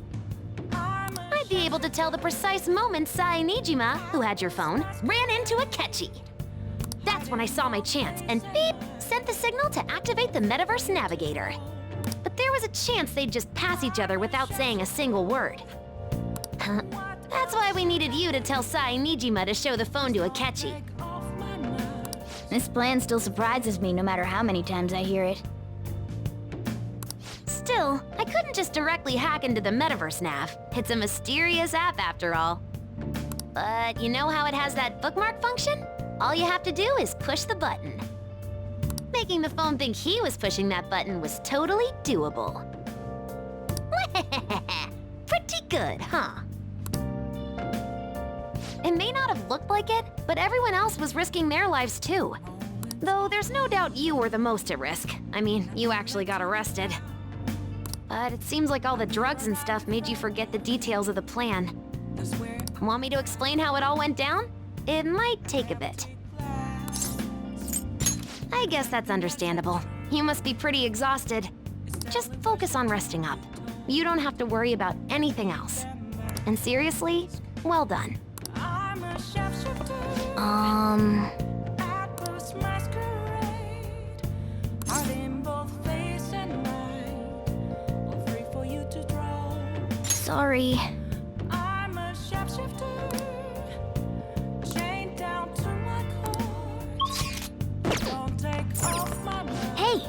I'd be able to tell the precise moment Sae Nijima, who had your phone, ran into Akechi. That's when I saw my chance, and beep, sent the signal to activate the Metaverse Navigator. But there was a chance they'd just pass each other without saying a single word. That's why we needed you to tell Sae Nijima to show the phone to Akechi. This plan still surprises me no matter how many times I hear it. Still, I couldn't just directly hack into the Metaverse Nav. It's a mysterious app after all. But you know how it has that bookmark function? All you have to do is push the button. Making the phone think he was pushing that button was totally doable. Pretty good, huh? It may not have looked like it, but everyone else was risking their lives too. Though there's no doubt you were the most at risk. I mean, you actually got arrested. But it seems like all the drugs and stuff made you forget the details of the plan. Want me to explain how it all went down? It might take a bit. I guess that's understandable. You must be pretty exhausted. Just focus on resting up. You don't have to worry about anything else. And seriously, well done. Sorry. Hey!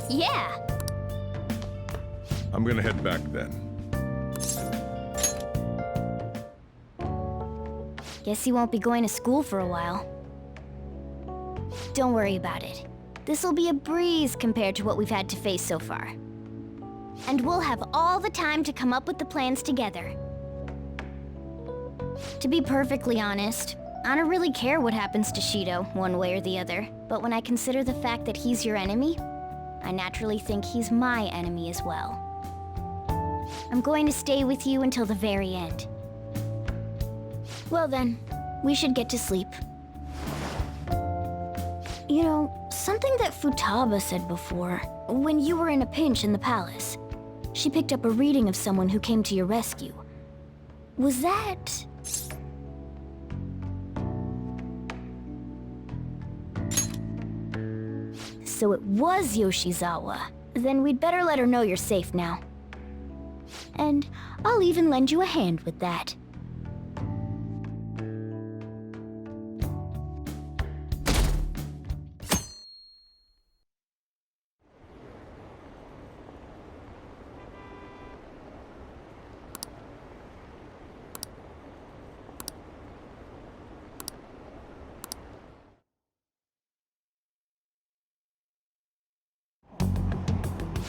Yeah! I'm gonna head back then. Guess you won't be going to school for a while. Don't worry about it. This'll be a breeze compared to what we've had to face so far. And we'll have all the time to come up with the plans together. To be perfectly honest, I don't really care what happens to Shido, one way or the other. But when I consider the fact that he's your enemy, I naturally think he's my enemy as well. I'm going to stay with you until the very end. Well then, we should get to sleep. You know, something that Futaba said before, when you were in a pinch in the palace, she picked up a reading of someone who came to your rescue. Was that... So it was Yoshizawa. Then we'd better let her know you're safe now. And I'll even lend you a hand with that.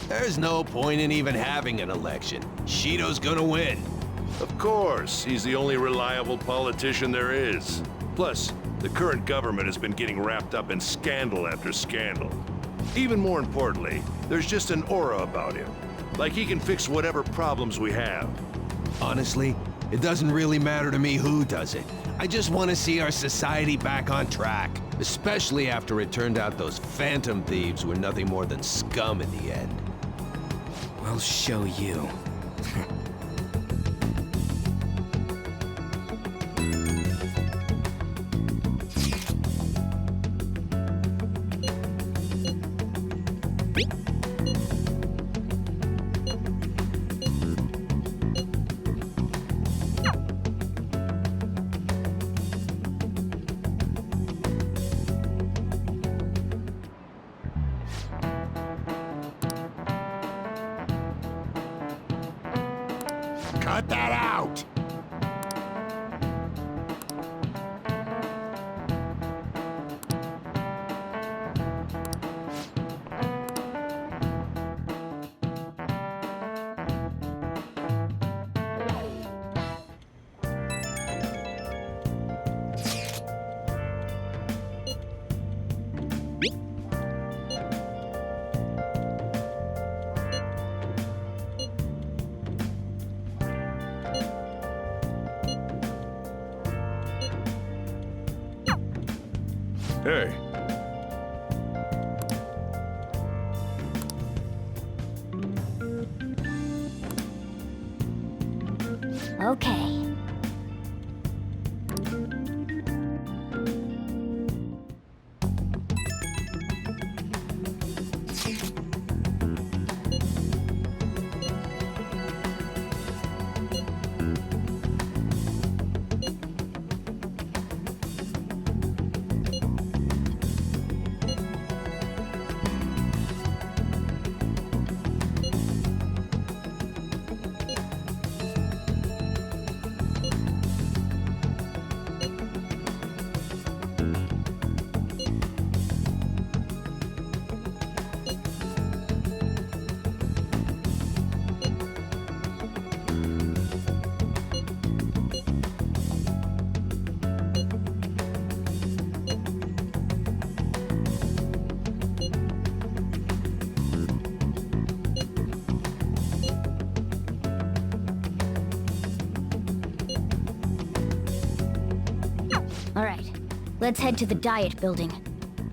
There's no point in even having an election. Shido's gonna win. Of course, he's the only reliable politician there is. Plus, the current government has been getting wrapped up in scandal after scandal. Even more importantly, there's just an aura about him. Like he can fix whatever problems we have. Honestly, it doesn't really matter to me who does it. I just want to see our society back on track. Especially after it turned out those Phantom Thieves were nothing more than scum in the end. I'll show you. Cut that out! Hey. Okay. All right, let's head to the Diet Building.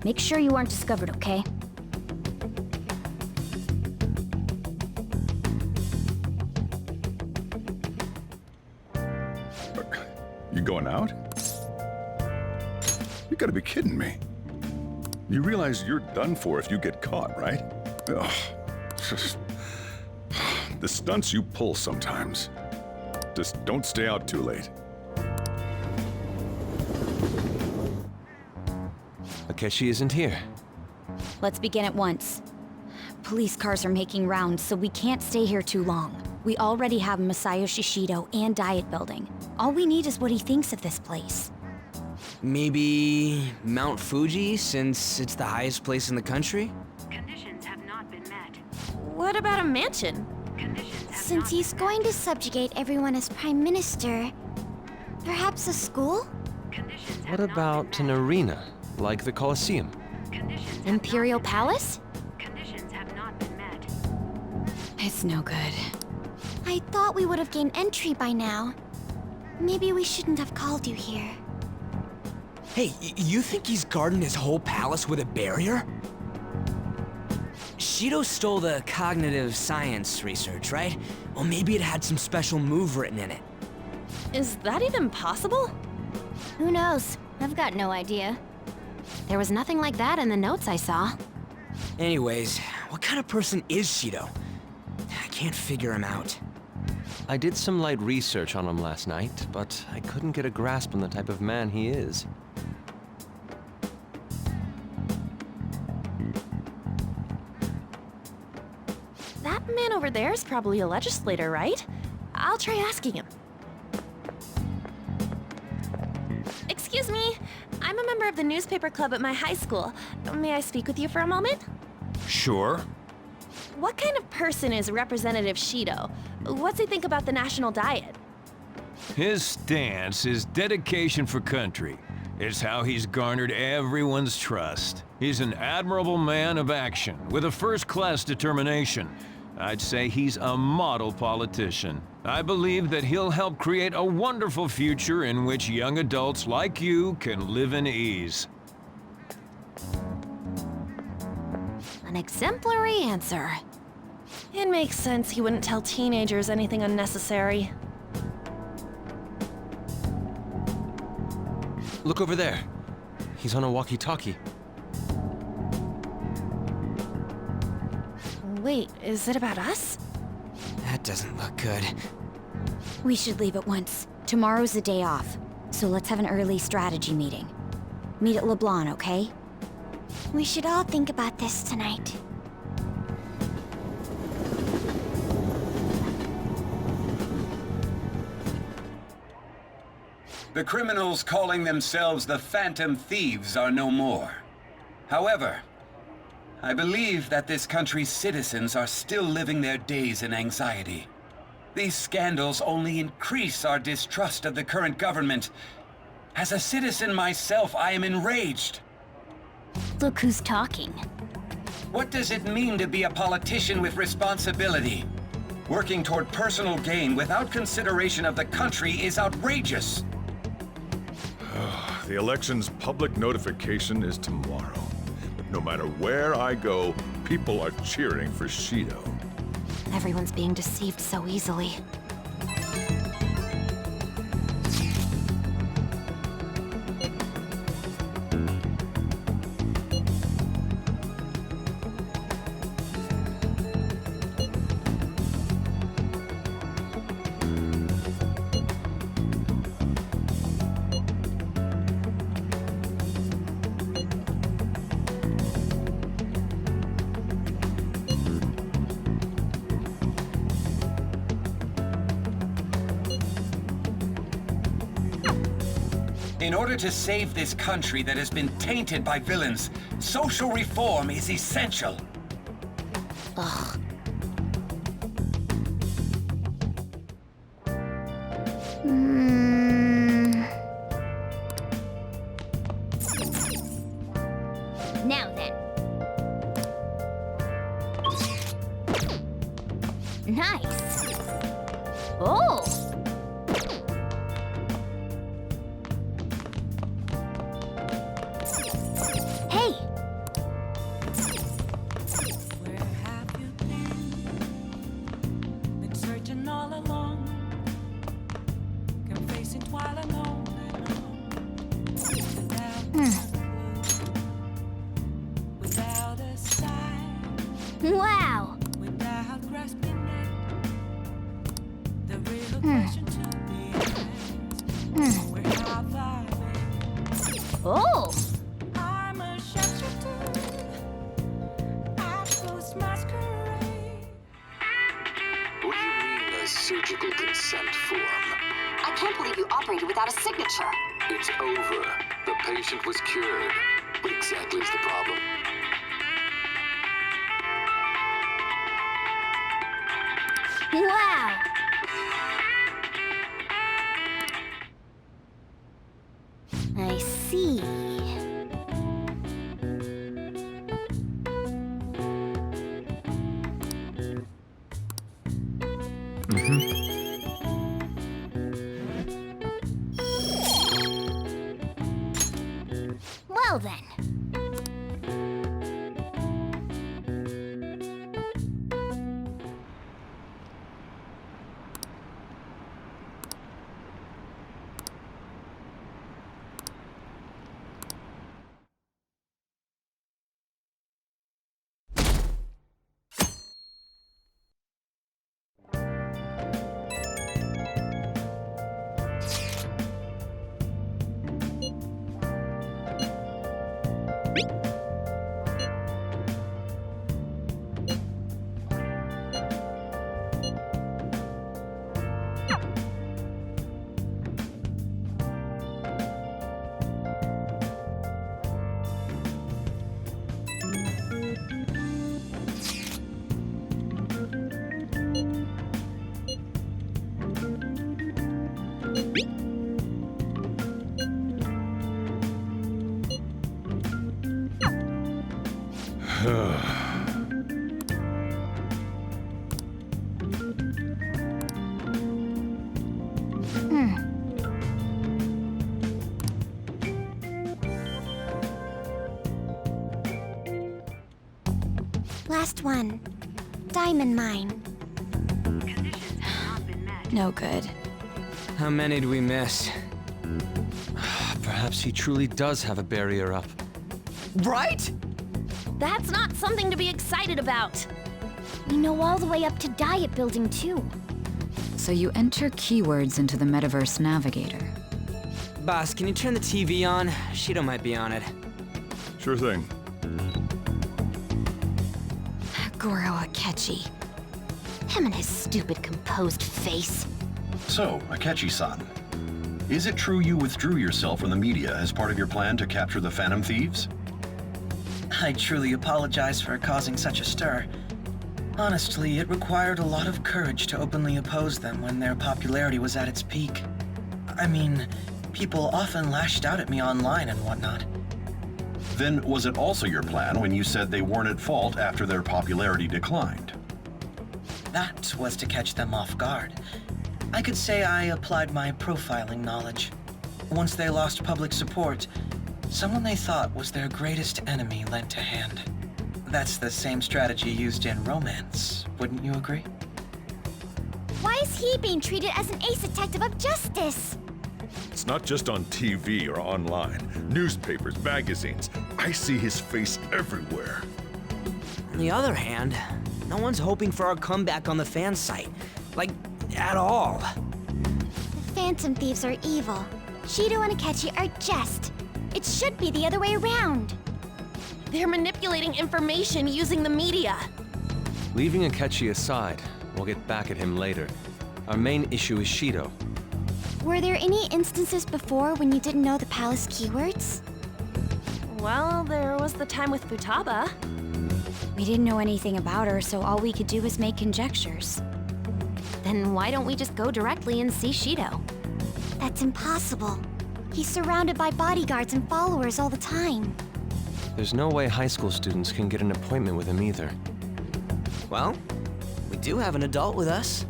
Make sure you aren't discovered, okay? You going out? You gotta be kidding me. You realize you're done for if you get caught, right? Ugh. Just... The stunts you pull sometimes. Just don't stay out too late. Akechi isn't here. Let's begin at once. Police cars are making rounds, so we can't stay here too long. We already have Masayoshi Shido and Diet Building. All we need is what he thinks of this place. Maybe Mount Fuji, since it's the highest place in the country? Conditions have not been met. What about a mansion? Since he's going to subjugate everyone as Prime Minister, perhaps a school? What about an arena, like the Colosseum? Imperial Palace? It's no good. I thought we would have gained entry by now. Maybe we shouldn't have called you here. Hey, you think he's guarding his whole palace with a barrier? Shido stole the cognitive science research, right? Well, maybe it had some special move written in it. Is that even possible? Who knows? I've got no idea. There was nothing like that in the notes I saw. Anyways, what kind of person is Shido? I can't figure him out. I did some light research on him last night, but I couldn't get a grasp on the type of man he is. That man over there is probably a legislator, right? I'll try asking him. Excuse me, I'm a member of the newspaper club at my high school. May I speak with you for a moment? Sure. What kind of person is Representative Shido? What's he think about the national diet? His stance is dedication for country. It's how he's garnered everyone's trust. He's an admirable man of action, with a first-class determination. I'd say he's a model politician. I believe that he'll help create a wonderful future in which young adults like you can live in ease. An exemplary answer. It makes sense he wouldn't tell teenagers anything unnecessary. Look over there. He's on a walkie-talkie. Wait, is it about us? That doesn't look good. We should leave at once. Tomorrow's the day off, so let's have an early strategy meeting. Meet at LeBlanc, okay? We should all think about this tonight. The criminals calling themselves the Phantom Thieves are no more. However, I believe that this country's citizens are still living their days in anxiety. These scandals only increase our distrust of the current government. As a citizen myself, I am enraged. Look who's talking. What does it mean to be a politician with responsibility? Working toward personal gain without consideration of the country is outrageous. The election's public notification is tomorrow. But no matter where I go, people are cheering for Shido. Everyone's being deceived so easily. In order to save this country that has been tainted by villains, social reform is essential. Ugh. Now then. Nice. Oh! Wow! Without grasping it, the real question to be asked, where have I been? Oh! I'm a sharpshooter. I post masquerade. What do you mean a surgical consent form? I can't believe you operated without a signature. It's over. The patient was cured. What exactly is the problem? Wow! I see. Well then. Last one. Diamond mine. No good. How many do we miss? Perhaps he truly does have a barrier up. Right? That's not something to be excited about. We know all the way up to Diet Building, too. So you enter keywords into the Metaverse Navigator. Boss, can you turn the TV on? Shido might be on it. Sure thing. Goro Akechi. Him and his stupid composed face. So, Akechi-san, is it true you withdrew yourself from the media as part of your plan to capture the Phantom Thieves? I truly apologize for causing such a stir. Honestly, it required a lot of courage to openly oppose them when their popularity was at its peak. I mean, people often lashed out at me online and whatnot. Then was it also your plan when you said they weren't at fault after their popularity declined? That was to catch them off guard. I could say I applied my profiling knowledge. Once they lost public support, someone they thought was their greatest enemy lent a hand. That's the same strategy used in romance, wouldn't you agree? Why is he being treated as an ace detective of justice? It's not just on TV or online. Newspapers, magazines. I see his face everywhere. On the other hand, no one's hoping for our comeback on the fan site. Like, at all. The Phantom Thieves are evil. Shido and Akechi are just. It should be the other way around. They're manipulating information using the media. Leaving Akechi aside, we'll get back at him later. Our main issue is Shido. Were there any instances before when you didn't know the palace keywords? Well, there was the time with Futaba. We didn't know anything about her, so all we could do was make conjectures. Then why don't we just go directly and see Shido? That's impossible. He's surrounded by bodyguards and followers all the time. There's no way high school students can get an appointment with him either. Well, we do have an adult with us.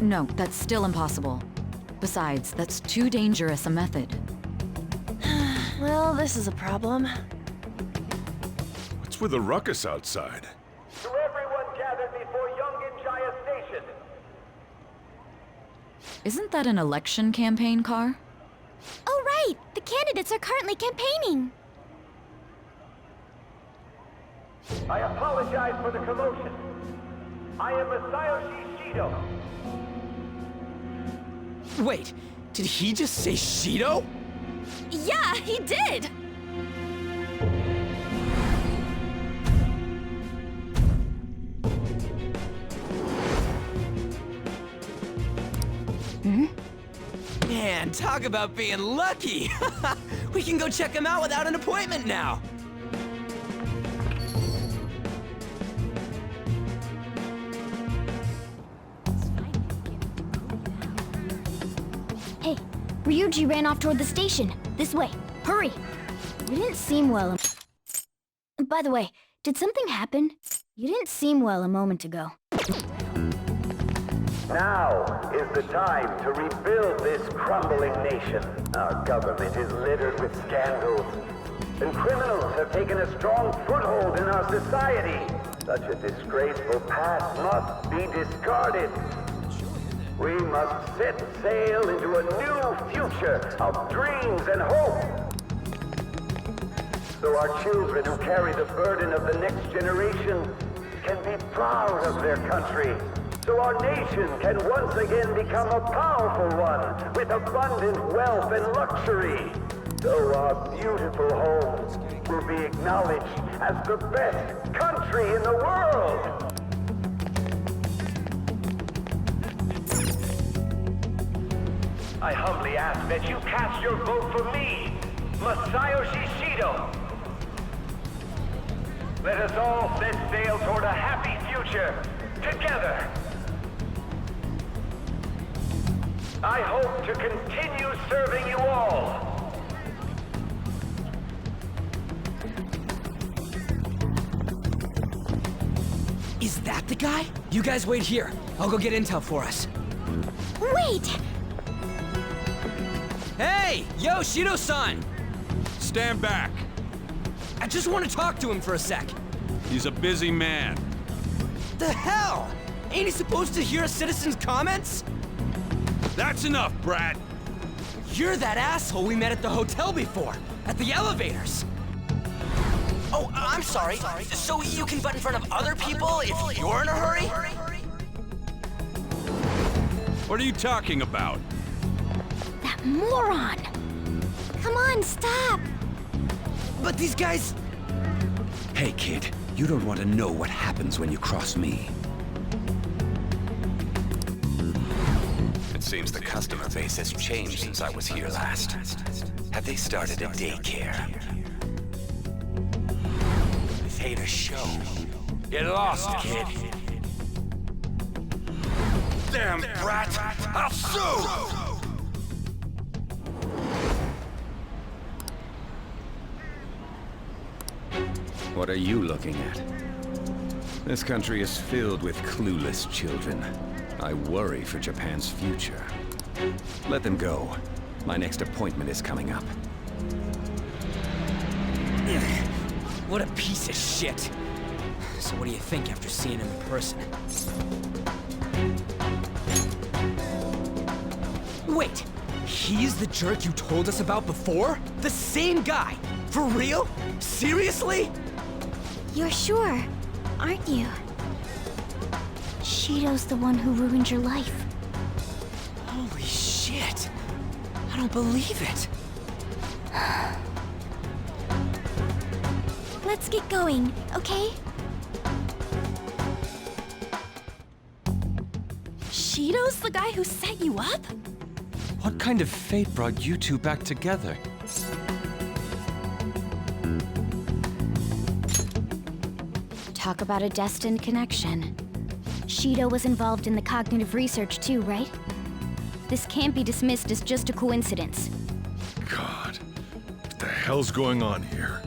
No, that's still impossible. Besides, that's too dangerous a method. Well, this is a problem. What's with the ruckus outside? To everyone gathered before Yongin Jaya Station. Isn't that an election campaign car? Oh, right! The candidates are currently campaigning. I apologize for the commotion. I am Masayoshi Shido. Wait, did he just say Shido? Yeah, he did! Man, talk about being lucky! We can go check him out without an appointment now! Hey, Ryuji ran off toward the station. This way. Hurry! You didn't seem well. By the way, did something happen? You didn't seem well a moment ago. Now is the time to rebuild this crumbling nation. Our government is littered with scandals, and criminals have taken a strong foothold in our society. Such a disgraceful past must be discarded. We must set sail into a new future of dreams and hope. So our children who carry the burden of the next generation can be proud of their country. So our nation can once again become a powerful one with abundant wealth and luxury. So our beautiful homes will be acknowledged as the best country in the world. I humbly ask that you cast your vote for me, Masayoshi Shido. Let us all set sail toward a happy future, together. I hope to continue serving you all. Is that the guy? You guys wait here. I'll go get intel for us. Wait! Hey! Yo, Shido-san! Stand back. I just want to talk to him for a sec. He's a busy man. The hell? Ain't he supposed to hear a citizen's comments? That's enough, Brat. You're that asshole we met at the hotel before, at the elevators. Oh, I'm sorry. So you can butt in front of other people if you're in a hurry? What are you talking about? That moron! Come on, stop! But these guys... Hey, kid, you don't want to know what happens when you cross me. It seems the customer base has changed since I was here last. Have they started a daycare? This ain't a show. Get lost, kid. Damn brat! I'll sue! What are you looking at? This country is filled with clueless children. I worry for Japan's future. Let them go. My next appointment is coming up. What a piece of shit. So what do you think after seeing him in person? Wait, he's the jerk you told us about before? The same guy? For real? Seriously? You're sure, aren't you? Shido's the one who ruined your life. Holy shit. I don't believe it. Let's get going, okay? Shido's the guy who set you up? What kind of fate brought you two back together? Talk about a destined connection. Shido was involved in the cognitive research too, right? This can't be dismissed as just a coincidence. God, what the hell's going on here?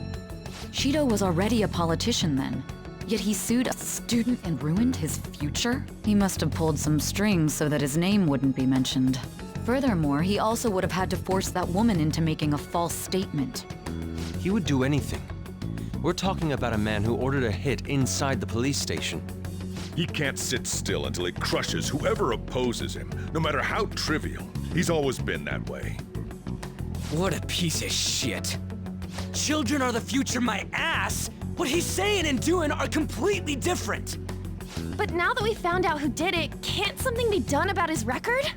Shido was already a politician then, yet he sued a student and ruined his future? He must have pulled some strings so that his name wouldn't be mentioned. Furthermore, he also would have had to force that woman into making a false statement. He would do anything. We're talking about a man who ordered a hit inside the police station. He can't sit still until he crushes whoever opposes him, no matter how trivial. He's always been that way. What a piece of shit. Children are the future, my ass! What he's saying and doing are completely different. But now that we found out who did it, can't something be done about his record?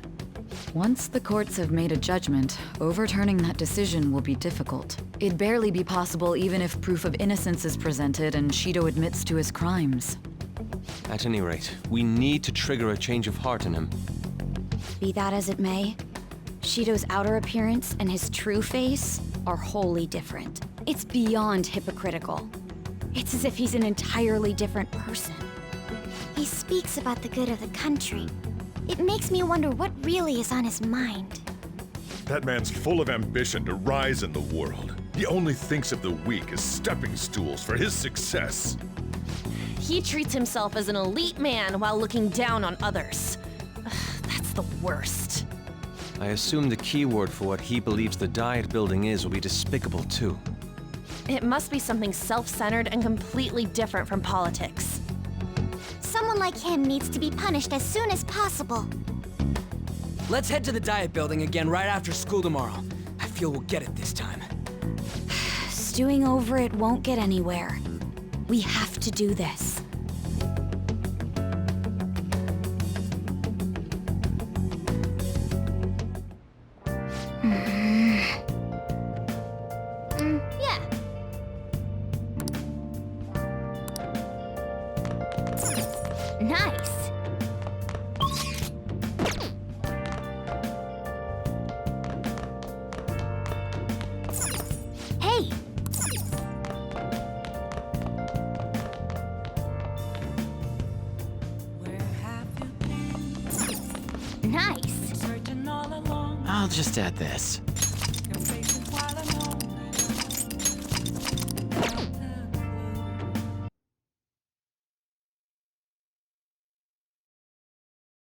Once the courts have made a judgment, overturning that decision will be difficult. It'd barely be possible even if proof of innocence is presented and Shido admits to his crimes. At any rate, we need to trigger a change of heart in him. Be that as it may, Shido's outer appearance and his true face are wholly different. It's beyond hypocritical. It's as if he's an entirely different person. He speaks about the good of the country. It makes me wonder what really is on his mind. That man's full of ambition to rise in the world. He only thinks of the weak as stepping stools for his success. He treats himself as an elite man while looking down on others. Ugh, that's the worst. I assume the key word for what he believes the Diet Building is will be despicable too. It must be something self-centered and completely different from politics. Someone like him needs to be punished as soon as possible. Let's head to the Diet Building again right after school tomorrow. I feel we'll get it this time. Stewing over it won't get anywhere. We have to do this. Yeah. Nice. Hey! Nice. Searching all along. I'll just add this.